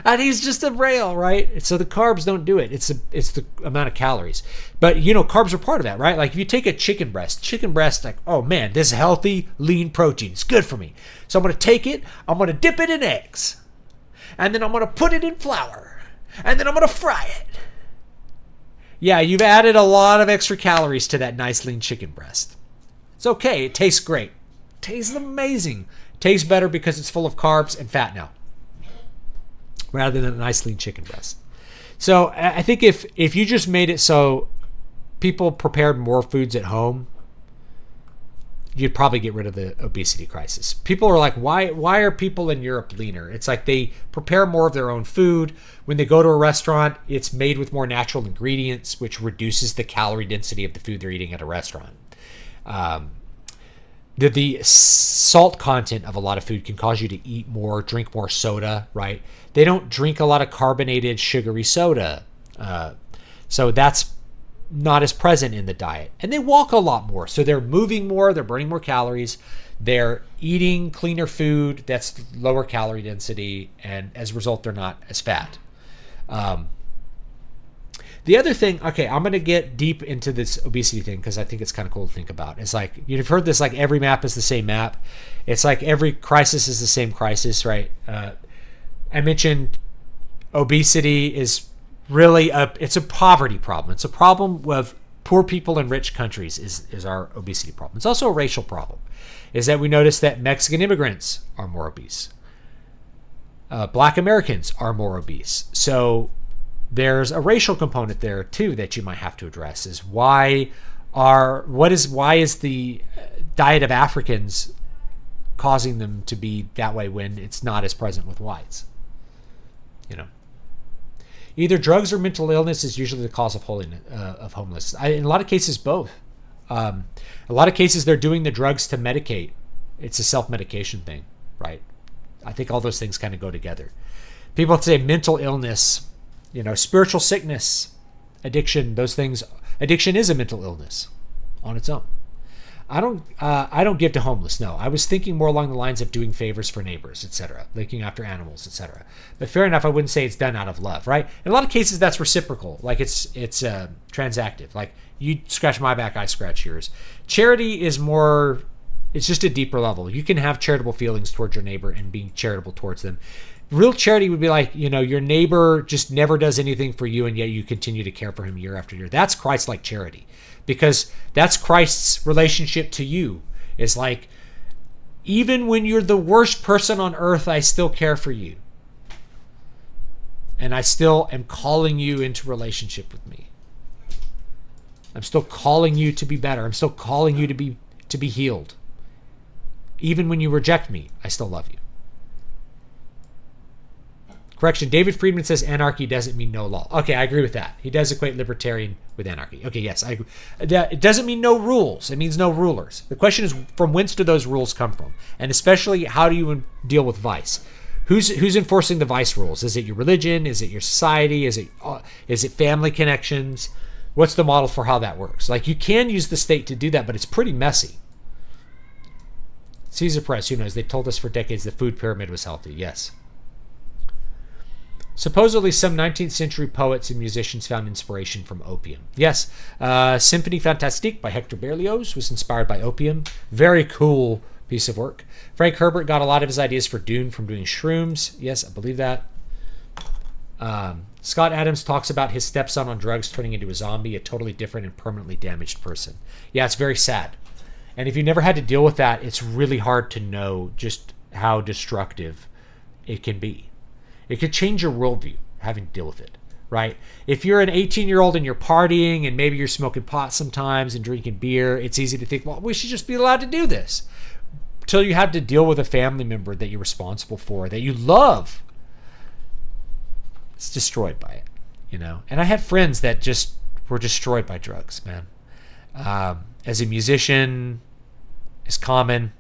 And he's just a rail, right? So the carbs don't do it. It's the amount of calories. But, carbs are part of that, right? Like if you take a chicken breast, like, oh man, this is healthy, lean protein. It's good for me. So I'm going to take it, I'm going to dip it in eggs. And then I'm going to put it in flour. And then I'm going to fry it. Yeah, you've added a lot of extra calories to that nice lean chicken breast. It's okay. It tastes great. Tastes amazing. Tastes better because it's full of carbs and fat now, rather than a nice lean chicken breast. So I think if you just made it so people prepared more foods at home, you'd probably get rid of the obesity crisis. People are like, why are people in Europe leaner? It's like they prepare more of their own food. When they go to a restaurant, it's made with more natural ingredients, which reduces the calorie density of the food they're eating at a restaurant. The salt content of a lot of food can cause you to eat more, drink more soda, right? They don't drink a lot of carbonated, sugary soda. So that's not as present in the diet. And they walk a lot more. So they're moving more, they're burning more calories, they're eating cleaner food that's lower calorie density, and as a result, they're not as fat. The other thing, okay, I'm going to get deep into this obesity thing because I think it's kind of cool to think about. It's like, you've heard this, like every map is the same map. It's like every crisis is the same crisis, right? I mentioned obesity is really it's a poverty problem. It's a problem with poor people in rich countries is our obesity problem. It's also a racial problem, is that we notice that Mexican immigrants are more obese. Black Americans are more obese. So there's a racial component there too that you might have to address. Is why is the diet of Africans causing them to be that way when it's not as present with whites? Either drugs or mental illness is usually the cause of homelessness. In a lot of cases, both. A lot of cases, they're doing the drugs to medicate. It's a self-medication thing, right? I think all those things kind of go together. People say mental illness, spiritual sickness, addiction, those things. Addiction is a mental illness on its own. I don't give to homeless. No, I was thinking more along the lines of doing favors for neighbors, etc., looking after animals, etc. But fair enough, I wouldn't say it's done out of love, right? In a lot of cases, that's reciprocal. Like it's transactive. Like you scratch my back, I scratch yours. Charity is more. It's just a deeper level. You can have charitable feelings towards your neighbor and being charitable towards them. Real charity would be like, your neighbor just never does anything for you, and yet you continue to care for him year after year. That's Christ-like charity, because that's Christ's relationship to you. Is like, even when you're the worst person on earth, I still care for you. And I still am calling you into relationship with me. I'm still calling you to be better. I'm still calling you to be healed. Even when you reject me, I still love you. Correction, David Friedman says anarchy doesn't mean no law. Okay, I agree with that. He does equate libertarian with anarchy. Okay, yes, I agree. It doesn't mean no rules. It means no rulers. The question is, from whence do those rules come from? And especially, how do you deal with vice? Who's enforcing the vice rules? Is it your religion? Is it your society? Is it family connections? What's the model for how that works? Like, you can use the state to do that, but it's pretty messy. Caesar Press, who knows? They told us for decades the food pyramid was healthy. Yes. Supposedly, some 19th century poets and musicians found inspiration from opium. Yes, Symphonie Fantastique by Hector Berlioz was inspired by opium. Very cool piece of work. Frank Herbert got a lot of his ideas for Dune from doing shrooms. Yes, I believe that. Scott Adams talks about his stepson on drugs turning into a zombie, a totally different and permanently damaged person. Yeah, it's very sad. And if you never had to deal with that, it's really hard to know just how destructive it can be. It could change your worldview, having to deal with it, right? If you're an 18-year-old and you're partying and maybe you're smoking pot sometimes and drinking beer, it's easy to think, well, we should just be allowed to do this. Until you have to deal with a family member that you're responsible for, that you love. It's destroyed by it, And I had friends that just were destroyed by drugs, man. As a musician, it's common.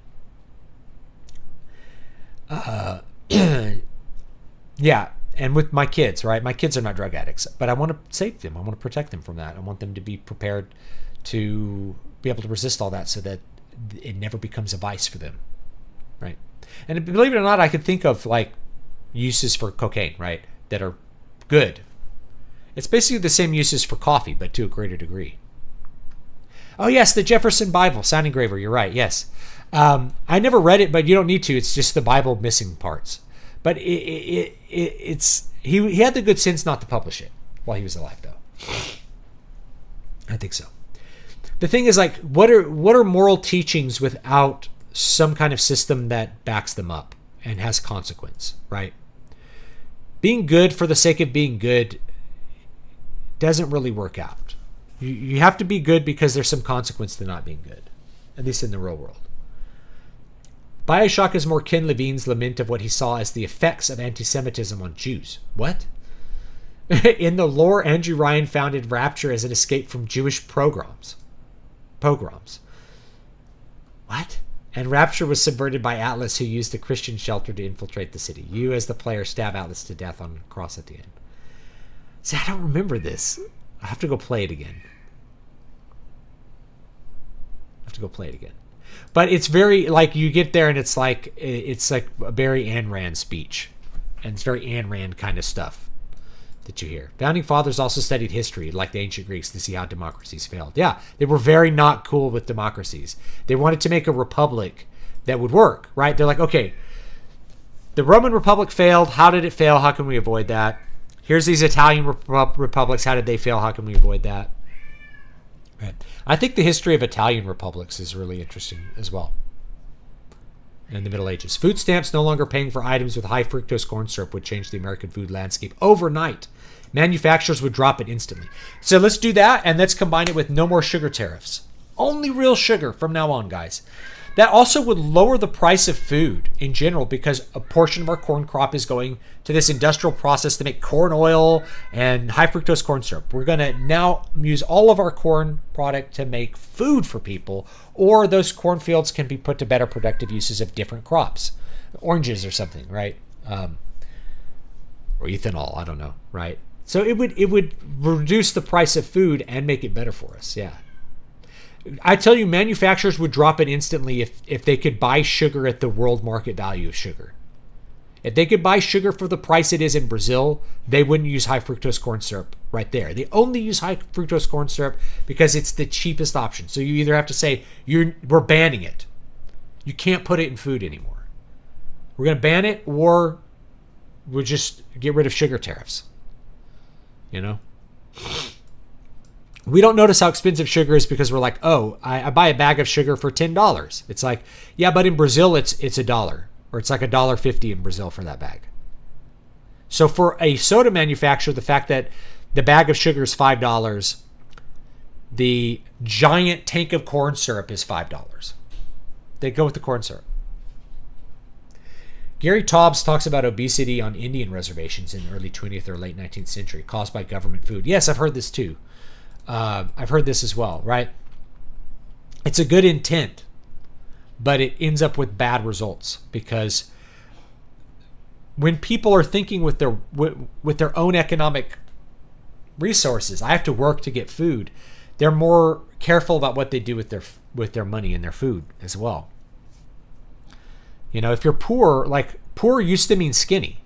Yeah, and with my kids, right? My kids are not drug addicts, but I want to save them. I want to protect them from that. I want them to be prepared to be able to resist all that so that it never becomes a vice for them, right? And believe it or not, I could think of like uses for cocaine, right, that are good. It's basically the same uses for coffee, but to a greater degree. Oh, yes, the Jefferson Bible, sound engraver, you're right, yes. I never read it, but you don't need to. It's just the Bible missing parts. But he had the good sense not to publish it while he was alive, though. I think so. The thing is, like, what are moral teachings without some kind of system that backs them up and has consequence, right? Being good for the sake of being good doesn't really work out. You have to be good because there's some consequence to not being good. at least in the real world. Bioshock is more Ken Levine's lament of what he saw as the effects of anti-Semitism on Jews. What? In the lore, Andrew Ryan founded Rapture as an escape from Jewish pogroms. What? And Rapture was subverted by Atlas, who used the Christian shelter to infiltrate the city. You, as the player, stab Atlas to death on a cross at the end. See, I don't remember this. I have to go play it again. But it's very, like, you get there and it's like a very Ayn Rand speech. And it's very Ayn Rand kind of stuff that you hear. Founding fathers also studied history, like the ancient Greeks, to see how democracies failed. Yeah, they were very not cool with democracies. They wanted to make a republic that would work, right? They're like, okay, the Roman Republic failed. How did it fail? How can we avoid that? Here's these Italian republics. How did they fail? How can we avoid that? Right. I think the history of Italian republics is really interesting as well. In the Middle Ages, food stamps no longer paying for items with high fructose corn syrup would change the American food landscape overnight. Manufacturers would drop it instantly. So let's do that, and let's combine it with no more sugar tariffs. Only real sugar from now on, guys. That also would lower the price of food in general, because a portion of our corn crop is going to this industrial process to make corn oil and high fructose corn syrup. We're going to now use all of our corn product to make food for people, or those cornfields can be put to better productive uses of different crops, oranges or something, right? Or ethanol, I don't know, right? So it would reduce the price of food and make it better for us, yeah. I tell you, manufacturers would drop it instantly if they could buy sugar at the world market value of sugar. If they could buy sugar for the price it is in Brazil, they wouldn't use high fructose corn syrup right there. They only use high fructose corn syrup because it's the cheapest option. So you either have to say, we're banning it. You can't put it in food anymore. We're going to ban it, or we'll just get rid of sugar tariffs. You know? We don't notice how expensive sugar is because we're like, oh, I buy a bag of sugar for $10. It's like, yeah, but in Brazil, it's $1. Or it's like $1.50 in Brazil for that bag. So for a soda manufacturer, the fact that the bag of sugar is $5, the giant tank of corn syrup is $5. They go with the corn syrup. Gary Taubes talks about obesity on Indian reservations in the early 20th or late 19th century caused by government food. Yes, I've heard this too. I've heard this as well, right? It's a good intent, but it ends up with bad results, because when people are thinking with their own economic resources, I have to work to get food, they're more careful about what they do with their money and their food as well. You know, if you're poor, like, poor used to mean skinny.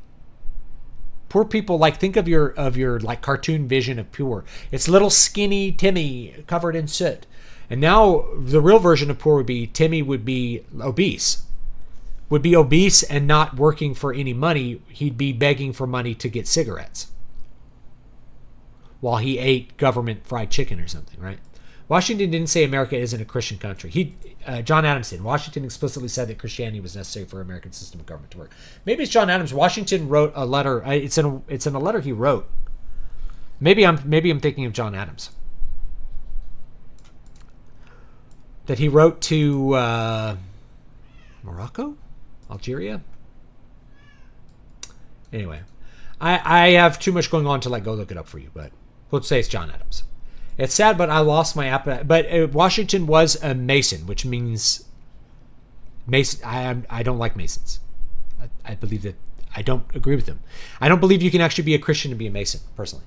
Poor people, like, think of your like cartoon vision of poor. It's little skinny Timmy covered in soot. And now the real version of poor would be Timmy would be obese. Would be obese and not working for any money. He'd be begging for money to get cigarettes while he ate government fried chicken or something, right? Washington didn't say America isn't a Christian country. John Adams did. Washington explicitly said that Christianity was necessary for American system of government to work. Maybe it's John Adams. Washington wrote a letter. It's in a letter he wrote. Maybe I'm thinking of John Adams. That he wrote to Morocco, Algeria. Anyway, I have too much going on to go look it up for you, but let's say it's John Adams. It's sad, but I lost my appetite. But Washington was a Mason, which means Mason. I don't like Masons. I believe that I don't agree with them. I don't believe you can actually be a Christian and be a Mason, personally.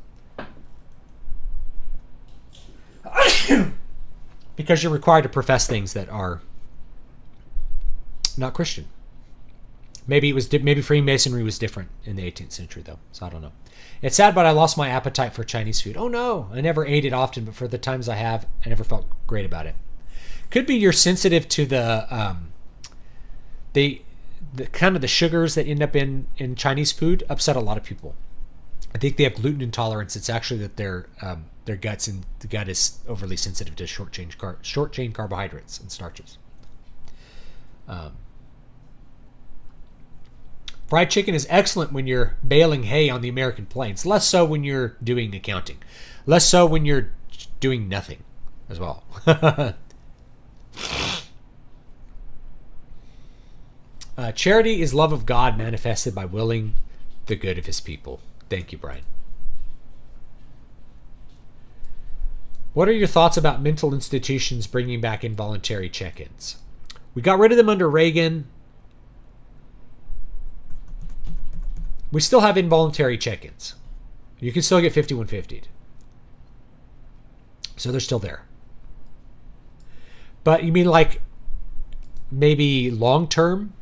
Because you're required to profess things that are not Christian. Maybe Freemasonry was different in the 18th century, though. So I don't know. It's sad, but I lost my appetite for Chinese food. Oh no, I never ate it often, but for the times I have, I never felt great about it. Could be you're sensitive to the kind of the sugars that end up in Chinese food upset a lot of people. I think they have gluten intolerance. It's actually that their gut is overly sensitive to short chain carbohydrates and starches. Fried chicken is excellent when you're baling hay on the American plains. Less so when you're doing accounting. Less so when you're doing nothing as well. Charity is love of God manifested by willing the good of his people. Thank you, Brian. What are your thoughts about mental institutions bringing back involuntary check-ins? We got rid of them under Reagan. We still have involuntary check-ins. You can still get 5150'd. So they're still there. But you mean like maybe long-term?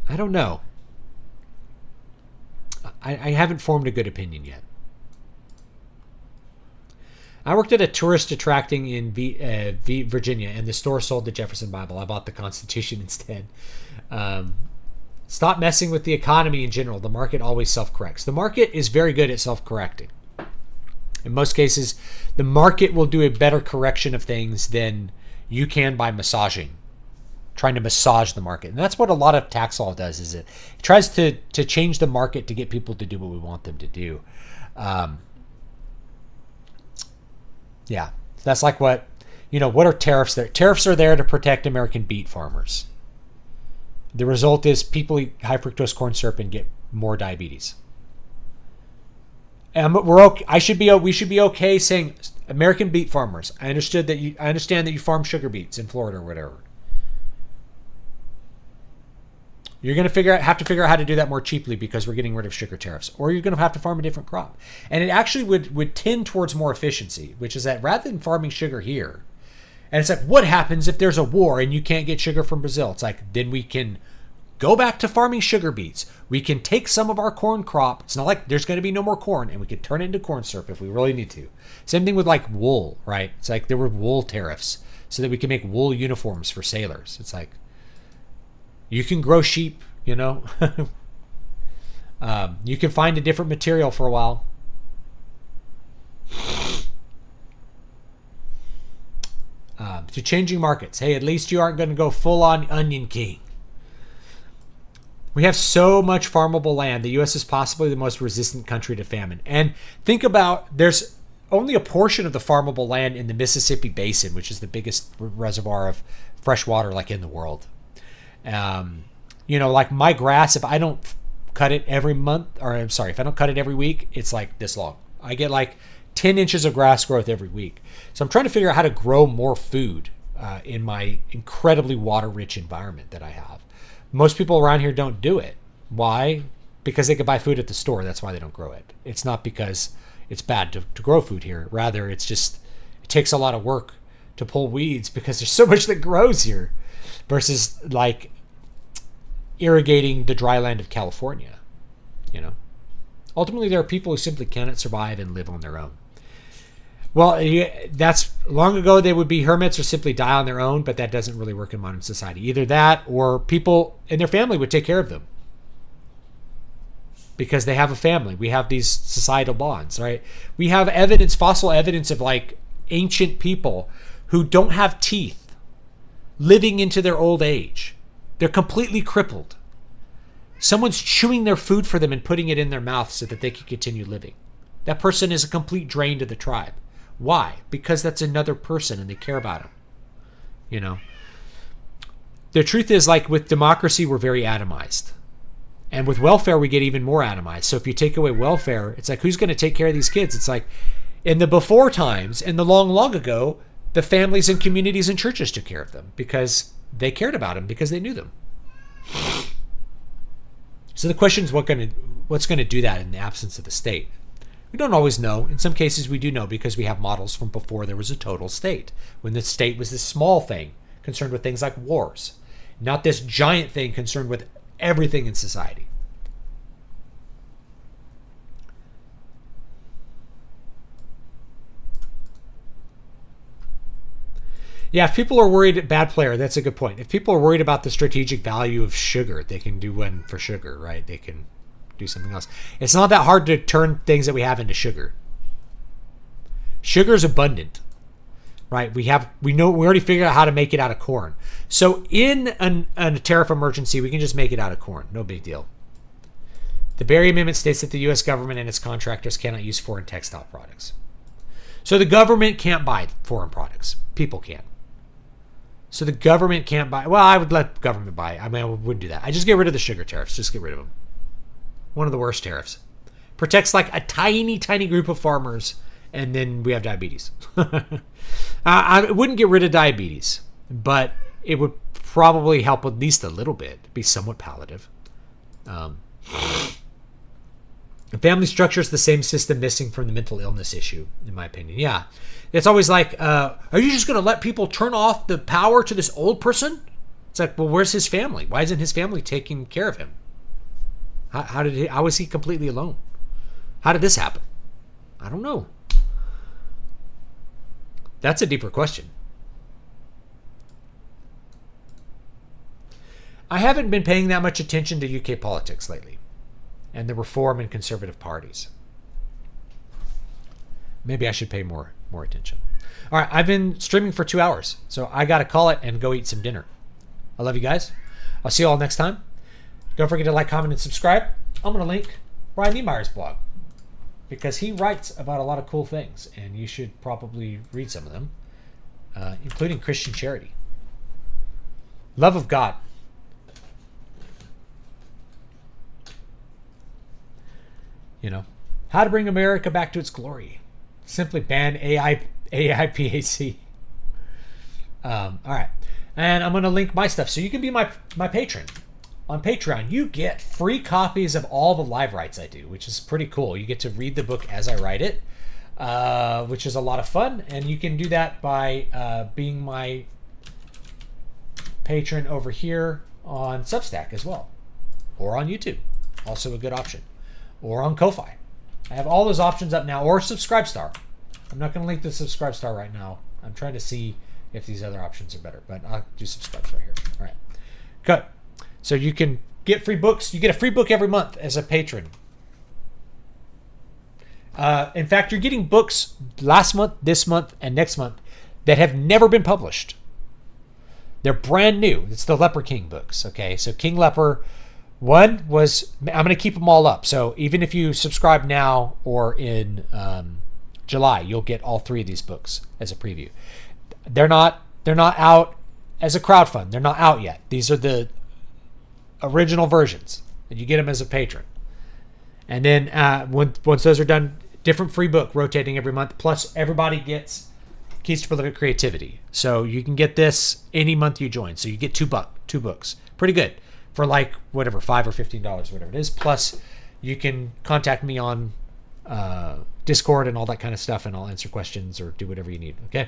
I don't know. I haven't formed a good opinion yet. I worked at a tourist attracting in Virginia, and the store sold the Jefferson Bible. I bought the Constitution instead. Stop messing with the economy in general. The market always self-corrects. The market is very good at self-correcting. In most cases, the market will do a better correction of things than you can by trying to massage the market. And that's what a lot of tax law does, is it tries to change the market to get people to do what we want them to do. Yeah, that's like what are tariffs there? Tariffs are there to protect American beet farmers. The result is people eat high fructose corn syrup and get more diabetes. And we're okay. We should be okay saying American beet farmers. I understand that you farm sugar beets in Florida or whatever. You're going to have to figure out how to do that more cheaply because we're getting rid of sugar tariffs, or you're going to have to farm a different crop. And it actually would tend towards more efficiency, which is that rather than farming sugar here, and it's like, what happens if there's a war and you can't get sugar from Brazil? It's like, then we can go back to farming sugar beets. We can take some of our corn crop. It's not like there's going to be no more corn, and we could turn it into corn syrup if we really need to. Same thing with like wool, right? It's like there were wool tariffs so that we can make wool uniforms for sailors. It's like, you can grow sheep, you can find a different material for a while. To changing markets. Hey, at least you aren't going to go full on Onion King. We have so much farmable land. The U.S. is possibly the most resistant country to famine. And think about, there's only a portion of the farmable land in the Mississippi Basin, which is the biggest reservoir of fresh water like in the world. Like my grass, if I don't cut it every month, if I don't cut it every week, it's like this long. I get like 10 inches of grass growth every week. So I'm trying to figure out how to grow more food in my incredibly water-rich environment that I have. Most people around here don't do it. Why? Because they could buy food at the store. That's why they don't grow it. It's not because it's bad to grow food here. Rather, it takes a lot of work to pull weeds because there's so much that grows here versus like irrigating the dry land of California. Ultimately, there are people who simply cannot survive and live on their own. Well, that's long ago they would be hermits or simply die on their own, but that doesn't really work in modern society. Either that or people in their family would take care of them because they have a family. We have these societal bonds, right? We have fossil evidence of like ancient people who don't have teeth living into their old age. They're completely crippled. Someone's chewing their food for them and putting it in their mouth so that they can continue living. That person is a complete drain to the tribe. Why? Because that's another person and they care about him. The truth is, like with democracy, we're very atomized. And with welfare, we get even more atomized. So if you take away welfare, it's like, who's going to take care of these kids? It's like in the before times, in the long, long ago, the families and communities and churches took care of them because they cared about them because they knew them. So the question is what's going to do that in the absence of the state? We don't always know. In some cases, we do know because we have models from before there was a total state, when the state was this small thing concerned with things like wars, not this giant thing concerned with everything in society. Yeah, if people are worried, bad player, that's a good point. If people are worried about the strategic value of sugar, they can do one for sugar, right? They can do something else. It's not that hard to turn things that we have into sugar. Sugar is abundant, right? We already figured out how to make it out of corn. So in a tariff emergency, we can just make it out of corn. No big deal. The Berry Amendment states that the U.S. government and its contractors cannot use foreign textile products. So the government can't buy foreign products. People can. So the government can't buy. Well, I would let government buy. I mean, I wouldn't do that. I just get rid of the sugar tariffs. Just get rid of them. One of the worst tariffs. Protects like a tiny, tiny group of farmers, and then we have diabetes. I wouldn't get rid of diabetes, but it would probably help at least a little bit. Be somewhat palliative. The family structure is the same system missing from the mental illness issue, in my opinion. Yeah. It's always like, are you just going to let people turn off the power to this old person? It's like, well, where's his family? Why isn't his family taking care of him? How was he completely alone? How did this happen? I don't know. That's a deeper question. I haven't been paying that much attention to UK politics lately and the reform and conservative parties. Maybe I should pay more attention. All right, I've been streaming for 2 hours, so I got to call it and go eat some dinner. I love you guys. I'll see you all next time. Don't forget to like, comment, and subscribe. I'm going to link Brian Niemeyer's blog because he writes about a lot of cool things, and you should probably read some of them, including Christian charity. Love of God. You know, how to bring America back to its glory. Simply ban AIPAC. All right. And I'm going to link my stuff so you can be my patron. On Patreon, you get free copies of all the live writes I do, which is pretty cool. You get to read the book as I write it, which is a lot of fun. And you can do that by being my patron over here on Substack as well. Or on YouTube. Also a good option. Or on Ko-Fi. I have all those options up now. Or Subscribestar. I'm not going to link the Subscribestar right now. I'm trying to see if these other options are better. But I'll do Subscribestar here. All right. Good. So you can get free books. You get a free book every month as a patron. In fact, you're getting books last month, this month, and next month that have never been published. They're brand new. It's the Leper King books. Okay. So King Leper... One was, I'm going to keep them all up. So even if you subscribe now or in July, you'll get all 3 of these books as a preview. They're not out as a crowdfund. They're not out yet. These are the original versions, and you get them as a patron. And then once those are done, different free book rotating every month. Plus, everybody gets Keys to Prolific Creativity. So you can get this any month you join. So you get two books. Pretty good. For like whatever, $5 or $15, whatever it is. Plus, you can contact me on Discord and all that kind of stuff, and I'll answer questions or do whatever you need. Okay,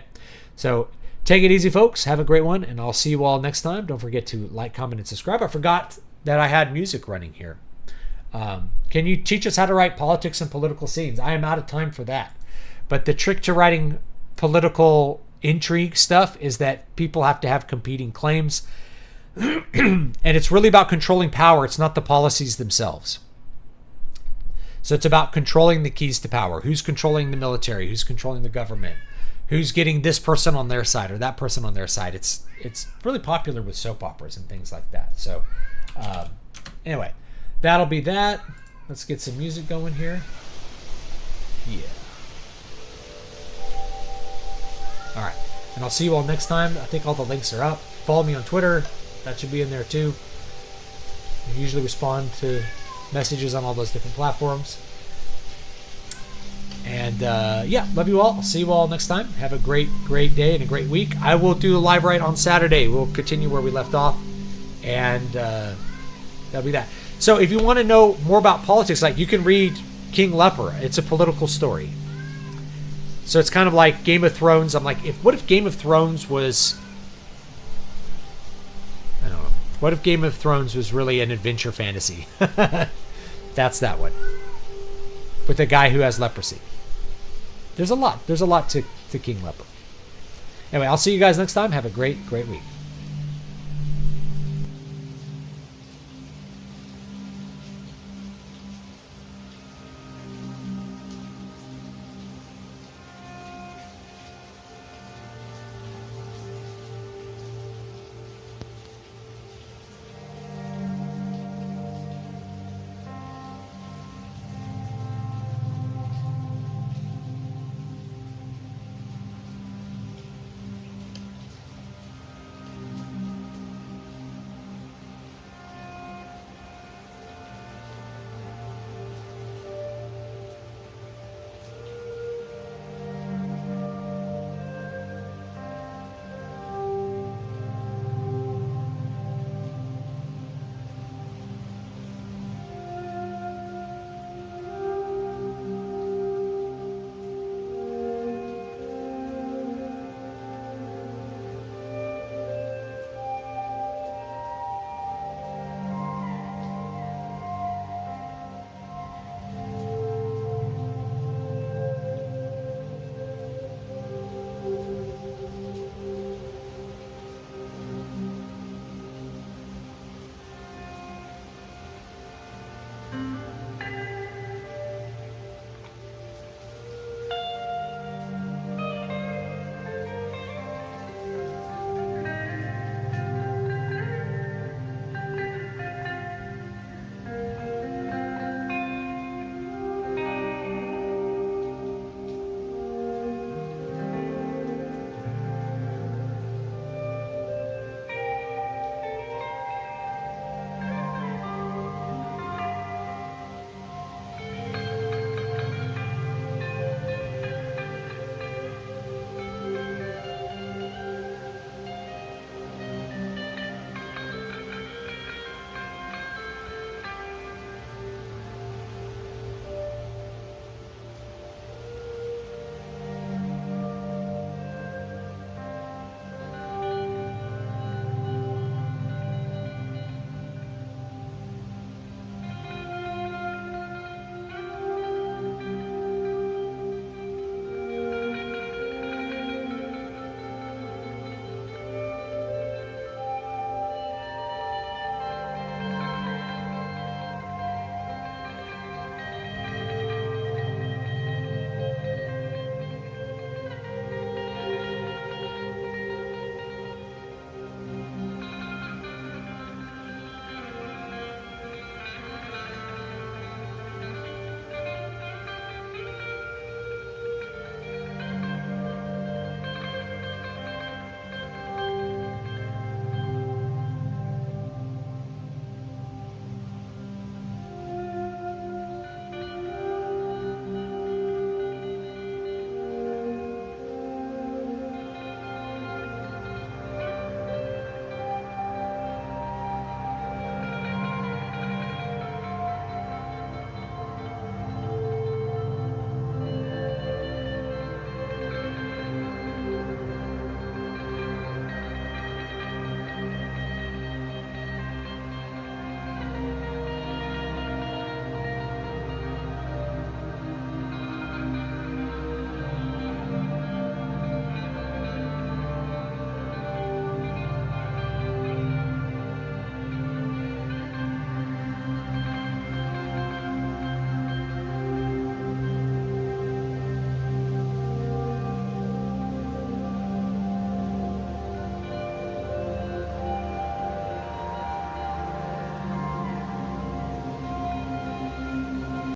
so take it easy, folks. Have a great one, and I'll see you all next time. Don't forget to like, comment, and subscribe. I forgot that I had music running here. Can you teach us how to write politics and political scenes? I am out of time for that. But the trick to writing political intrigue stuff is that people have to have competing claims. And it's really about controlling power. It's not the policies themselves. So it's about controlling the keys to power. Who's controlling the military? Who's controlling the government? Who's getting this person on their side or that person on their side? It's really popular with soap operas and things like that. So anyway, that'll be that. Let's get some music going here. Yeah. All right. And I'll see you all next time. I think all the links are up. Follow me on Twitter. That should be in there too. I usually respond to messages on all those different platforms. And yeah, love you all. I'll see you all next time. Have a great day and a great week. I will do a live write on Saturday. We'll continue where we left off. And that'll be that. So if you want to know more about politics, like you can read King Leper. It's a political story. So it's kind of like Game of Thrones. I'm like, what if Game of Thrones was... What if Game of Thrones was really an adventure fantasy? That's that one. With a guy who has leprosy. There's a lot. There's a lot to King Leper. Anyway, I'll see you guys next time. Have a great week.